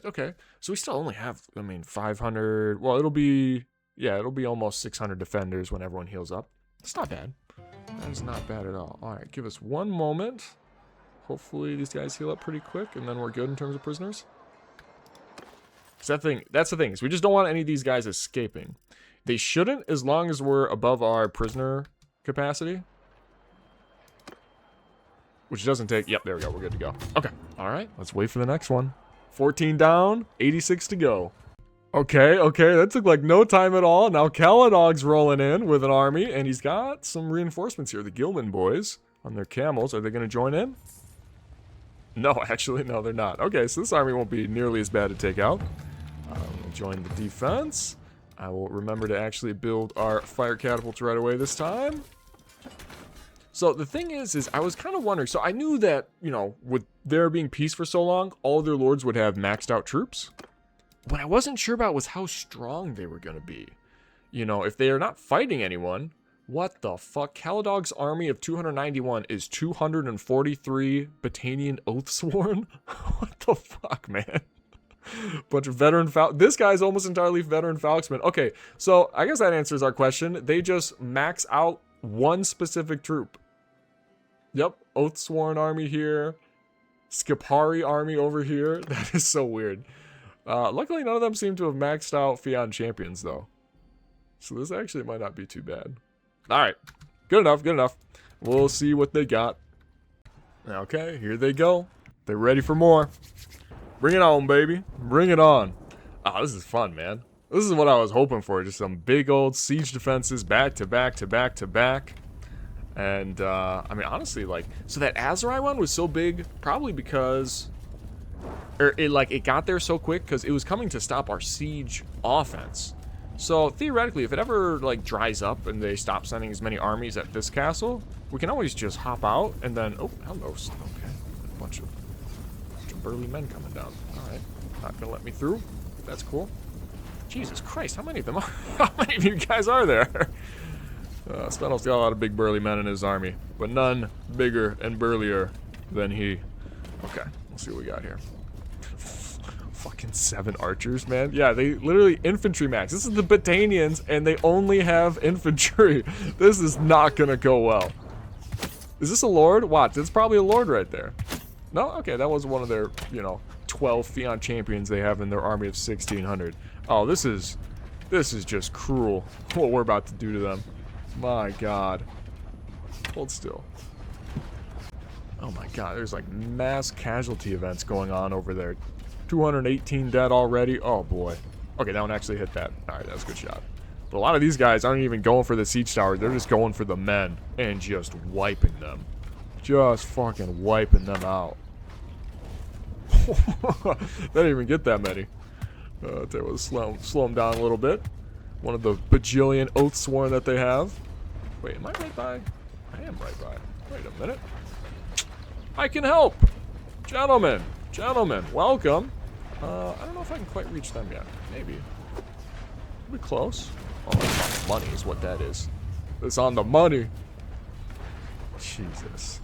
Okay. So we still only have, 500. Well, it'll be almost 600 defenders when everyone heals up. It's not bad. That is not bad at all. All right, give us one moment. Hopefully these guys heal up pretty quick, and then we're good in terms of prisoners. That's the thing, is we just don't want any of these guys escaping. They shouldn't, as long as we're above our prisoner capacity. Which doesn't take... Yep, there we go. We're good to go. Okay. All right. Let's wait for the next one. 14 down. 86 to go. Okay. That took like no time at all. Now Caladog's rolling in with an army. And he's got some reinforcements here. The Gilman boys on their camels. Are they going to join in? No, actually. No, they're not. Okay. So this army won't be nearly as bad to take out. We'll join the defense. I will remember to actually build our fire catapults right away this time. So the thing is I was kind of wondering, so I knew that, with there being peace for so long, all their lords would have maxed out troops. What I wasn't sure about was how strong they were going to be. If they are not fighting anyone, what the fuck? Caladog's army of 291 is 243 Batanian Oathsworn? What the fuck, man? Bunch of veteran this guy's almost entirely veteran Falxmen. Okay, so I guess that answers our question. They just max out one specific troop. Yep, Oathsworn army here. Skipari army over here. That is so weird. Luckily, none of them seem to have maxed out Fion champions, though. So this actually might not be too bad. Alright, good enough. We'll see what they got. Okay, here they go. They're ready for more. Bring it on, baby. Bring it on. Oh, this is fun, man. This is what I was hoping for. Just some big old siege defenses back to back to back to back. And, honestly, so that Aserai one was so big, probably because... it got there so quick because it was coming to stop our siege offense. So, theoretically, if it ever, dries up and they stop sending as many armies at this castle, we can always just hop out and then... Oh, hello. Okay. A bunch of burly men coming down. Alright. Not gonna let me through. That's cool. Jesus Christ, how many of them are... How many of you guys are there? Svenoff's got a lot of big burly men in his army, but none bigger and burlier than he. Okay, we'll see what we got here. Fucking 7 archers, man. Yeah, they literally infantry max. This is the Batanians, and they only have infantry. This is not gonna go well. Is this a lord? Watch, it's probably a lord right there. No? Okay, that was one of their, 12 Fion champions they have in their army of 1,600. Oh, this is just cruel, what we're about to do to them. My god. Hold still. Oh my god, there's mass casualty events going on over there. 218 dead already. Oh boy. Okay, that one actually hit that. Alright, that was a good shot. But a lot of these guys aren't even going for the siege tower. They're just going for the men and just wiping them. Just fucking wiping them out. They didn't even get that many. I'll tell you what, slow them down a little bit. One of the bajillion Oathsworn that they have. Wait, am I right by? I am right by. Wait a minute. I can help! Gentlemen, welcome. I don't know if I can quite reach them yet. Maybe. We're close. Oh, it's on the money is what that is. It's on the money. Jesus.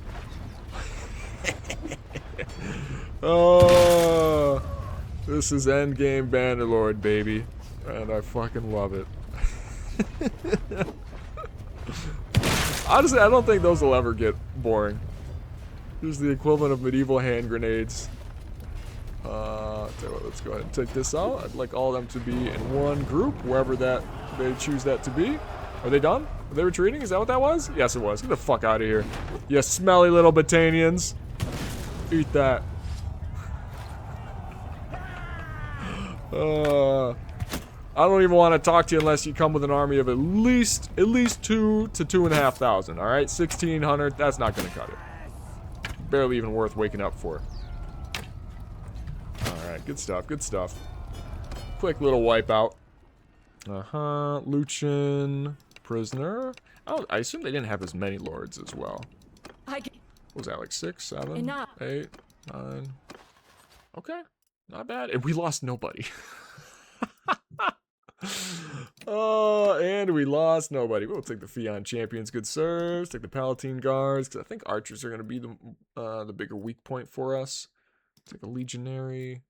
Oh, this is endgame Bannerlord, baby. And I fucking love it. Honestly, I don't think those will ever get boring. Here's the equivalent of medieval hand grenades. Tell you what, let's go ahead and take this out. I'd like all of them to be in one group, wherever that they choose that to be. Are they done? Are they retreating? Is that what that was? Yes, it was. Get the fuck out of here. You smelly little Batanians. Eat that. I don't even want to talk to you unless you come with an army of at least 2 to 2,500. All right, 1,600. That's not going to cut it. Barely even worth waking up for. All right. Alright, good stuff, good stuff. Quick little wipeout. Luchin, prisoner. Oh, I assume they didn't have as many lords as well. What was that, like 6, 7, Enough. 8, 9? Okay, not bad. And we lost nobody. And we lost nobody. We'll take the Fion champions, good serves. Take the Palatine guards, because I think archers are going to be the bigger weak point for us. Take a legionary.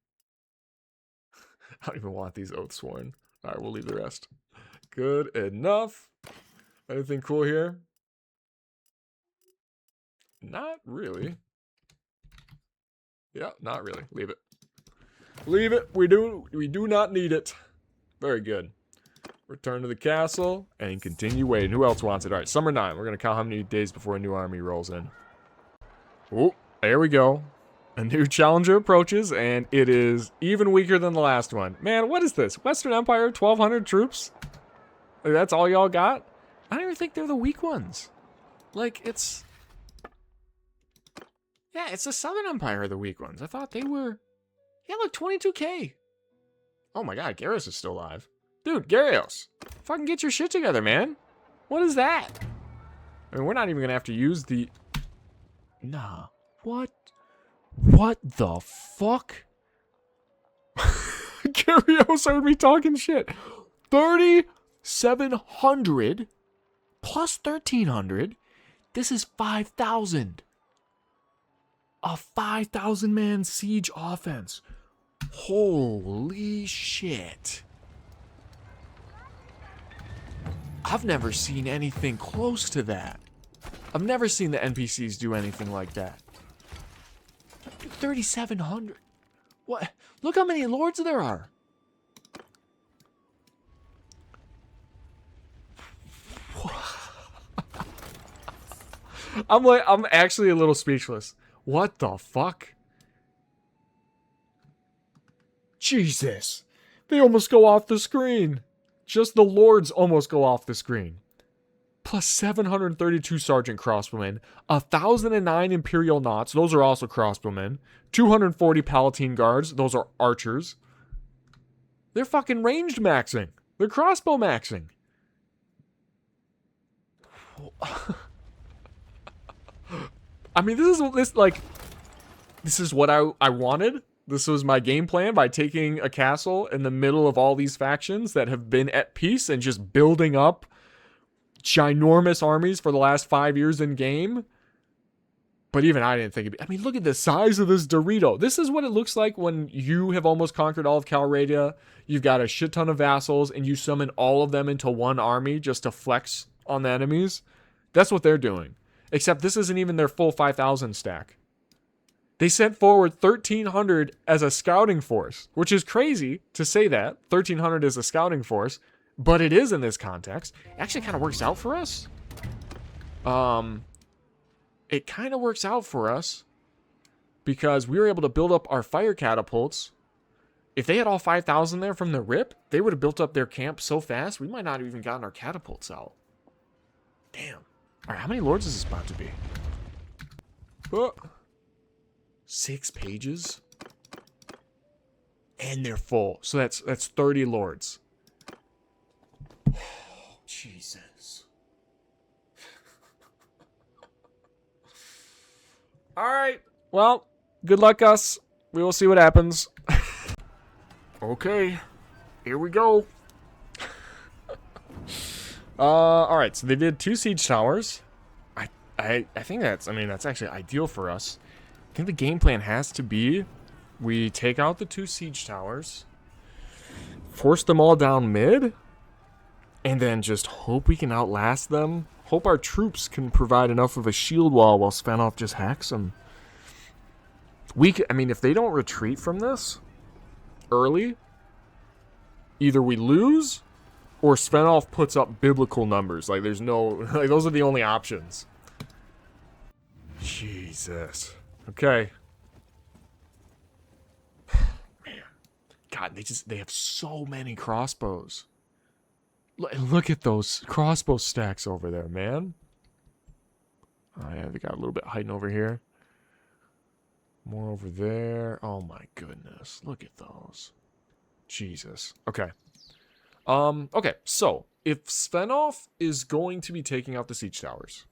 I don't even want these oath sworn. All right, we'll leave the rest. Good enough. Anything cool here? Not really. Yeah, not really. Leave it. Leave it. We do not need it. Very good. Return to the castle and continue waiting. Who else wants it? All right, summer 9. We're going to count how many days before a new army rolls in. Oh, there we go. A new challenger approaches, and it is even weaker than the last one. Man, what is this? Western Empire, 1,200 troops? Like, that's all y'all got? I don't even think they're the weak ones. Like, it's... Yeah, it's the Southern Empire are the weak ones. I thought they were... Yeah, look, 22k. Oh my god, Garros is still alive. Dude, Garros, fucking get your shit together, man. What is that? I mean, we're not even gonna have to use the... Nah. What? What the fuck? Garros heard me talking shit. 3,700 plus 1,300. This is 5,000. A 5,000 man siege offense. Holy shit. I've never seen anything close to that. I've never seen the NPCs do anything like that. 3,700. What? Look how many lords there are. I'm actually a little speechless. What the fuck? Jesus. They almost go off the screen. Just the lords almost go off the screen. Plus 732 sergeant crossbowmen, 1,009 imperial knots, those are also crossbowmen, 240 palatine guards, those are archers. They're fucking ranged maxing. They're crossbow maxing. I mean, this is what I wanted. This was my game plan by taking a castle in the middle of all these factions that have been at peace and just building up ginormous armies for the last 5 years in game. But even I didn't think it'd be... I mean, look at the size of this Dorito. This is what it looks like when you have almost conquered all of Calradia. You've got a shit ton of vassals and you summon all of them into one army just to flex on the enemies. That's what they're doing. Except this isn't even their full 5,000 stack. They sent forward 1,300 as a scouting force, which is crazy to say that. 1,300 is a scouting force, but it is in this context. It actually kind of works out for us. It kind of works out for us because we were able to build up our fire catapults. If they had all 5,000 there from the rip, they would have built up their camp so fast, we might not have even gotten our catapults out. Damn. All right, how many lords is this about to be? Oh. 6 pages. And they're full. So that's 30 lords. Oh, Jesus. All right. Well, good luck, us. We will see what happens. Okay. Here we go. All right. So they did 2 siege towers. I think that's actually ideal for us. I think the game plan has to be we take out the 2 siege towers, force them all down mid, and then just hope we can outlast them. Hope our troops can provide enough of a shield wall while Svenoff just hacks them. If they don't retreat from this early, either we lose or Svenoff puts up biblical numbers. Like, there's no... Like, those are the only options. Jesus. Okay. Man. God, they have so many crossbows. Look at those crossbow stacks over there, man. Oh, yeah, they got a little bit hiding over here. More over there. Oh my goodness. Look at those. Jesus. Okay. Okay, so if Svenoff is going to be taking out the siege towers,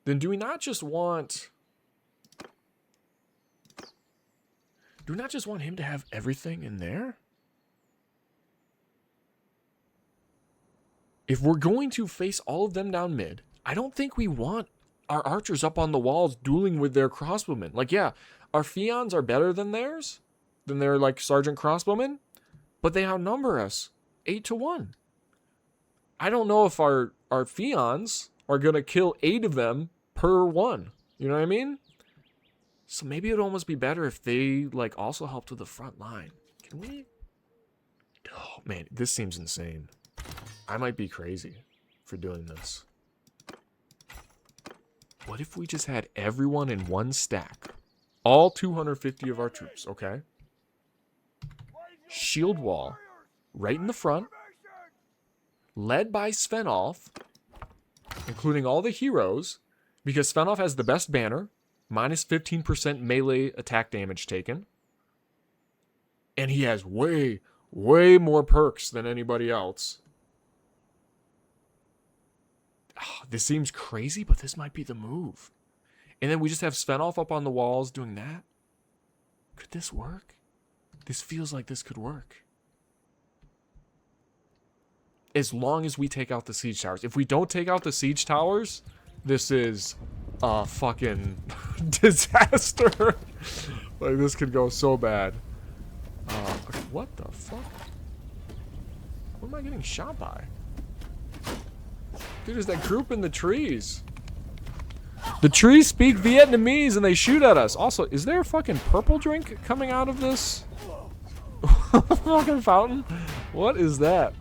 then do we not just want him to have everything in there? If we're going to face all of them down mid, I don't think we want our archers up on the walls dueling with their crossbowmen. Like, yeah, our Fions are better than theirs, than their, like, sergeant crossbowmen, but they outnumber us 8-1. I don't know if our Fions are going to kill 8 of them per one. You know what I mean? So maybe it'd almost be better if they, like, also helped with the front line. Can we? Oh, man, this seems insane. I might be crazy for doing this. What if we just had everyone in one stack? All 250 of our troops, okay? Shield wall, right in the front, led by Svenoff, including all the heroes, because Svenoff has the best banner, minus 15% melee attack damage taken, and he has way, way more perks than anybody else. Oh, this seems crazy, but this might be the move. And then we just have Svenoff up on the walls doing that. Could this work? This feels like this could work. As long as we take out the siege towers. If we don't take out the siege towers, this is a fucking disaster. Like, this could go so bad. Okay, what the fuck? What am I getting shot by? Dude, there's that group in the trees. The trees speak Vietnamese and they shoot at us. Also, is there a fucking purple drink coming out of this fucking fountain? What is that?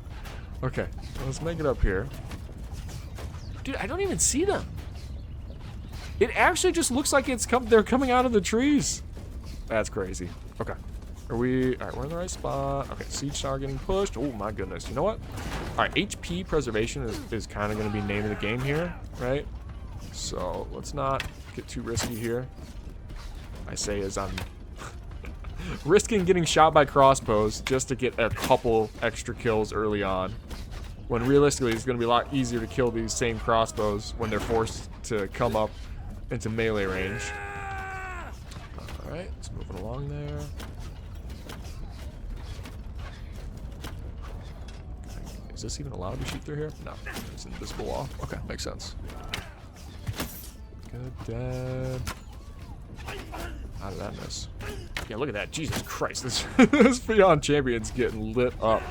Okay, let's make it up here. Dude, I don't even see them. It actually just looks like they're coming out of the trees. That's crazy. Okay. Alright, we're in the right spot. Okay, siege tower getting pushed. Oh my goodness. You know what? Alright, HP preservation is kind of going to be name of the game here, right? So let's not get too risky here. I say as I'm risking getting shot by crossbows just to get a couple extra kills early on. When realistically it's going to be a lot easier to kill these same crossbows when they're forced to come up into melee range. Alright, let's move it along there. Is this even allowed to shoot through here? No, it's an invisible wall. Okay, makes sense. Good, dead. How did that miss? Yeah, look at that. Jesus Christ, this Beyond Champion's getting lit up.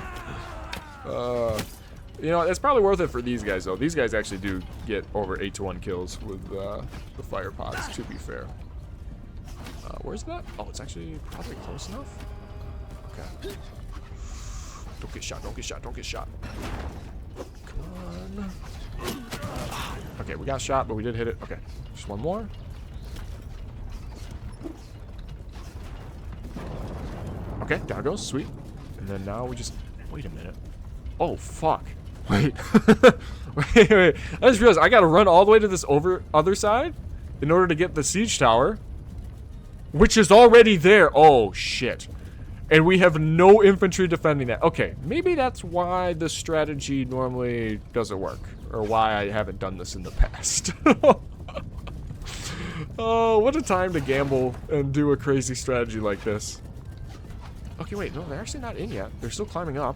You know, it's probably worth it for these guys, though. These guys actually do get over 8-1 kills with the fire pods, to be fair. Where's that? Oh, it's actually probably close enough. Okay. Don't get shot, don't get shot, don't get shot. Come on. Okay, we got shot, but we did hit it. Okay, just one more. Okay, down it goes, sweet. And then now we just, wait a minute. Oh, fuck. Wait. wait. I just realized I gotta run all the way to this other side in order to get the siege tower, which is already there. Oh, shit. And we have no infantry defending that. Okay, maybe that's why the strategy normally doesn't work. Or why I haven't done this in the past. Oh, what a time to gamble and do a crazy strategy like this. Okay, wait, no, they're actually not in yet. They're still climbing up.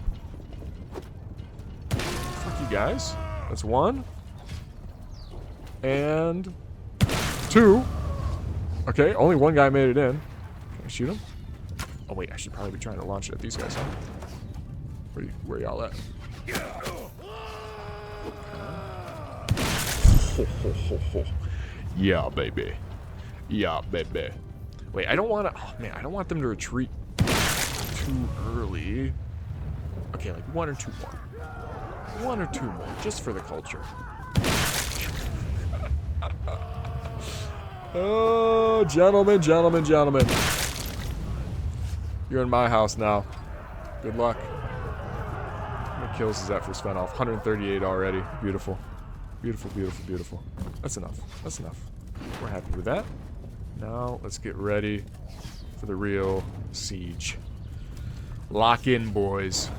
Fuck you guys. That's one. And 2. Okay, only one guy made it in. Can I shoot him? Oh wait, I should probably be trying to launch it at these guys, huh? Where y'all at? Yeah, baby. Yeah, baby. Wait, I don't want to... Oh, man, I don't want them to retreat too early. Okay, like 1 or 2 more. 1 or 2 more, just for the culture. Oh, gentlemen, gentlemen, gentlemen. You're in my house now. Good luck. How many kills is that for Svenoff? 138 already. Beautiful. Beautiful, beautiful, beautiful. That's enough. That's enough. We're happy with that. Now, let's get ready for the real siege. Lock in, boys.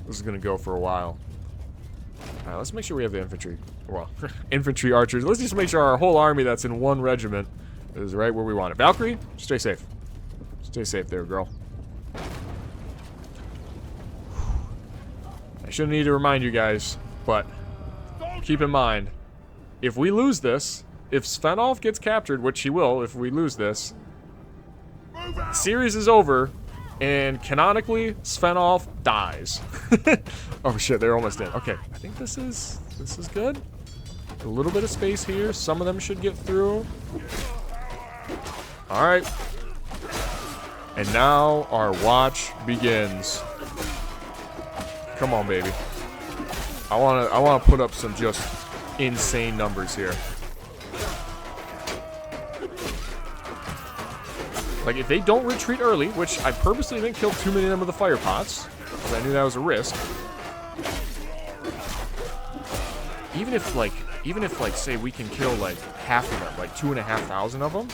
This is going to go for a while. Alright, let's make sure we have the infantry. Well, infantry archers. Let's just make sure our whole army that's in one regiment is right where we want it. Valkyrie, stay safe. Stay safe there, girl. I shouldn't need to remind you guys, but keep in mind, if we lose this, if Svenoff gets captured, which he will if we lose this, series is over, and canonically, Svenoff dies. Oh shit, they're almost in. Okay, I think this is good. A little bit of space here. Some of them should get through. All right. And now our watch begins. Come on, baby. I wanna put up some just insane numbers here. Like, if they don't retreat early, which I purposely didn't kill too many of them with the fire pots, because I knew that was a risk. Even if, like, say we can kill, like, half of them, like 2,500 of them,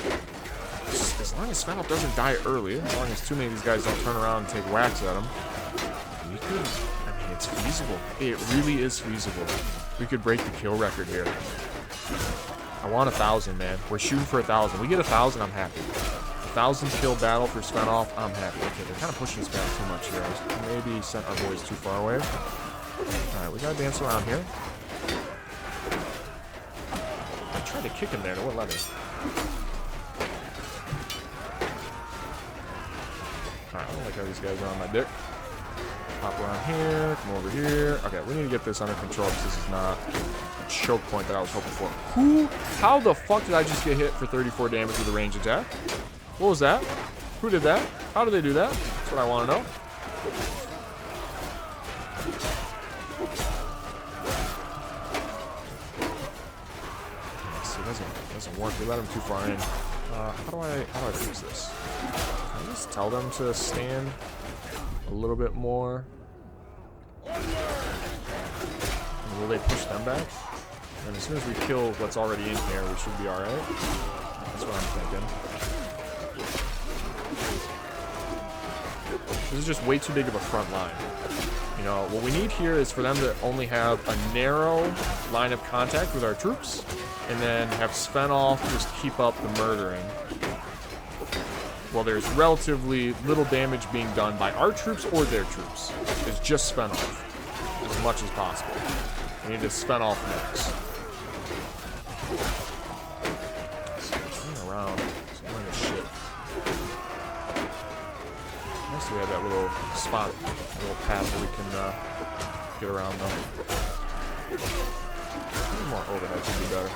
as long as Svenoff doesn't die early, as long as too many of these guys don't turn around and take whacks at him, we could, I mean, it's feasible. It really is feasible. We could break the kill record here. I want 1,000, man. We're shooting for 1,000. We get 1,000, I'm happy. 1,000 kill battle for Svenoff, I'm happy. Okay, they're kind of pushing us back too much here. I maybe sent our boys too far away. Alright, we gotta dance around here. I tried to kick him there, and it wouldn't let me. Alright, I don't like how these guys are on my dick. Hop around here, come over here. Okay, we need to get this under control because this is not a choke point that I was hoping for. How the fuck did I just get hit for 34 damage with a range attack? What was that? Who did that? How did they do that? That's what I want to know. It doesn't work. We let him too far in. How do I fix this? Can I just tell them to stand a little bit more? And will they push them back? And as soon as we kill what's already in here, we should be alright. That's what I'm thinking. This is just way too big of a front line. You know, what we need here is for them to only have a narrow line of contact with our troops, and then have Svenoff just keep up the murdering. Well, there's relatively little damage being done by our troops or their troops. It's just Svenoff, as much as possible. We need to Svenoff mix. Around. Nice we have that little spot, a little path that we can get around though. A little more overhead should be better.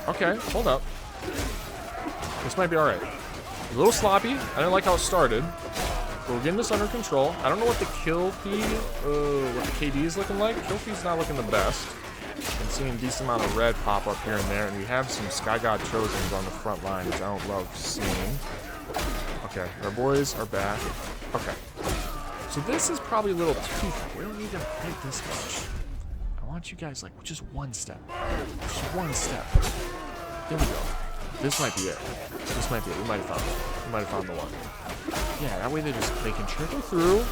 Okay, hold up. This might be alright. A little sloppy. I didn't like how it started. But we're getting this under control. I don't know what the kill feed, what the KD is looking like. Kill feed's not looking the best. I'm seeing a decent amount of red pop up here and there. And we have some Sky God Trojans on the front line, which I don't love seeing. Okay, our boys are back. Okay. So this is probably a little too... We don't need to fight this much. I want you guys, like, just one step. Just one step. There we go. This might be it. This might be it. We might have found it. We might have found the one. Yeah, that way they can trickle through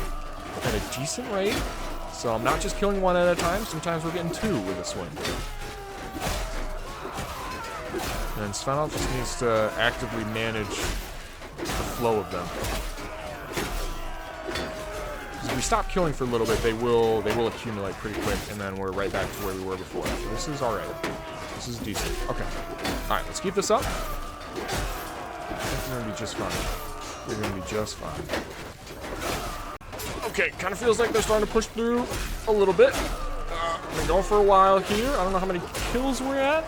at a decent rate. So I'm not just killing one at a time. Sometimes we're getting two with a swing. And Svenoff just needs to actively manage the flow of them. If we stop killing for a little bit, they will accumulate pretty quick, and then we're right back to where we were before. So this is alright. This is decent. Okay. Alright, let's keep this up. I think we're gonna be just fine. We're gonna be just fine. Okay, kind of feels like they're starting to push through a little bit. We're going for a while here. I don't know how many kills we're at.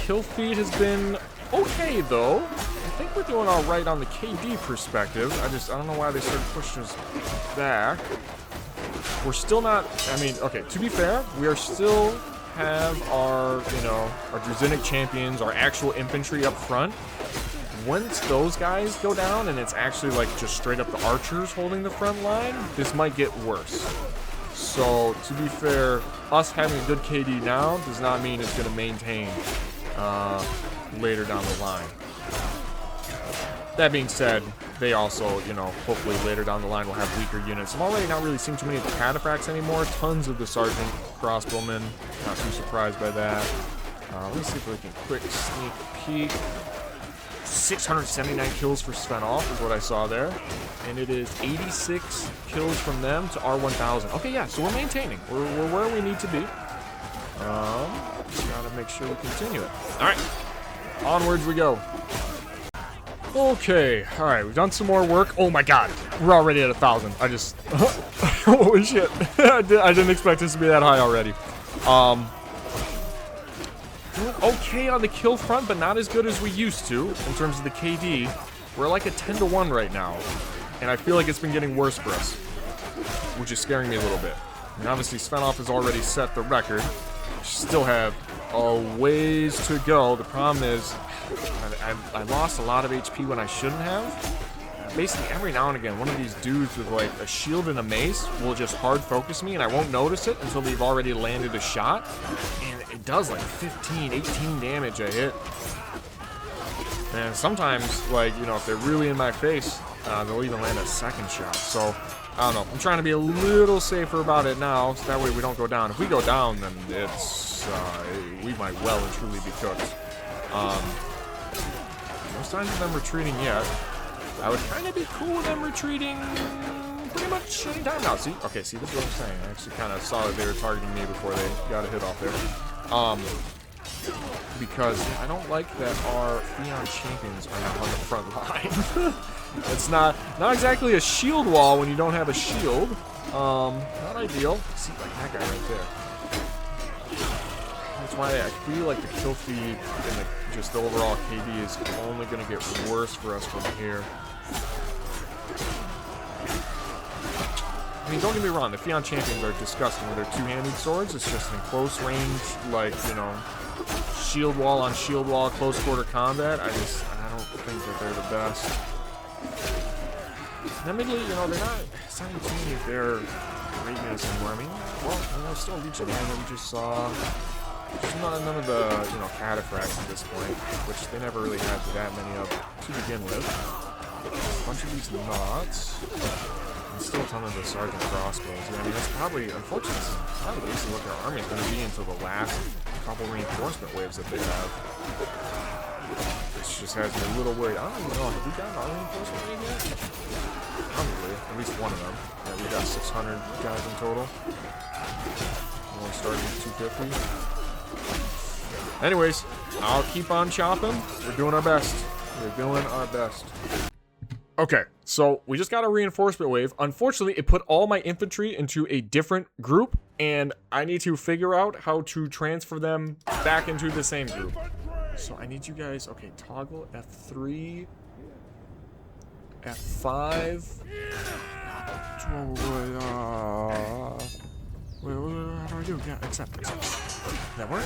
Kill feed has been okay, though. I think we're doing all right on the KD perspective. I don't know why they started pushing us back. We're still not, I mean, okay, to be fair, we are still have our, you know, our Druzinic champions, our actual infantry up front, once those guys go down and it's actually like just straight up the archers holding the front line, this might get worse. So, to be fair, us having a good KD now does not mean it's going to maintain later down the line. That being said, they also, you know, hopefully later down the line will have weaker units. I'm already not really seeing too many of the cataphracts anymore. Tons of the sergeant crossbowmen. Not too surprised by that. Let's see if we can quick sneak peek. 679 kills for Svenoff is what I saw there. And it is 86 kills from them to R1000. Okay, yeah, so we're maintaining. We're where we need to be. Just gotta make sure we continue it. Alright, onwards we go. Okay, alright, we've done some more work. Oh my god, we're already at 1,000. I just... holy shit. I didn't expect this to be that high already. Doing okay on the kill front, but not as good as we used to in terms of the KD. We're like a 10-1 right now, and I feel like it's been getting worse for us, which is scaring me a little bit. I mean, obviously, Svenoff has already set the record. We still have a ways to go. The problem is, I lost a lot of HP when I shouldn't have. Basically, every now and again, one of these dudes with like a shield and a mace will just hard focus me, and I won't notice it until they've already landed a shot. And it does like 15, 18 damage I hit. And sometimes, like, you know, if they're really in my face, they'll even land a second shot. So, I don't know. I'm trying to be a little safer about it now, so that way we don't go down. If we go down, then it's, we might well and truly be cooked. No signs of them retreating yet. I would kind of be cool with them retreating pretty much any time now. See? Okay, see, this is what I'm saying. I actually kind of saw that they were targeting me before they got a hit off there. Because I don't like that our Theon champions are not on the front line. It's not exactly a shield wall when you don't have a shield. Not ideal. See, like that guy right there. That's why I feel like the kill feed and just the overall KD is only going to get worse for us from here. I mean, don't get me wrong, the Theon champions are disgusting with their two-handed swords. It's just in close range, like, you know, shield wall, close quarter combat. I don't think that they're the best. Admittedly, you know, it's not to me if they're greatness anymore. I mean, well, you know, still Legion that we just saw. There's none of the, you know, cataphracts at this point, which they never really had that many of to begin with. A bunch of these knots. And still a ton of the sergeant crossbows. I mean, that's probably, unfortunately, this is probably basically what their army is going to be until the last couple reinforcement waves that they have. This just has me a little worried. I don't even know, have we gotten our reinforcement wave yet? Probably, at least one of them. Yeah, we got 600 guys in total. We only started with 250. Anyways, I'll keep on chopping. We're doing our best. We're doing our best. Okay, so we just got a reinforcement wave. Unfortunately, it put all my infantry into a different group, and I need to figure out how to transfer them back into the same group. So I need you guys, okay, toggle F3, F5. Wait, how do I do? Yeah, accept. Did that work?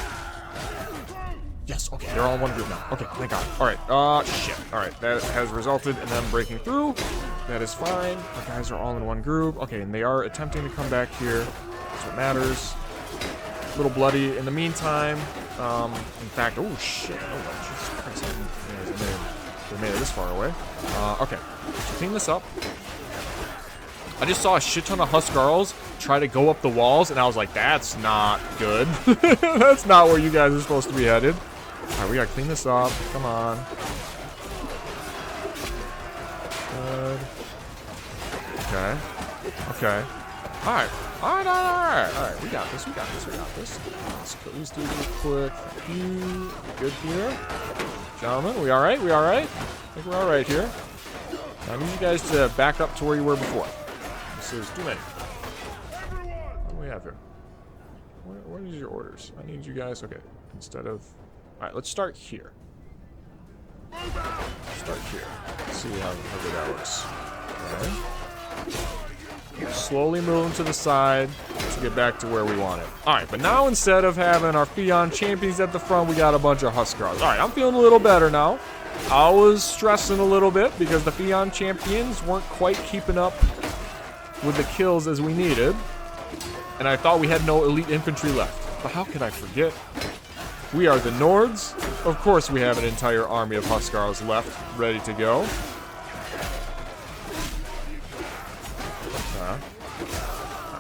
Yes, okay, they're all in one group now. Okay, thank God. Alright, shit. Alright, that has resulted in them breaking through. That is fine. Our guys are all in one group. Okay, and they are attempting to come back here. That's what matters. A little bloody in the meantime. In fact, oh shit. Oh, Jesus Christ. They made it this far away. Okay, let's clean this up. I just saw a shit ton of Huskarls try to go up the walls, and I was like, that's not good. That's not where you guys are supposed to be headed. Alright, we gotta clean this up. Come on. Good. Okay. Okay. Alright. Alright. We got this. Let's at least do this quick. Good here. Gentlemen, we alright? I think we're alright here. I need you guys to back up to where you were before. There's too many. What do we have here? What is your orders? I need you guys. Okay, instead of. Alright, let's start here. Let's see how good that works. Okay. Slowly moving to the side to get back to where we want it. Alright, but now instead of having our Fion champions at the front, we got a bunch of Huskars. Alright, I'm feeling a little better now. I was stressing a little bit because the Fion champions weren't quite keeping up with the kills as we needed. And I thought we had no elite infantry left. But how could I forget? We are the Nords. Of course we have an entire army of Huskars left, ready to go.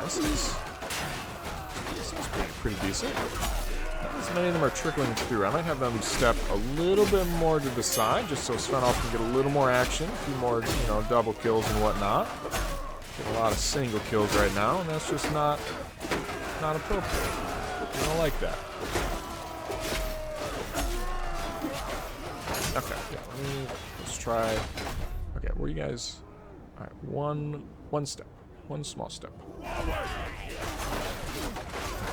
This is pretty decent. Not as many of them are trickling through. I might have them step a little bit more to the side, just so Svenoff can get a little more action, a few more, you know, double kills and whatnot. Get a lot of single kills right now, and that's just not appropriate. I don't like that. Okay, yeah, let's try. Okay, where you guys? All right, one step. One small step.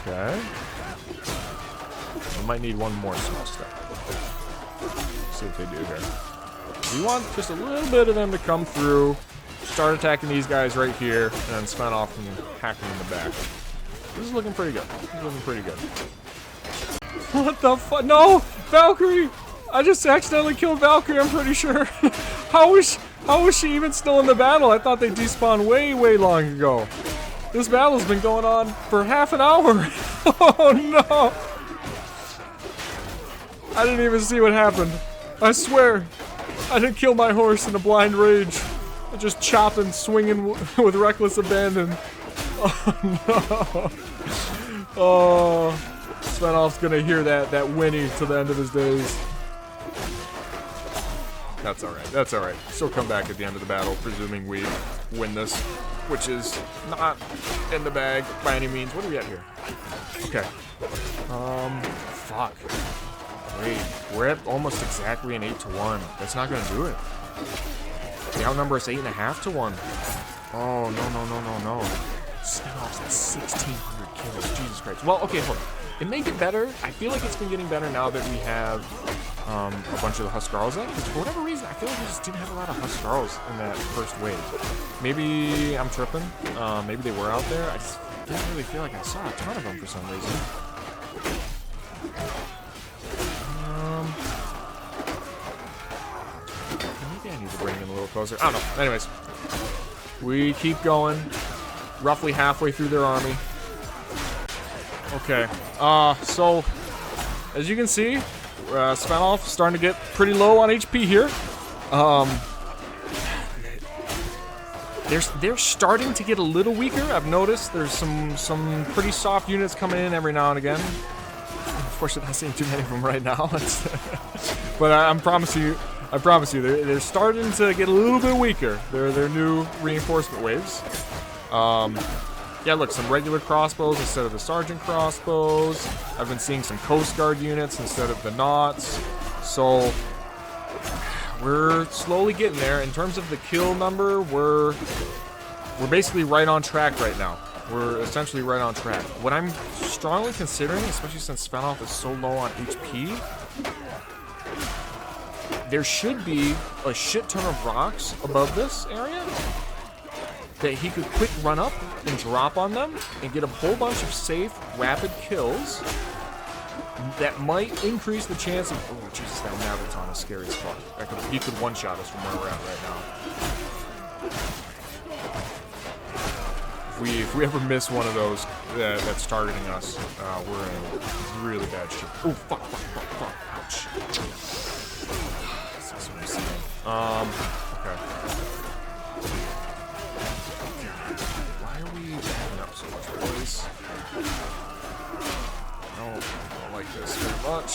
Okay. We might need one more small step. See what they do here. We want just a little bit of them to come through, start attacking these guys right here, and then Svenoff and hack them in the back. This is looking pretty good. This is looking pretty good. What the fuck? No! Valkyrie! I just accidentally killed Valkyrie, I'm pretty sure. How is she even still in the battle? I thought they despawned way, way long ago. This battle's been going on for half an hour. Oh no! I didn't even see what happened. I swear, I didn't kill my horse in a blind rage. I just chopping, swinging with reckless abandon. Oh no! Oh, Svenoff's gonna hear that whinny to the end of his days. That's alright, that's alright. She'll come back at the end of the battle, presuming we win this, which is not in the bag by any means. What are we at here? Okay. Fuck. Wait, we're at almost exactly an 8-1. That's not gonna do it. They outnumber us 8.5 to 1. Oh, no. Svenoff's at 1,600 kills. Jesus Christ. Well, okay, hold on. It may get better. I feel like it's been getting better now that we have a bunch of the Huskarls in. Because for whatever reason, I feel like we just didn't have a lot of Huskarls in that first wave. Maybe I'm tripping. Maybe they were out there. I just didn't really feel like I saw a ton of them for some reason. Maybe I need to bring them a little closer. I don't know. Anyways, we keep going. Roughly halfway through their army. Okay. So as you can see, Svenoff starting to get pretty low on HP here. They're starting to get a little weaker. I've noticed there's some pretty soft units coming in every now and again. Unfortunately, I'm not seeing too many of them right now. But I promise you, they're starting to get a little bit weaker. They're new reinforcement waves. Yeah, look, some regular crossbows instead of the sergeant crossbows. I've been seeing some Coast Guard units instead of the knots. So we're slowly getting there. In terms of the kill number, we're basically right on track right now. We're essentially right on track. What I'm strongly considering, especially since Svenoff is so low on HP, there should be a shit ton of rocks above this area that he could quick run up and drop on them and get a whole bunch of safe, rapid kills that might increase the chance of... Oh, Jesus, that Naviton is scary as fuck. He could one-shot us from where we're at right now. If we ever miss one of those that's targeting us, we're in really bad shape. Oh, fuck. Ouch. That's what I'm saying. Okay. I don't like this very much.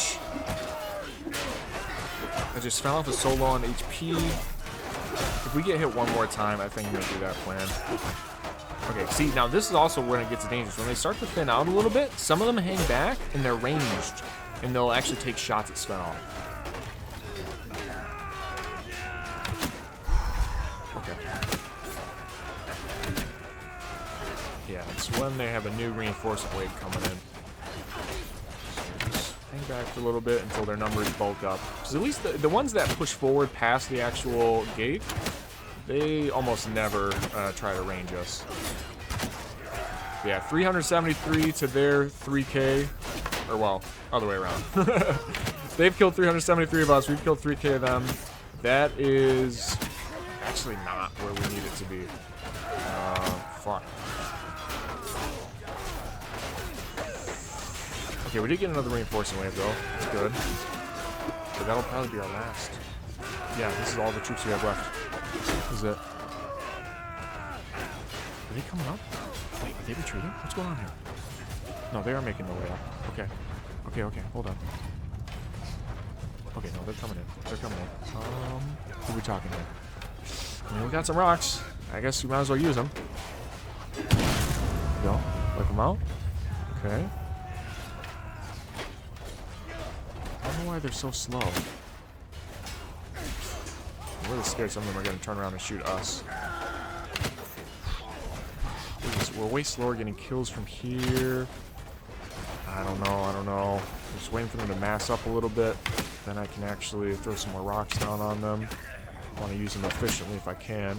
I just Svenoff is so low on HP. If we get hit one more time, I think I'm gonna do that plan. Okay, see, now this is also when it gets dangerous. When they start to thin out a little bit, some of them hang back and they're ranged, and they'll actually take shots at Svenoff. Yeah, it's when they have a new reinforcement wave coming in. So just hang back for a little bit until their numbers bulk up. Because at least the ones that push forward past the actual gate, They almost never try to range us. Yeah, 373 to their 3K. Or, well, other way around. They've killed 373 of us. We've killed 3K of them. That is actually not where we need it to be. Fuck. Okay, we did get another reinforcing wave, though. That's good. But that'll probably be our last. Yeah, this is all the troops we have left. This is it. Are they coming up? Wait, are they retreating? What's going on here? No, they are making their way up. Okay. Okay, okay, hold on. Okay, no, they're coming in. They're coming in. Who are we talking to? I mean, we got some rocks. I guess we might as well use them. Go. Wipe them out. Okay. I don't know why they're so slow. I'm really scared some of them are going to turn around and shoot us. We're way slower getting kills from here. I don't know, I don't know. I'm just waiting for them to mass up a little bit. Then I can actually throw some more rocks down on them. I want to use them efficiently if I can.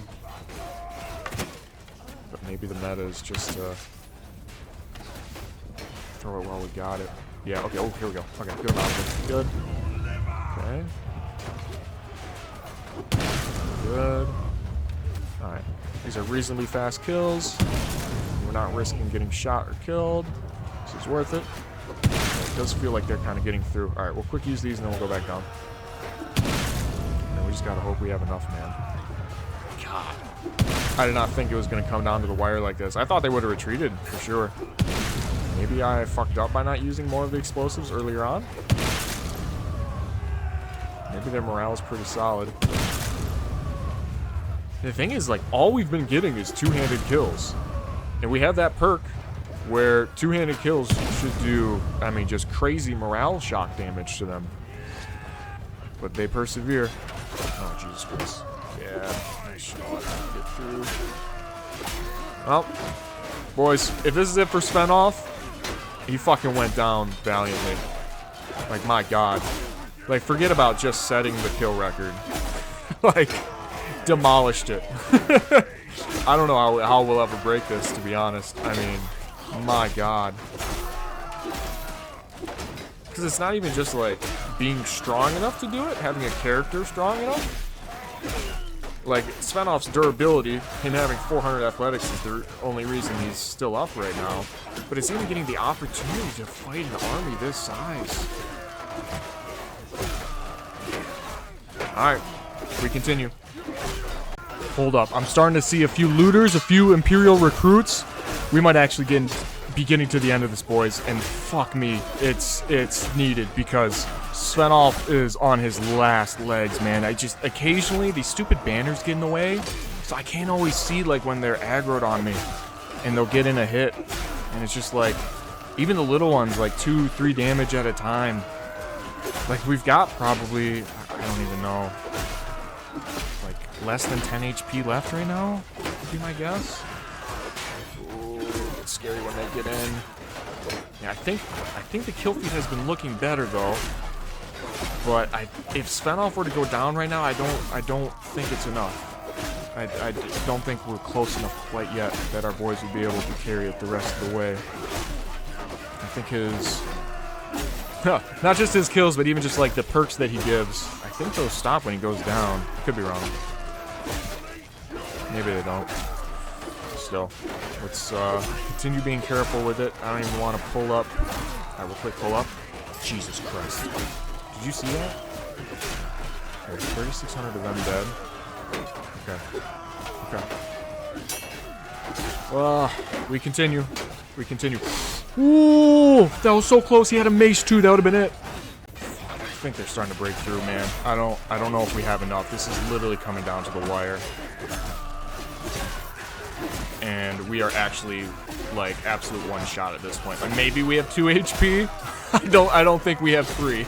But maybe the meta is just throw it while we got it. Yeah, okay, oh, here we go. Okay, good amount. Good. Okay. Good. Alright. These are reasonably fast kills. We're not risking getting shot or killed. This is worth it. It does feel like they're kind of getting through. Alright, we'll quick use these and then we'll go back down. And we just gotta hope we have enough, man. God. I did not think it was gonna come down to the wire like this. I thought they would have retreated, for sure. Maybe I fucked up by not using more of the explosives earlier on. Maybe their morale is pretty solid. The thing is, like, all we've been getting is two-handed kills. And we have that perk where two-handed kills should do, I mean, just crazy morale shock damage to them. But they persevere. Oh, Jesus Christ. Yeah, nice shot. Get through. Well, boys, if this is it for Svenoff, he fucking went down valiantly. Like, my God. Like, forget about just setting the kill record. Like, demolished it. I don't know how we'll ever break this, to be honest. I mean, my God. Because it's not even just, like, being strong enough to do it, having a character strong enough. Like, Svenoff's durability, him having 400 athletics is the only reason he's still up right now. But it's even getting the opportunity to fight an army this size. Alright, we continue. Hold up, I'm starting to see a few looters, a few Imperial recruits. We might actually be getting to the end of this, boys. And fuck me, it's needed because Svenoff is on his last legs, man. Occasionally, these stupid banners get in the way, so I can't always see, like, when they're aggroed on me. And they'll get in a hit. And it's just like, even the little ones, like 2-3 damage at a time. Like, we've got probably, I don't even know, like, less than 10 HP left right now, would be my guess. Ooh, it's scary when they get in. Yeah, I think the kill feed has been looking better, though. But if Svenoff were to go down right now, I don't think it's enough. I don't think we're close enough quite yet that our boys would be able to carry it the rest of the way. I think his, not just his kills, but even just like the perks that he gives. I think those stop when he goes down. Could be wrong. Maybe they don't. Still, let's continue being careful with it. I don't even want to pull up. I will click pull up. Jesus Christ. Did you see that? There's 3,600 of them dead. Okay. Okay. Well, we continue. We continue. Ooh, that was so close. He had a mace too. That would have been it. I think they're starting to break through, man. I don't know if we have enough. This is literally coming down to the wire. And we are actually like absolute one shot at this point. Like maybe we have 2 HP. I don't think we have 3.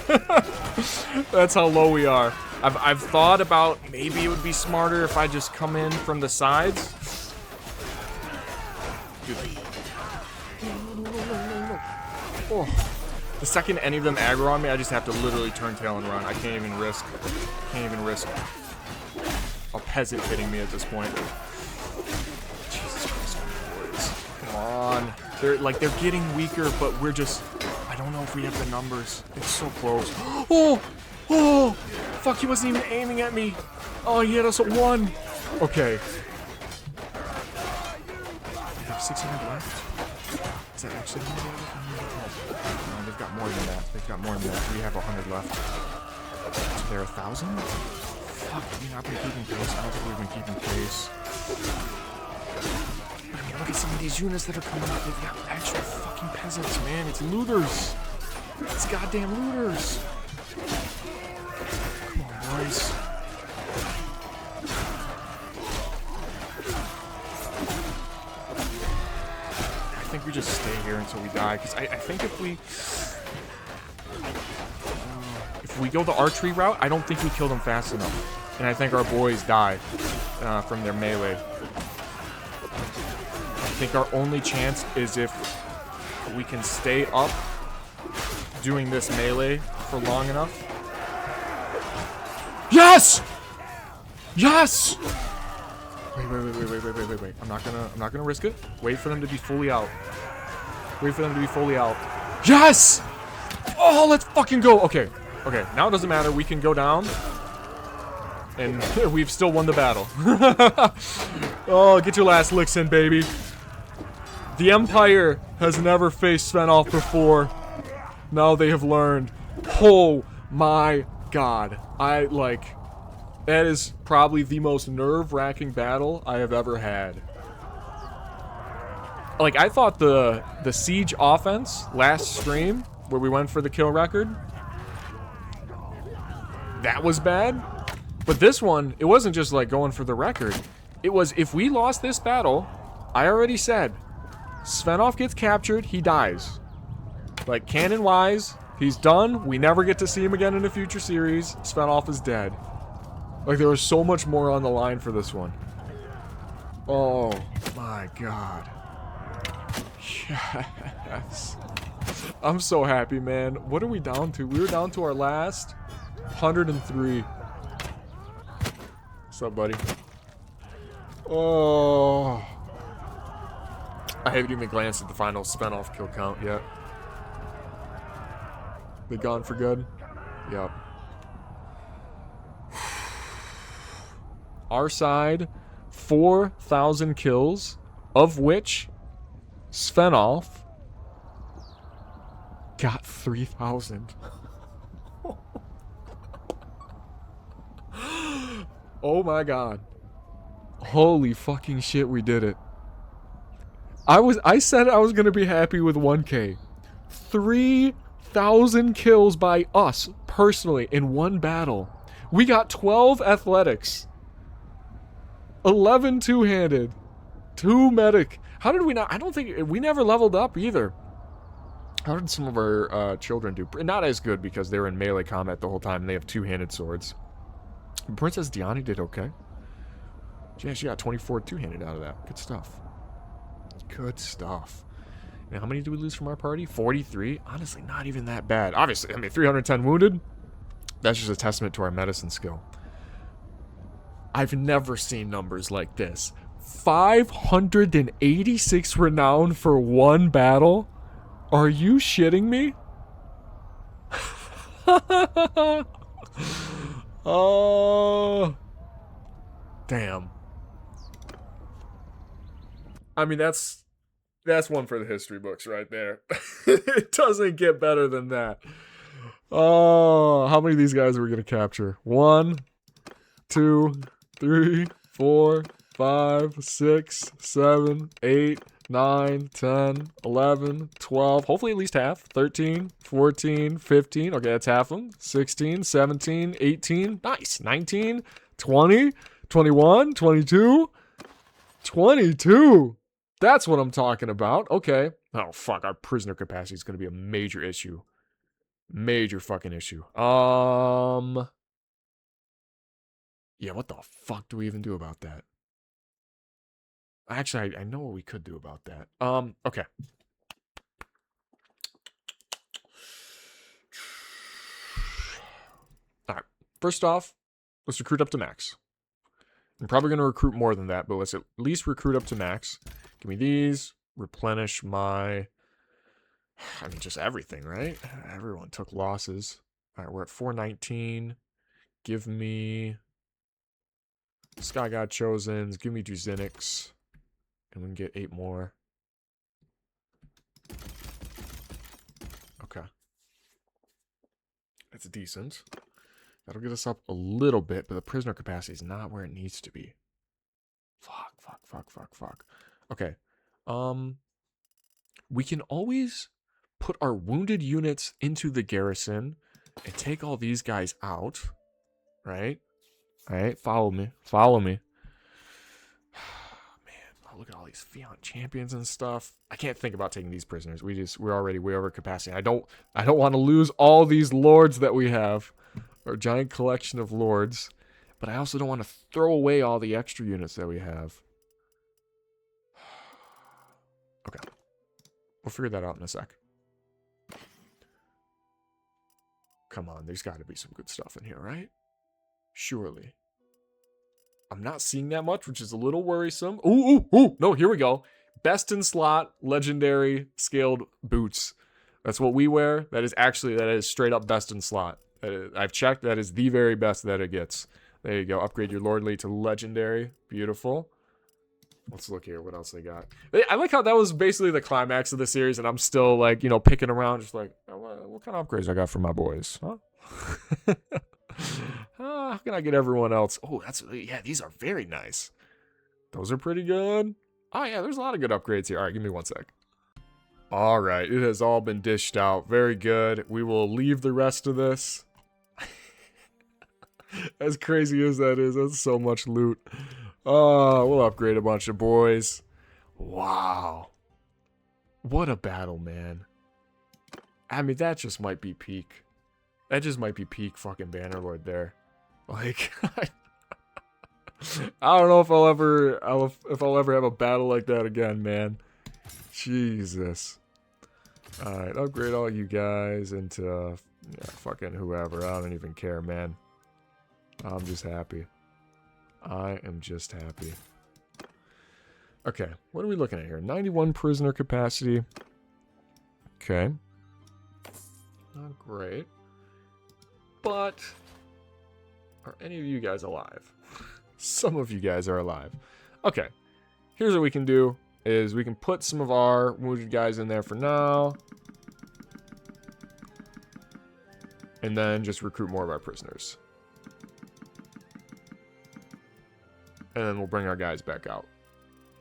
That's how low we are. I've thought about maybe it would be smarter if I just come in from the sides. Dude. Oh. The second any of them aggro on me, I just have to literally turn tail and run. I can't even risk. a peasant hitting me at this point. Jesus Christ, boys. Come on. They're getting weaker, but we're just... I don't know if we have the numbers. It's so close. Oh! Oh! Fuck, he wasn't even aiming at me. Oh, he hit us at 1. Okay. They have 600 left? Is that actually going to be enough? No, they've got more than that. They've got more than that. We have 100 left. So they're 1,000? Fuck, we're not been keeping pace. I don't think we've been keeping pace. I mean, look at some of these units that are coming out. They've got actual fucking peasants, man. It's looters. It's goddamn looters. Come on, boys. I think we just stay here until we die, because I think if we go the archery route, I don't think we kill them fast enough. And I think our boys die from their melee. I think our only chance is if we can stay up doing this melee for long enough. Yes! Yes! Wait. I'm not gonna risk it. Wait for them to be fully out. Yes! Oh, let's fucking go. Okay, now it doesn't matter. We can go down. And we've still won the battle. Oh, get your last licks in, baby. The Empire has never faced Svenoff before. Now they have learned. Oh my god. That is probably the most nerve-wracking battle I have ever had. Like, I thought the siege offense last stream, where we went for the kill record, that was bad. But this one, it wasn't just like going for the record. It was, if we lost this battle, I already said, Svenoff gets captured, he dies. Like, canon-wise, he's done. We never get to see him again in a future series. Svenoff is dead. Like, there was so much more on the line for this one. Oh, my God. Yes. I'm so happy, man. What are we down to? We were down to our last 103. What's up, buddy? Oh. I haven't even glanced at the final Svenoff kill count yet. They gone for good? Yep. Our side, 4,000 kills, of which Svenoff got 3,000. Oh my god. Holy fucking shit, we did it. I said I was gonna be happy with 1K. 3,000 kills by us, personally, in one battle. We got 12 athletics. 11 two-handed. 2 medic. How did we not? I don't think, we never leveled up either. How did some of our children do? Not as good because they were in melee combat the whole time and they have two-handed swords. Princess Diana did okay. Yeah, she got 24 two-handed out of that. Good stuff. Good stuff. Now, how many do we lose from our party? 43? Honestly, not even that bad. Obviously, I mean, 310 wounded. That's just a testament to our medicine skill. I've never seen numbers like this. 586 renown for one battle? Are you shitting me? Oh. Damn. I mean, that's one for the history books right there. It doesn't get better than that. Oh, how many of these guys are we going to capture? 1, 2, 3, 4, 5, 6, 7, 8, 9, 10, 11, 12. Hopefully at least half. 13, 14, 15. Okay, that's half of them. 16, 17, 18. Nice. 19, 20, 21, 22. 22. That's what I'm talking about. Okay. Oh, fuck. Our prisoner capacity is going to be a major issue. Major fucking issue. Yeah, what the fuck do we even do about that? Actually, I know what we could do about that. Okay. Alright. First off, let's recruit up to max. I'm probably going to recruit more than that, but let's at least recruit up to max. Give me these. Replenish my... I mean, just everything, right? Everyone took losses. All right, we're at 419. Give me... Sky God Chosens. Give me Duzinics. And we can get 8 more. Okay. That's decent. That'll get us up a little bit, but the prisoner capacity is not where it needs to be. Fuck. Okay. We can always put our wounded units into the garrison and take all these guys out. Right? Alright, follow me. Man, look at all these Fiant champions and stuff. I can't think about taking these prisoners. We're already way over capacity. I don't want to lose all these lords that we have. Our giant collection of lords. But I also don't want to throw away all the extra units that we have. Okay. We'll figure that out in a sec. Come on, there's got to be some good stuff in here, right? Surely. I'm not seeing that much, which is a little worrisome. Ooh. No, here we go. Best in slot, legendary, scaled boots. That's what we wear. That is straight up best in slot. I've checked. That is the very best that it gets. There you go. Upgrade your lordly to legendary. Beautiful. Let's look here. What else they got? I like how that was basically the climax of the series, and I'm still like, picking around, just like, what kind of upgrades I got for my boys? Huh? How can I get everyone else? Oh, these are very nice. Those are pretty good. Oh, yeah, there's a lot of good upgrades here. All right, give me 1 sec. All right, it has all been dished out. Very good. We will leave the rest of this. As crazy as that is, that's so much loot. We'll upgrade a bunch of boys. Wow. What a battle, man. I mean, that just might be peak. That just might be peak fucking Bannerlord there. Like, I don't know if I'll ever have a battle like that again, man. Jesus. Alright, upgrade all you guys into fucking whoever. I don't even care, man. I'm just happy. I am just happy. Okay, what are we looking at here? 91 prisoner capacity. Okay. Not great. But are any of you guys alive? Some of you guys are alive. Okay. Here's what we can do is we can put some of our wounded guys in there for now. And then just recruit more of our prisoners. And then we'll bring our guys back out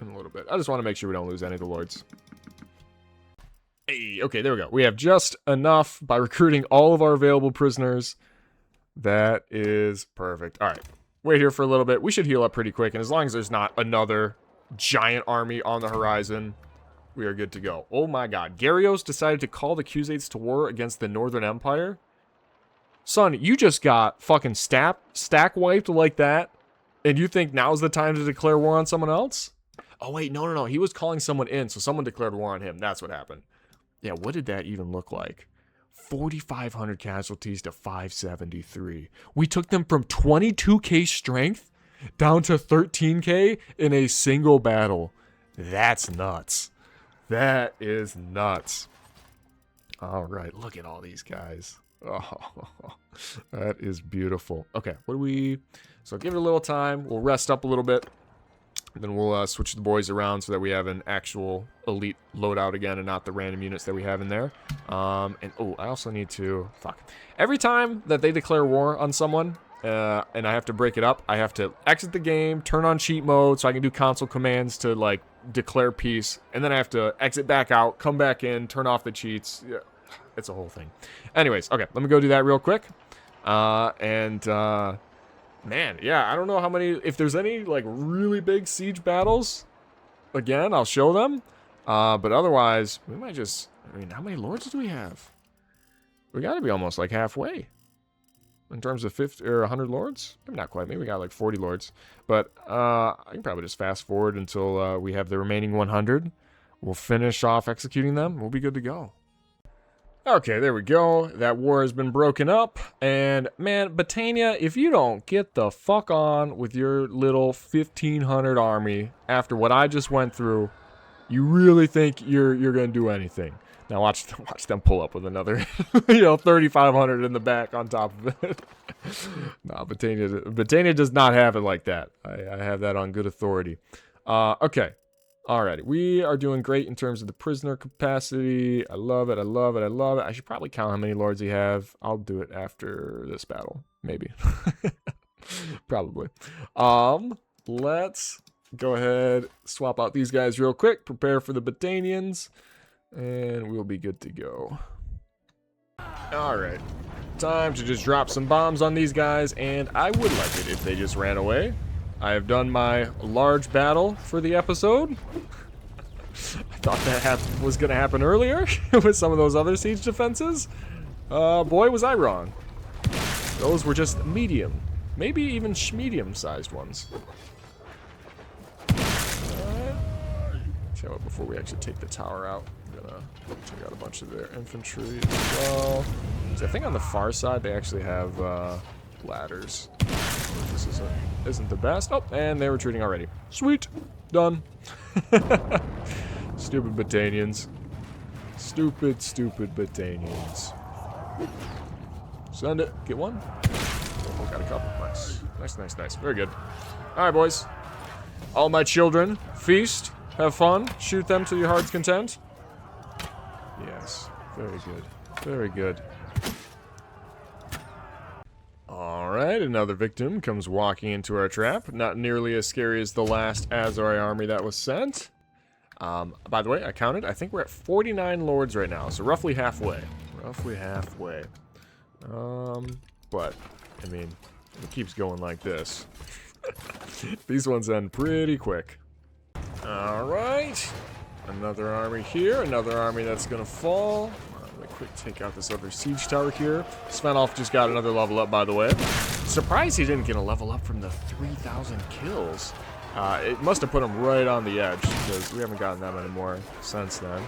in a little bit. I just want to make sure we don't lose any of the lords. Hey, okay, there we go. We have just enough by recruiting all of our available prisoners. That is perfect. All right, wait here for a little bit. We should heal up pretty quick, and as long as there's not another giant army on the horizon, we are good to go. Oh my god. Garrios decided to call the Kuzaits to war against the Northern Empire? Son, you just got fucking stack wiped like that, and you think now's the time to declare war on someone else? Oh wait, no. He was calling someone in, so someone declared war on him. That's what happened. Yeah, what did that even look like? 4,500 casualties to 573. We took them from 22k strength down to 13k in a single battle. That's nuts. That is nuts. All right, look at all these guys. Oh, that is beautiful. Okay, what do we... So give it a little time. We'll rest up a little bit. Then we'll switch the boys around so that we have an actual elite loadout again and not the random units that we have in there. And oh, I also need to... Fuck. Every time that they declare war on someone, and I have to break it up, I have to exit the game, turn on cheat mode so I can do console commands to, like, declare peace. And then I have to exit back out, come back in, turn off the cheats. Yeah, it's a whole thing. Anyways, okay, let me go do that real quick. Man, yeah, I don't know how many... If there's any, like, really big siege battles, again, I'll show them. But otherwise, we might just... I mean, how many lords do we have? We gotta be almost, like, halfway. In terms of 50 or 100 lords? Maybe not quite. Maybe we got, like, 40 lords. But I can probably just fast forward until we have the remaining 100. We'll finish off executing them. We'll be good to go. Okay, there we go. That war has been broken up. And, man, Batania, if you don't get the fuck on with your little 1,500 army after what I just went through, you really think you're going to do anything. Now watch them pull up with another, 3,500 in the back on top of it. No, Batania does not have it like that. I have that on good authority. Okay. Alrighty, we are doing great in terms of the prisoner capacity. I love it, I love it, I love it. I should probably count how many lords you have. I'll do it after this battle, maybe. Probably. Let's go ahead, swap out these guys real quick, prepare for the Batanians, and we'll be good to go. Alright, time to just drop some bombs on these guys, and I would like it if they just ran away. I have done my large battle for the episode. I thought that was going to happen earlier with some of those other siege defenses. Boy, was I wrong. Those were just medium. Maybe even medium-sized ones. Tell you what, before we actually take the tower out, I'm going to take out a bunch of their infantry as well. So I think on the far side they actually have ladders. This isn't the best. Oh, and they're retreating already. Sweet. Done. Stupid Batanians. Stupid Batanians. Send it. Get one. Oh, got a couple. Nice. Very good. Alright, boys. All my children, feast. Have fun. Shoot them to your heart's content. Yes. Very good. Very good. Alright, another victim comes walking into our trap. Not nearly as scary as the last Aserai army that was sent. By the way, I counted. I think we're at 49 lords right now, so roughly halfway. But, I mean, if it keeps going like this, these ones end pretty quick. Alright, another army here, another army that's gonna fall. Quick take out this other siege tower here. Svenoff just got another level up, by the way. Surprised he didn't get a level up from the 3,000 kills. It must have put him right on the edge, because we haven't gotten that many more since then.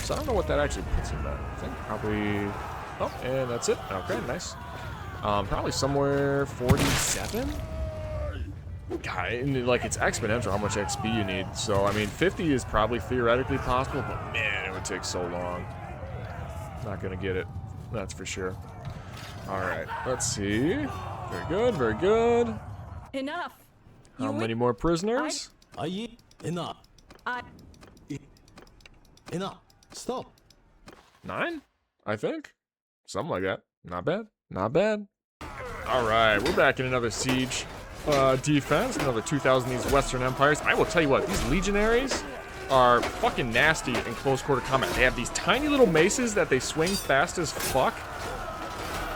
So I don't know what that actually puts him at. I think probably... Oh, and that's it. Okay, nice. Probably somewhere 47? God, and, like, it's exponential how much XP you need. So, I mean, 50 is probably theoretically possible, but man, it would take so long. Not gonna get it. That's for sure. Alright, let's see. Very good, very good. Enough. How many more prisoners? Enough. Enough. Stop. 9? I think. Something like that. Not bad. Not bad. Alright, we're back in another siege. Defense, another 2,000 these Western Empires. I will tell you what, these legionaries are fucking nasty in close quarter combat. They have these tiny little maces that they swing fast as fuck.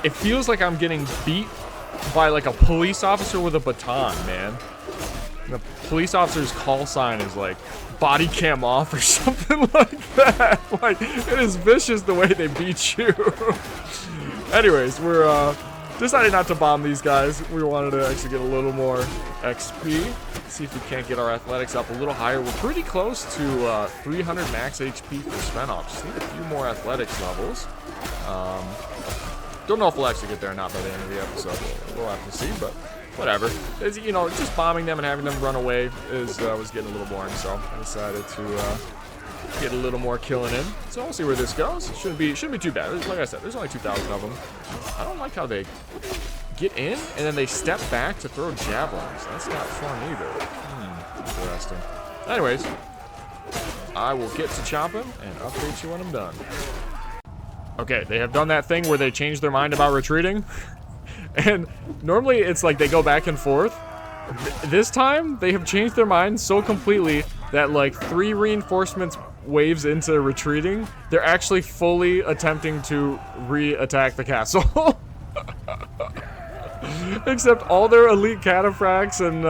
It feels like I'm getting beat by like a police officer with a baton, man. And the police officer's call sign is like body cam off or something like that. Like, it is vicious the way they beat you. Anyways, we're decided not to bomb these guys. We wanted to actually get a little more XP. See if we can't get our athletics up a little higher. We're pretty close to 300 max HP for Svenoff. Just need a few more athletics levels. Don't know if we'll actually get there or not by the end of the episode. We'll have to see, but whatever. It's, you know, just bombing them and having them run away was getting a little boring, so I decided to get a little more killing in. So we'll see where this goes. Shouldn't be too bad. Like I said, there's only 2,000 of them. I don't like how they get in and then they step back to throw javelins. That's not fun either. Interesting. Anyways, I will get to chopping and update you when I'm done. Okay, they have done that thing where they change their mind about retreating. And normally it's like they go back and forth. This time, they have changed their mind so completely that like 3 reinforcements waves into retreating, they're actually fully attempting to re-attack the castle. Except all their elite cataphracts and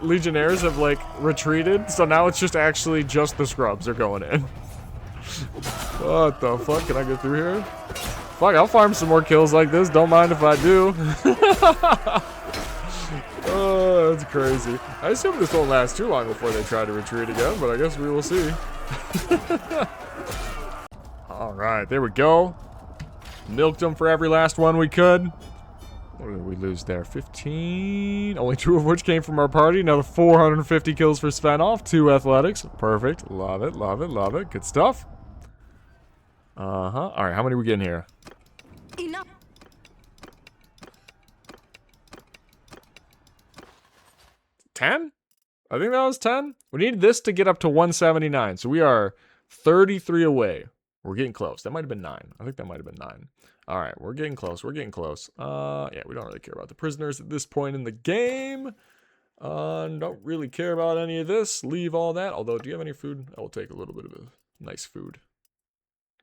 legionnaires have like retreated, so now it's just actually just the scrubs are going in. What the fuck? Can I get through here? Fuck, I'll farm some more kills like this. Don't mind if I do. Oh, that's crazy. I assume this won't last too long before they try to retreat again, but I guess we will see. Alright, there we go. Milked them for every last one we could. What did we lose there? 15. Only 2 of which came from our party. Another 450 kills for Svenoff. 2 athletics. Perfect. Love it, love it, love it. Good stuff. Alright, how many we getting here? Enough. 10? I think that was 10. We need this to get up to 179. So we are 33 away. We're getting close. That might have been 9. I think that might have been 9. Alright, we're getting close. We're getting close. Yeah, we don't really care about the prisoners at this point in the game. Don't really care about any of this. Leave all that. Although, do you have any food? I will take a little bit of a nice food.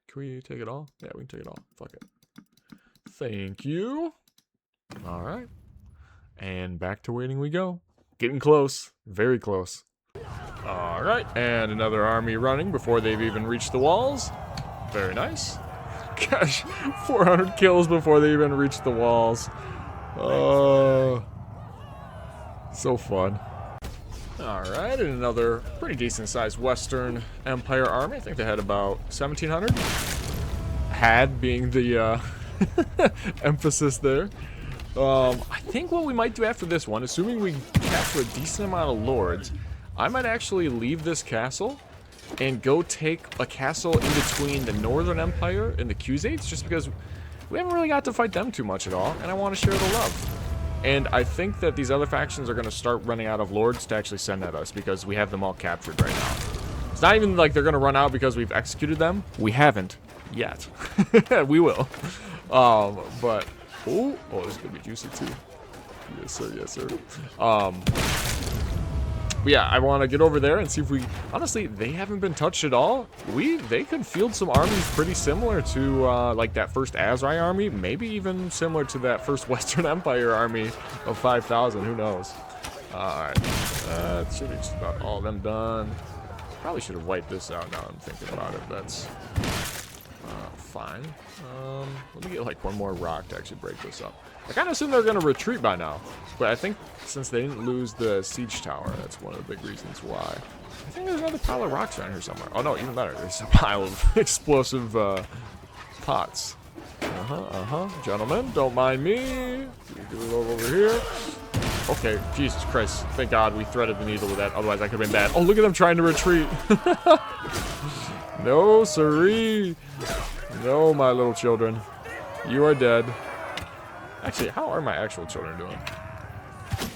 Can we take it all? Yeah, we can take it all. Fuck it. Thank you. Alright. And back to waiting we go. Getting close. Very close. Alright, and another army running before they've even reached the walls. Very nice. Gosh, 400 kills before they even reached the walls. So fun. Alright, and another pretty decent sized Western Empire army. I think they had about 1,700. Had being the emphasis there. I think what we might do after this one, assuming we capture a decent amount of lords, I might actually leave this castle and go take a castle in between the Northern Empire and the Kuzaits, just because we haven't really got to fight them too much at all, and I want to share the love. And I think that these other factions are going to start running out of lords to actually send at us, because we have them all captured right now. It's not even like they're going to run out because we've executed them. We haven't yet. We will. But, oh, this is going to be juicy too. Yes, sir, yes, sir. But yeah, I want to get over there and see if we... Honestly, they haven't been touched at all. They could field some armies pretty similar to, like, that first Aserai army. Maybe even similar to that first Western Empire army of 5,000. Who knows? Alright. That should be just about all of them done. Probably should have wiped this out now I'm thinking about it. That's fine. Let me get, like, one more rock to actually break this up. I kind of assumed they were going to retreat by now, but I think since they didn't lose the siege tower, that's one of the big reasons why. I think there's another pile of rocks around here somewhere. Oh no, even better, there's a pile of explosive pots. Gentlemen, don't mind me. Do it over here. Okay, Jesus Christ. Thank God we threaded the needle with that, otherwise that could have been bad. Oh, look at them trying to retreat. No, siree. No, my little children. You are dead. Actually, how are my actual children doing?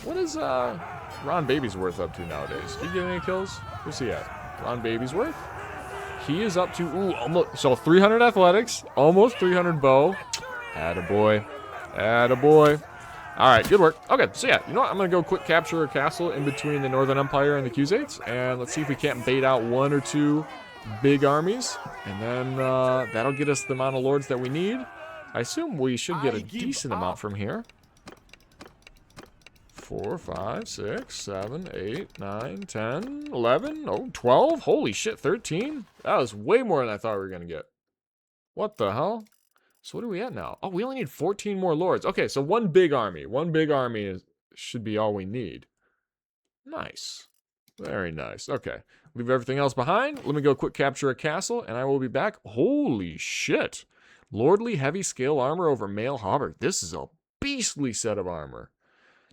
What is Ron Babysworth up to nowadays? Did he get any kills? Where's he at? Ron Babysworth? He is up to, ooh, almost, so 300 athletics, almost 300 bow. Attaboy. Attaboy. Alright, good work. Okay, so yeah, you know what? I'm going to go quick capture a castle in between the Northern Empire and the Kuzaits, and let's see if we can't bait out 1 or 2 big armies, and then that'll get us the amount of lords that we need. I assume we should get a decent amount from here. 4, 5, 6, 7, 8, 9, 10, 11, oh, 12. Holy shit, 13? That was way more than I thought we were going to get. What the hell? So what are we at now? Oh, we only need 14 more lords. Okay, so one big army. One big army should be all we need. Nice. Very nice. Okay. Leave everything else behind. Let me go quick capture a castle, and I will be back. Holy shit. Lordly heavy scale armor over mail hauberk. This is a beastly set of armor.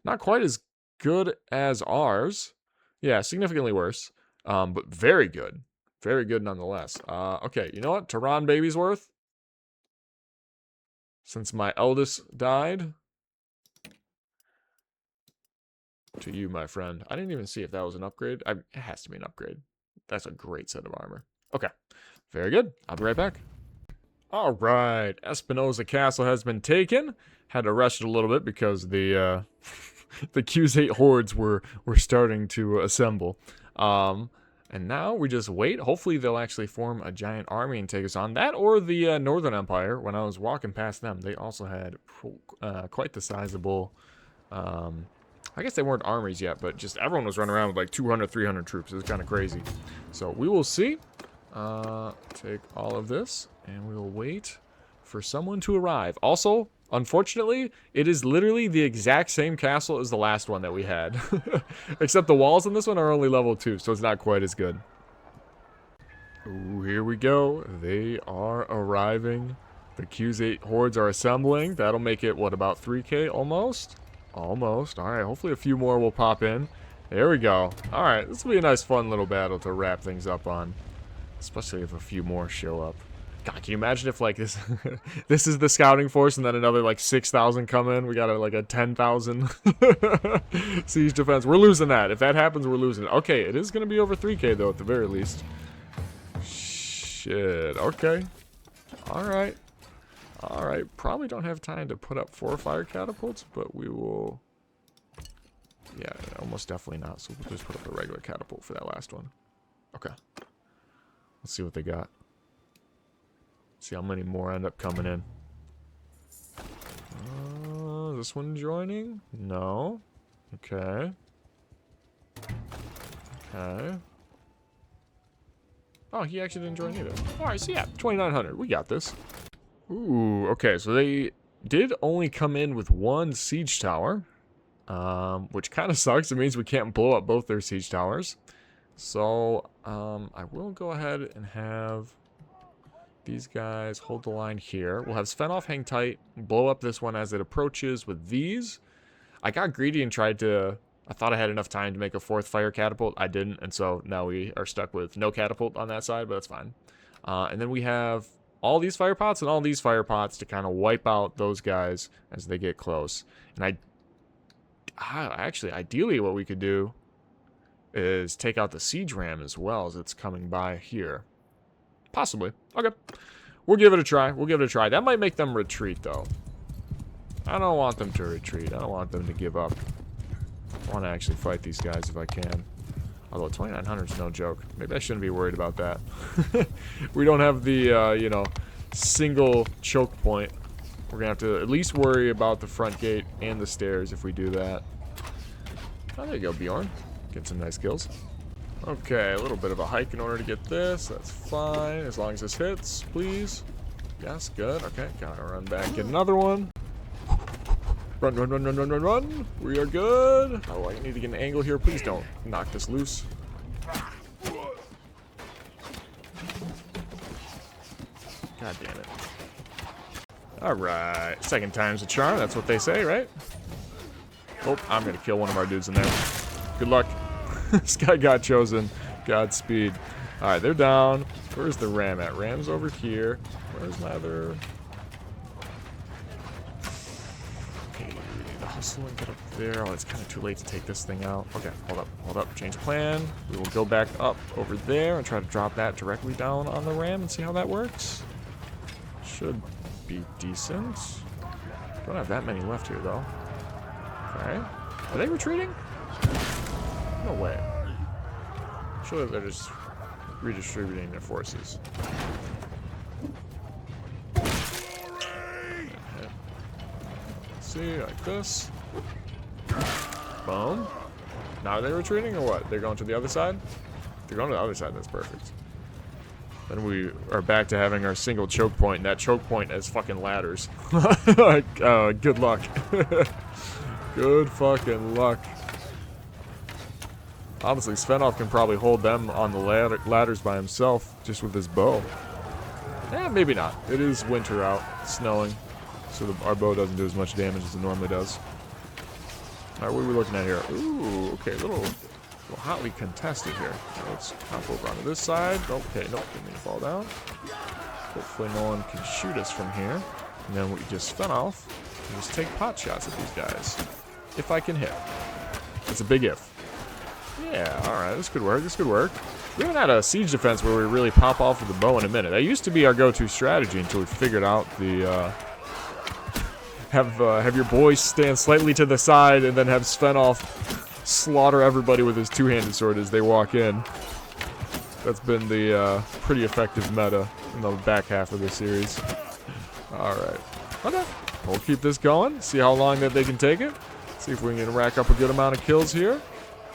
Not quite as good as ours. Yeah, significantly worse. But very good. Very good nonetheless. Okay, you know what? To Ron Babysworth. Since my eldest died. To you, my friend. I didn't even see if that was an upgrade. It has to be an upgrade. That's a great set of armor. Okay. Very good. I'll be right back. Alright, Espinosa Castle has been taken. Had to rush it a little bit because the the Kuzait hordes were starting to assemble. And now we just wait. Hopefully they'll actually form a giant army and take us on. That or the Northern Empire. When I was walking past them, they also had quite the sizable... I guess they weren't armies yet, but just everyone was running around with like 200, 300 troops. It was kind of crazy. So we will see. Take all of this, and we will wait for someone to arrive. Also, unfortunately, it is literally the exact same castle as the last one that we had. Except the walls in this one are only level 2, so it's not quite as good. Ooh, here we go. They are arriving. The Kuzait hordes are assembling. That'll make it, what, about 3k almost? Almost. Alright, hopefully a few more will pop in. There we go. Alright, this will be a nice fun little battle to wrap things up on. Especially if a few more show up. God, can you imagine if, like, this this is the scouting force and then another, like, 6,000 come in? We got, like, a 10,000 siege defense. We're losing that. If that happens, we're losing it. Okay, it is going to be over 3k, though, at the very least. Shit. Okay. Alright. Alright. Probably don't have time to put up 4 fire catapults, but we will... Yeah, almost definitely not. So we'll just put up a regular catapult for that last one. Okay. Let's see what they got. See how many more end up coming in. Is this one joining? No. Okay. Okay. Oh, he actually didn't join either. Alright, so yeah, 2,900. We got this. Ooh, okay, so they did only come in with 1 siege tower. Which kind of sucks. It means we can't blow up both their siege towers. So, I will go ahead and have these guys hold the line here. We'll have Svenoff hang tight, blow up this one as it approaches with these. I got greedy and tried to... I thought I had enough time to make a 4th fire catapult. I didn't, and so now we are stuck with no catapult on that side, but that's fine. And then we have all these fire pots and all these fire pots to kind of wipe out those guys as they get close. And actually, ideally what we could do is take out the siege ram as well as it's coming by here. Possibly. Okay. We'll give it a try. We'll give it a try. That might make them retreat, though. I don't want them to retreat. I don't want them to give up. I want to actually fight these guys if I can. Although 2,900 is no joke. Maybe I shouldn't be worried about that. We don't have the, you know, single choke point. We're going to have to at least worry about the front gate and the stairs if we do that. Oh, there you go, Bjorn. Get some nice kills. Okay, a little bit of a hike in order to get this. That's fine. As long as this hits, please. Yes, good. Okay, gotta run back, get another one. Run, run, run, run, run, run, run. We are good. Oh, I need to get an angle here. Please don't knock this loose. God damn it. Alright. Second time's a charm. That's what they say, right? Oh, I'm gonna kill one of our dudes in there. Good luck. This guy got chosen. Godspeed. Alright, they're down. Where's the ram at? Ram's over here. Where's my other... Okay, the hustle and get up there. Oh, it's kind of too late to take this thing out. Okay, hold up, hold up. Change plan. We will go back up over there and try to drop that directly down on the ram and see how that works. Should be decent. Don't have that many left here, though. Okay. Are they retreating? No way. Surely they're just redistributing their forces. See, like this. Boom. Now are they retreating or what? They're going to the other side? If they're going to the other side, that's perfect. Then we are back to having our single choke point, and that choke point as fucking ladders. Good luck. Good fucking luck. Honestly, Svenoff can probably hold them on the ladders by himself, just with his bow. Eh, maybe not. It is winter out, snowing, so our bow doesn't do as much damage as it normally does. Alright, what are we looking at here? Ooh, okay, a little hotly contested here. Let's hop over onto this side. Okay, nope, didn't mean to fall down. Hopefully no one can shoot us from here. And then we just Svenoff and just take pot shots at these guys. If I can hit. It's a big if. Yeah, alright, this could work, this could work. We haven't had a siege defense where we really pop off with the bow in a minute. That used to be our go-to strategy until we figured out the, have your boys stand slightly to the side and then have Svenoff slaughter everybody with his two-handed sword as they walk in. That's been the, pretty effective meta in the back half of the series. Alright. Okay, we'll keep this going, see how long that they can take it. See if we can rack up a good amount of kills here.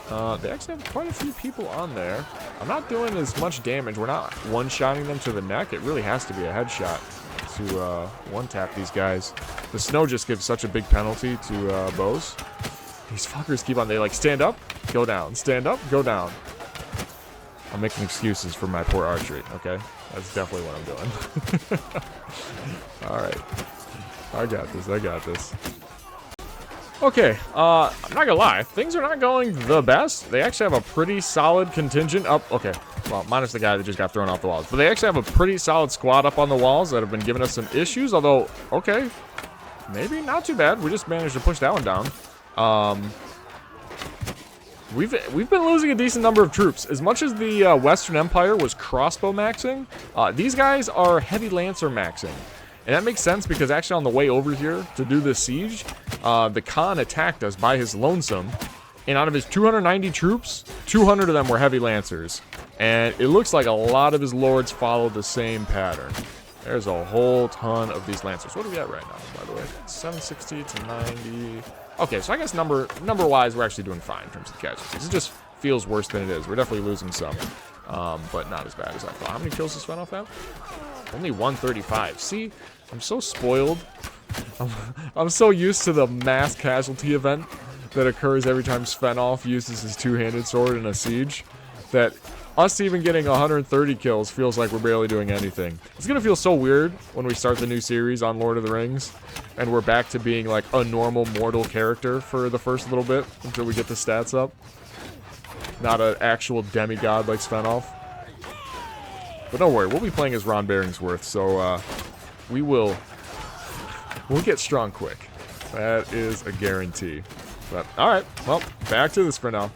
They actually have quite a few people on there. I'm not doing as much damage. We're not one-shotting them to the neck. It really has to be a headshot to one-tap these guys. The snow just gives such a big penalty to bows. These fuckers keep on. They like stand up, go down. Stand up, go down. I'm making excuses for my poor archery, okay? That's definitely what I'm doing. Alright. I got this, I got this. Okay, I'm not gonna lie. Things are not going the best. They actually have a pretty solid contingent up. Okay, well, minus the guy that just got thrown off the walls. But they actually have a pretty solid squad up on the walls that have been giving us some issues. Although, okay, maybe not too bad. We just managed to push that one down. We've been losing a decent number of troops. As much as the Western Empire was crossbow maxing, these guys are heavy lancer maxing. And that makes sense because actually on the way over here to do this siege, the Khan attacked us by his lonesome. And out of his 290 troops, 200 of them were heavy lancers. And it looks like a lot of his lords followed the same pattern. There's a whole ton of these lancers. What are we at right now, by the way? 760 to 90. Okay, so I guess number-wise, we're actually doing fine in terms of casualties. It just feels worse than it is. We're definitely losing some, but not as bad as I thought. How many kills does Svenoff have? Only 135. See, I'm so spoiled. I'm so used to the mass casualty event that occurs every time Svenoff uses his two-handed sword in a siege that us even getting 130 kills feels like we're barely doing anything. It's gonna feel so weird when we start the new series on Lord of the Rings and we're back to being like a normal mortal character for the first little bit until we get the stats up. Not an actual demigod like Svenoff. But don't worry, we'll be playing as Ron Bearingsworth, so we'll get strong quick. That is a guarantee. But alright, well, back to this for now.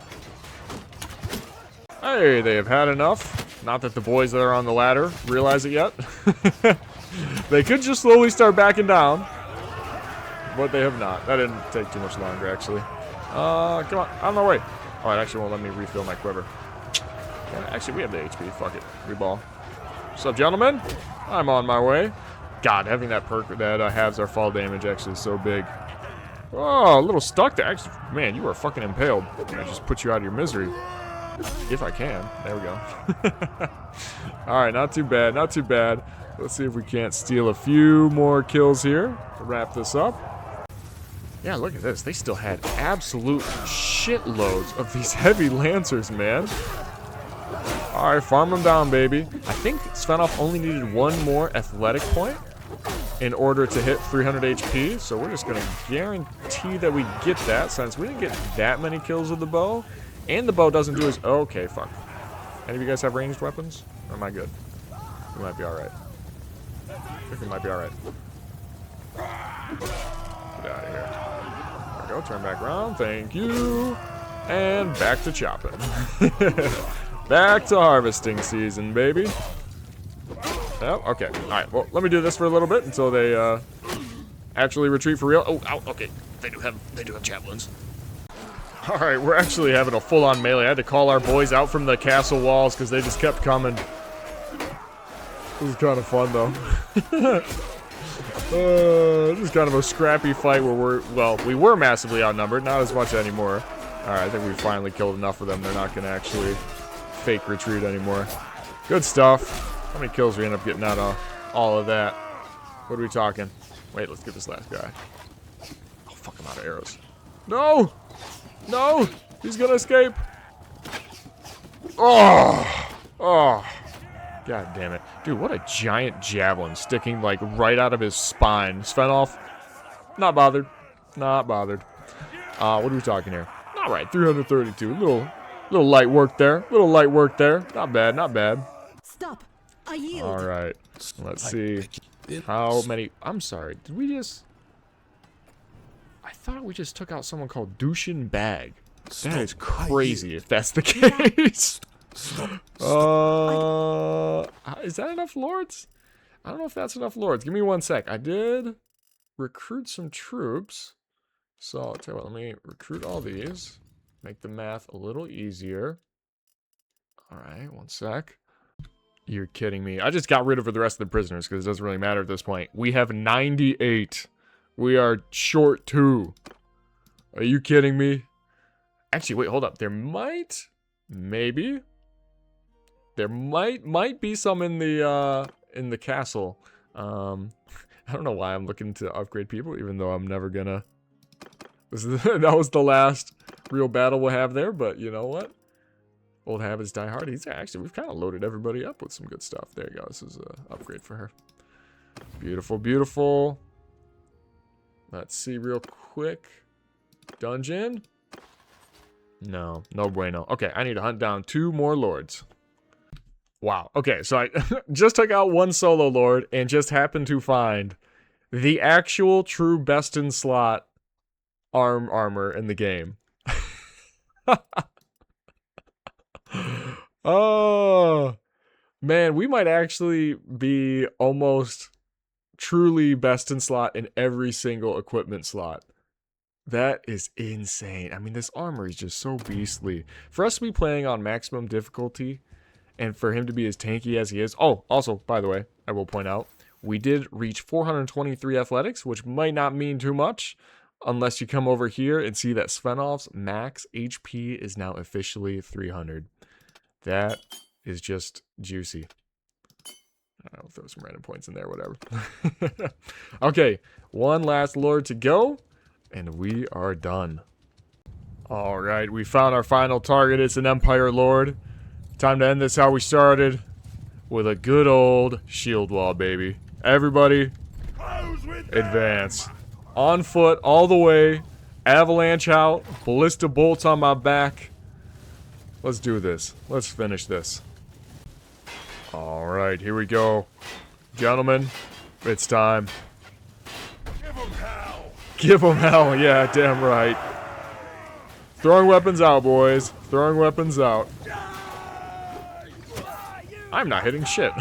Hey, they have had enough. Not that the boys that are on the ladder realize it yet. They could just slowly start backing down. But they have not. That didn't take too much longer, actually. Come on, on my way. Oh, it actually won't let me refill my quiver. Yeah, actually, we have the HP. Fuck it. Reball. What's up, gentlemen? I'm on my way. God, having that perk that halves our fall damage actually is so big. Oh, a little stuck there. Actually, man, you are fucking impaled. I just put you out of your misery. If I can. There we go. Alright, not too bad, not too bad. Let's see if we can't steal a few more kills here to wrap this up. Yeah, look at this. They still had absolute shitloads of these heavy lancers, man. Alright, farm them down, baby. I think Svenoff only needed one more athletic point in order to hit 300 HP, so we're just going to guarantee that we get that since we didn't get that many kills with the bow. And the bow doesn't do as... Okay, fuck. Any of you guys have ranged weapons? Or am I good? We might be alright. I think we might be alright. Get out of here. There we go, turn back around. Thank you. And back to chopping. Back to harvesting season, baby. Oh, okay. Alright, well, let me do this for a little bit until they actually retreat for real. Oh, ow, okay. They do have javelins. Alright, we're actually having a full-on melee. I had to call our boys out from the castle walls because they just kept coming. This is kind of fun, though. This is kind of a scrappy fight where we were massively outnumbered. Not as much anymore. Alright, I think we finally killed enough of them. They're not going to actually fake retreat anymore. Good stuff. How many kills we end up getting out of all of that? What are we talking? Wait, let's get this last guy. Oh, fuck, I'm out of arrows. No! No! He's gonna escape! Oh! Oh! God damn it. Dude, what a giant javelin sticking, like, right out of his spine. Svenoff, not bothered. Not bothered. What are we talking here? Alright, 332. Little light work there. Little light work there. Not bad, not bad. Stop. I yield. Alright. Let's see. How many... I'm sorry. Did we just... I thought we just took out someone called Dushin Bag. That is crazy if that's the case. Is that enough lords? I don't know if that's enough lords. Give me 1 sec. I did recruit some troops. So, I'll tell you what, let me recruit all these. Make the math a little easier. Alright, 1 sec. You're kidding me. I just got rid of the rest of the prisoners because it doesn't really matter at this point. We have 98. We are short 2. Are you kidding me? Actually, wait, hold up. There might, maybe, there might be some in the castle. I don't know why I'm looking to upgrade people, even though I'm never gonna. That was the last real battle we'll have there. But you know what? Old habits die hard. He's actually, we've kind of loaded everybody up with some good stuff. There you go. This is an upgrade for her. Beautiful, beautiful. Let's see real quick. Dungeon? No, no bueno. Okay, I need to hunt down 2 more lords. Wow. Okay, so I just took out 1 solo lord and just happened to find the actual true best in slot armor in the game. Oh, man, we might actually be almost truly best in slot in every single equipment slot. That is insane. I mean, this armor is just so beastly. For us to be playing on maximum difficulty, and for him to be as tanky as he is. Oh, also, by the way, I will point out, we did reach 423 athletics, which might not mean too much, unless you come over here and see that Svenoff's max HP is now officially 300. That is just juicy. I'll throw some random points in there, whatever. Okay, 1 last lord to go, and we are done. All right, we found our final target. It's an Empire Lord. Time to end this how we started, with a good old shield wall, baby. Everybody, advance. On foot, all the way. Avalanche out. Ballista bolts on my back. Let's do this. Let's finish this. Alright, here we go. Gentlemen, it's time. Give 'em hell! Give them hell, yeah, damn right. Throwing weapons out, boys. Throwing weapons out. I'm not hitting shit.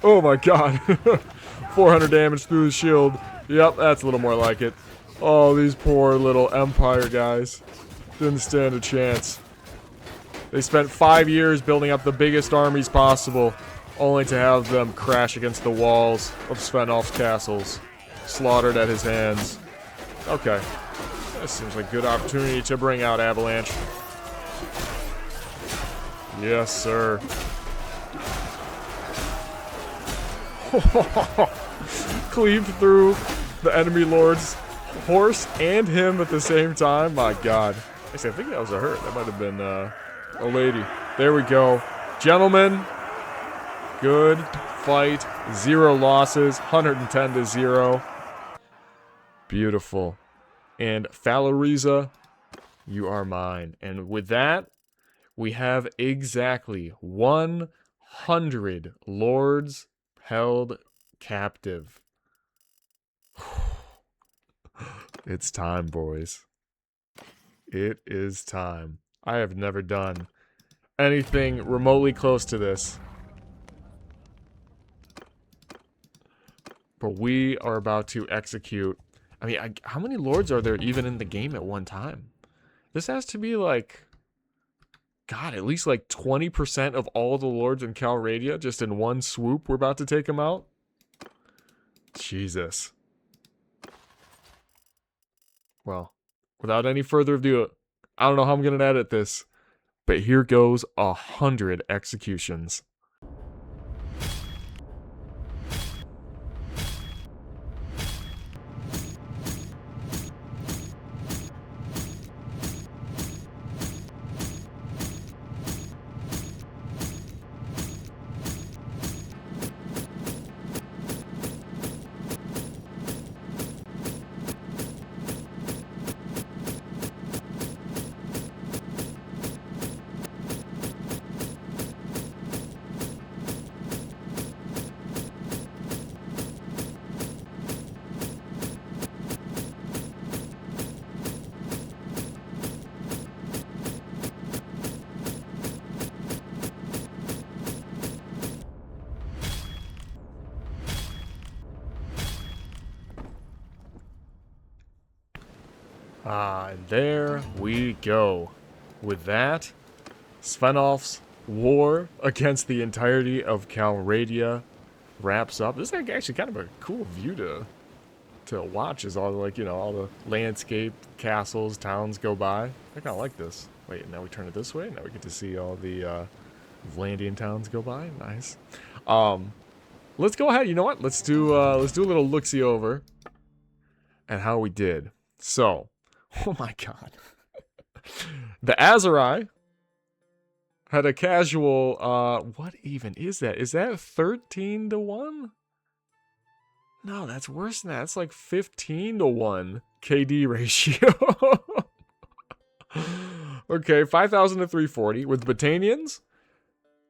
Oh my god. 400 damage through the shield. Yep, that's a little more like it. Oh, these poor little Empire guys. Didn't stand a chance. They spent 5 years building up the biggest armies possible, only to have them crash against the walls of Svenoff's castles, slaughtered at his hands. Okay. That seems like a good opportunity to bring out Avalanche. Yes, sir. Cleave through the enemy lord's horse and him at the same time. My god. Actually, I think that was a her. That might have been a lady. There we go. Gentlemen, good fight. 0 losses. 110 to 0. Beautiful. And Faloriza, you are mine. And with that, we have exactly 100 lords held captive. It's time, boys. It is time. I have never done anything remotely close to this. But we are about to execute. I mean, how many lords are there even in the game at one time? This has to be like, God, at least like 20% of all the lords in Calradia just in one swoop. We're about to take them out. Jesus. Well, without any further ado, I don't know how I'm going to edit this, but here goes 100 executions. And there we go. With that, Svenoff's war against the entirety of Calradia wraps up. This is actually kind of a cool view to watch as all, like, you know, all the landscape, castles, towns go by. I kind of like this. Wait, now we turn it this way. Now we get to see all the Vlandian towns go by. Nice. Let's go ahead. You know what? Let's do a little look-see over at how we did. So, oh my god. The Aserai had a casual, what even is that? Is that 13 to 1? No, that's worse than that. It's like 15 to 1 KD ratio. Okay, 5,000 to 340 with Batanians.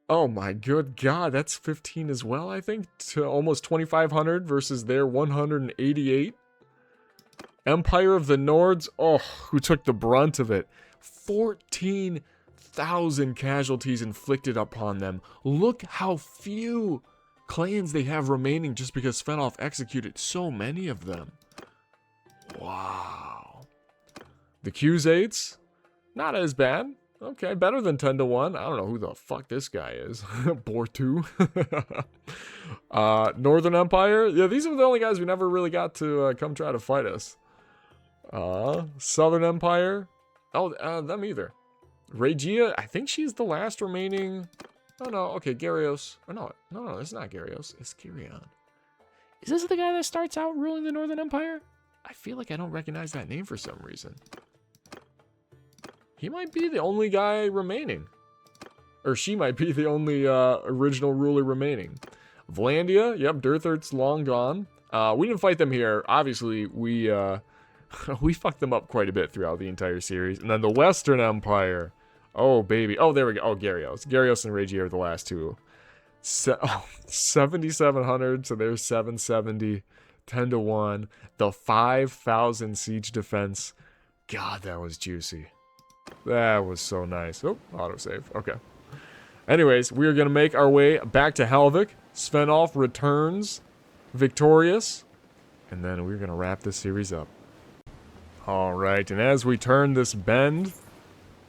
Oh my good God, that's 15 as well, I think, to almost 2,500 versus their 188. Empire of the Nords, oh, who took the brunt of it. 14,000 casualties inflicted upon them. Look how few clans they have remaining just because Svenoff executed so many of them. Wow. The Kuzaits, not as bad. Okay, better than 10 to 1. I don't know who the fuck this guy is. Bortu. Northern Empire. Yeah, these are the only guys we never really got to come try to fight us. Southern Empire. Oh, them either. Regia, I think she's the last remaining. Oh, no. Okay, Gyrios. Oh, no, it's not Gyrios. It's Kyrion. Is this the guy that starts out ruling the Northern Empire? I feel like I don't recognize that name for some reason. He might be the only guy remaining. Or she might be the only original ruler remaining. Vlandia, yep, Durthart's long gone. We didn't fight them here. Obviously, we fucked them up quite a bit throughout the entire series. And then the Western Empire. Oh, baby. Oh, there we go. Oh, Gyrios. Gyrios and Regia are the last two. 7,700, so there's 770. 10 to 1. The 5,000 siege defense. God, that was juicy. That was so nice. Oh, autosave. Okay. Anyways, we are going to make our way back to Helvik. Svenoff returns victorious. And then we're going to wrap this series up. Alright, and as we turn this bend,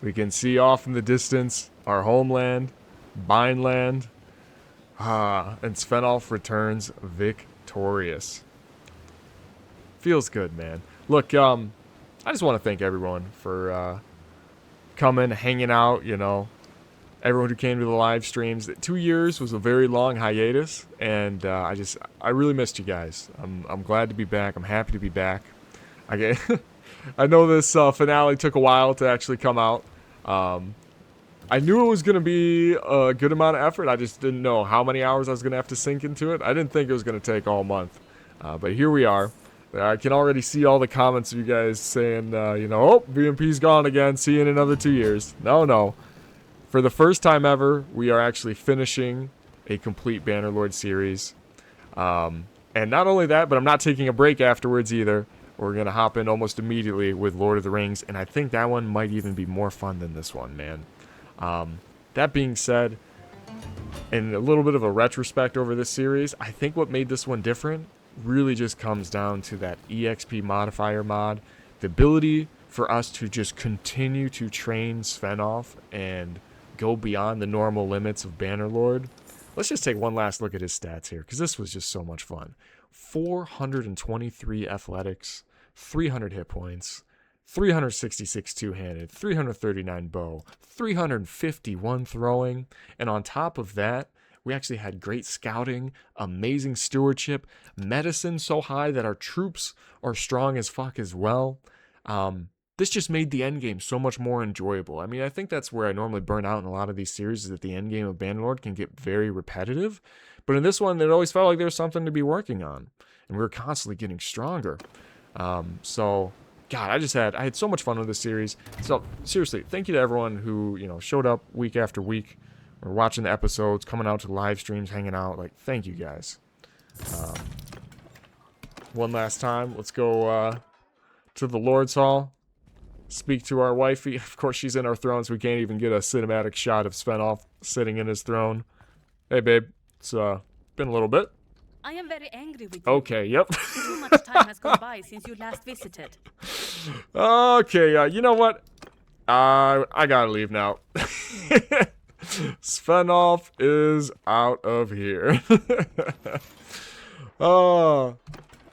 we can see off in the distance our homeland, Bineland. And Svenoff returns victorious. Feels good, man. Look, I just want to thank everyone for coming, hanging out, you know. Everyone who came to the live streams. 2 years was a very long hiatus, and I really missed you guys. I'm glad to be back. I'm happy to be back. I know this finale took a while to actually come out. I knew it was going to be a good amount of effort. I just didn't know how many hours I was going to have to sink into it. I didn't think it was going to take all month. But here we are. I can already see all the comments of you guys saying, you know, oh, VMP's gone again. See you in another 2 years. No. For the first time ever, we are actually finishing a complete Bannerlord series. And not only that, but I'm not taking a break afterwards either. We're going to hop in almost immediately with Lord of the Rings. And I think that one might even be more fun than this one, man. That being said, in a little bit of a retrospect over this series, I think what made this one different really just comes down to that EXP modifier mod. The ability for us to just continue to train Svenoff and go beyond the normal limits of Bannerlord. Let's just take one last look at his stats here, because this was just so much fun. 423 athletics, 300 hit points, 366 two-handed, 339 bow, 351 throwing, and on top of that, we actually had great scouting, amazing stewardship, medicine so high that our troops are strong as fuck as well. This just made the endgame so much more enjoyable. I mean, I think that's where I normally burn out in a lot of these series, is that the endgame of Bannerlord can get very repetitive. But in this one, it always felt like there was something to be working on. And we were constantly getting stronger. So, God, I had so much fun with this series. So, seriously, thank you to everyone who, you know, showed up week after week. Or watching the episodes, coming out to the live streams, hanging out. Like, thank you guys. One last time, let's go to the Lord's Hall. Speak to our wifey. Of course, she's in our throne, so we can't even get a cinematic shot of Svenoff sitting in his throne. Hey, babe. It's been a little bit. I am very angry with you. Okay, yep. Too much time has gone by since you last visited. Okay, you know what? I gotta leave now. Svenoff is out of here. Oh,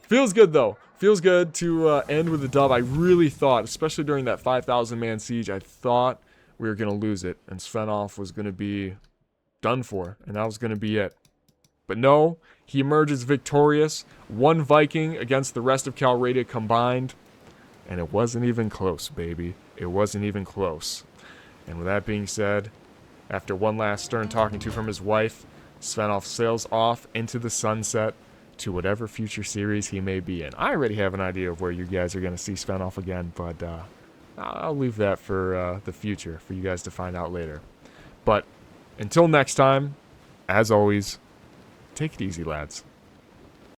feels good though. Feels good to end with a dub. I really thought, especially during that 5,000-man siege, I thought we were going to lose it. And Svenoff was going to be done for. And that was going to be it. But no, he emerges victorious. 1 Viking against the rest of Calradia combined. And it wasn't even close, baby. It wasn't even close. And with that being said, after one last stern talking to from his wife, Svenoff sails off into the sunset to whatever future series he may be in. I already have an idea of where you guys are going to see Svenoff again, but I'll leave that for the future, for you guys to find out later. But until next time, as always, take it easy, lads.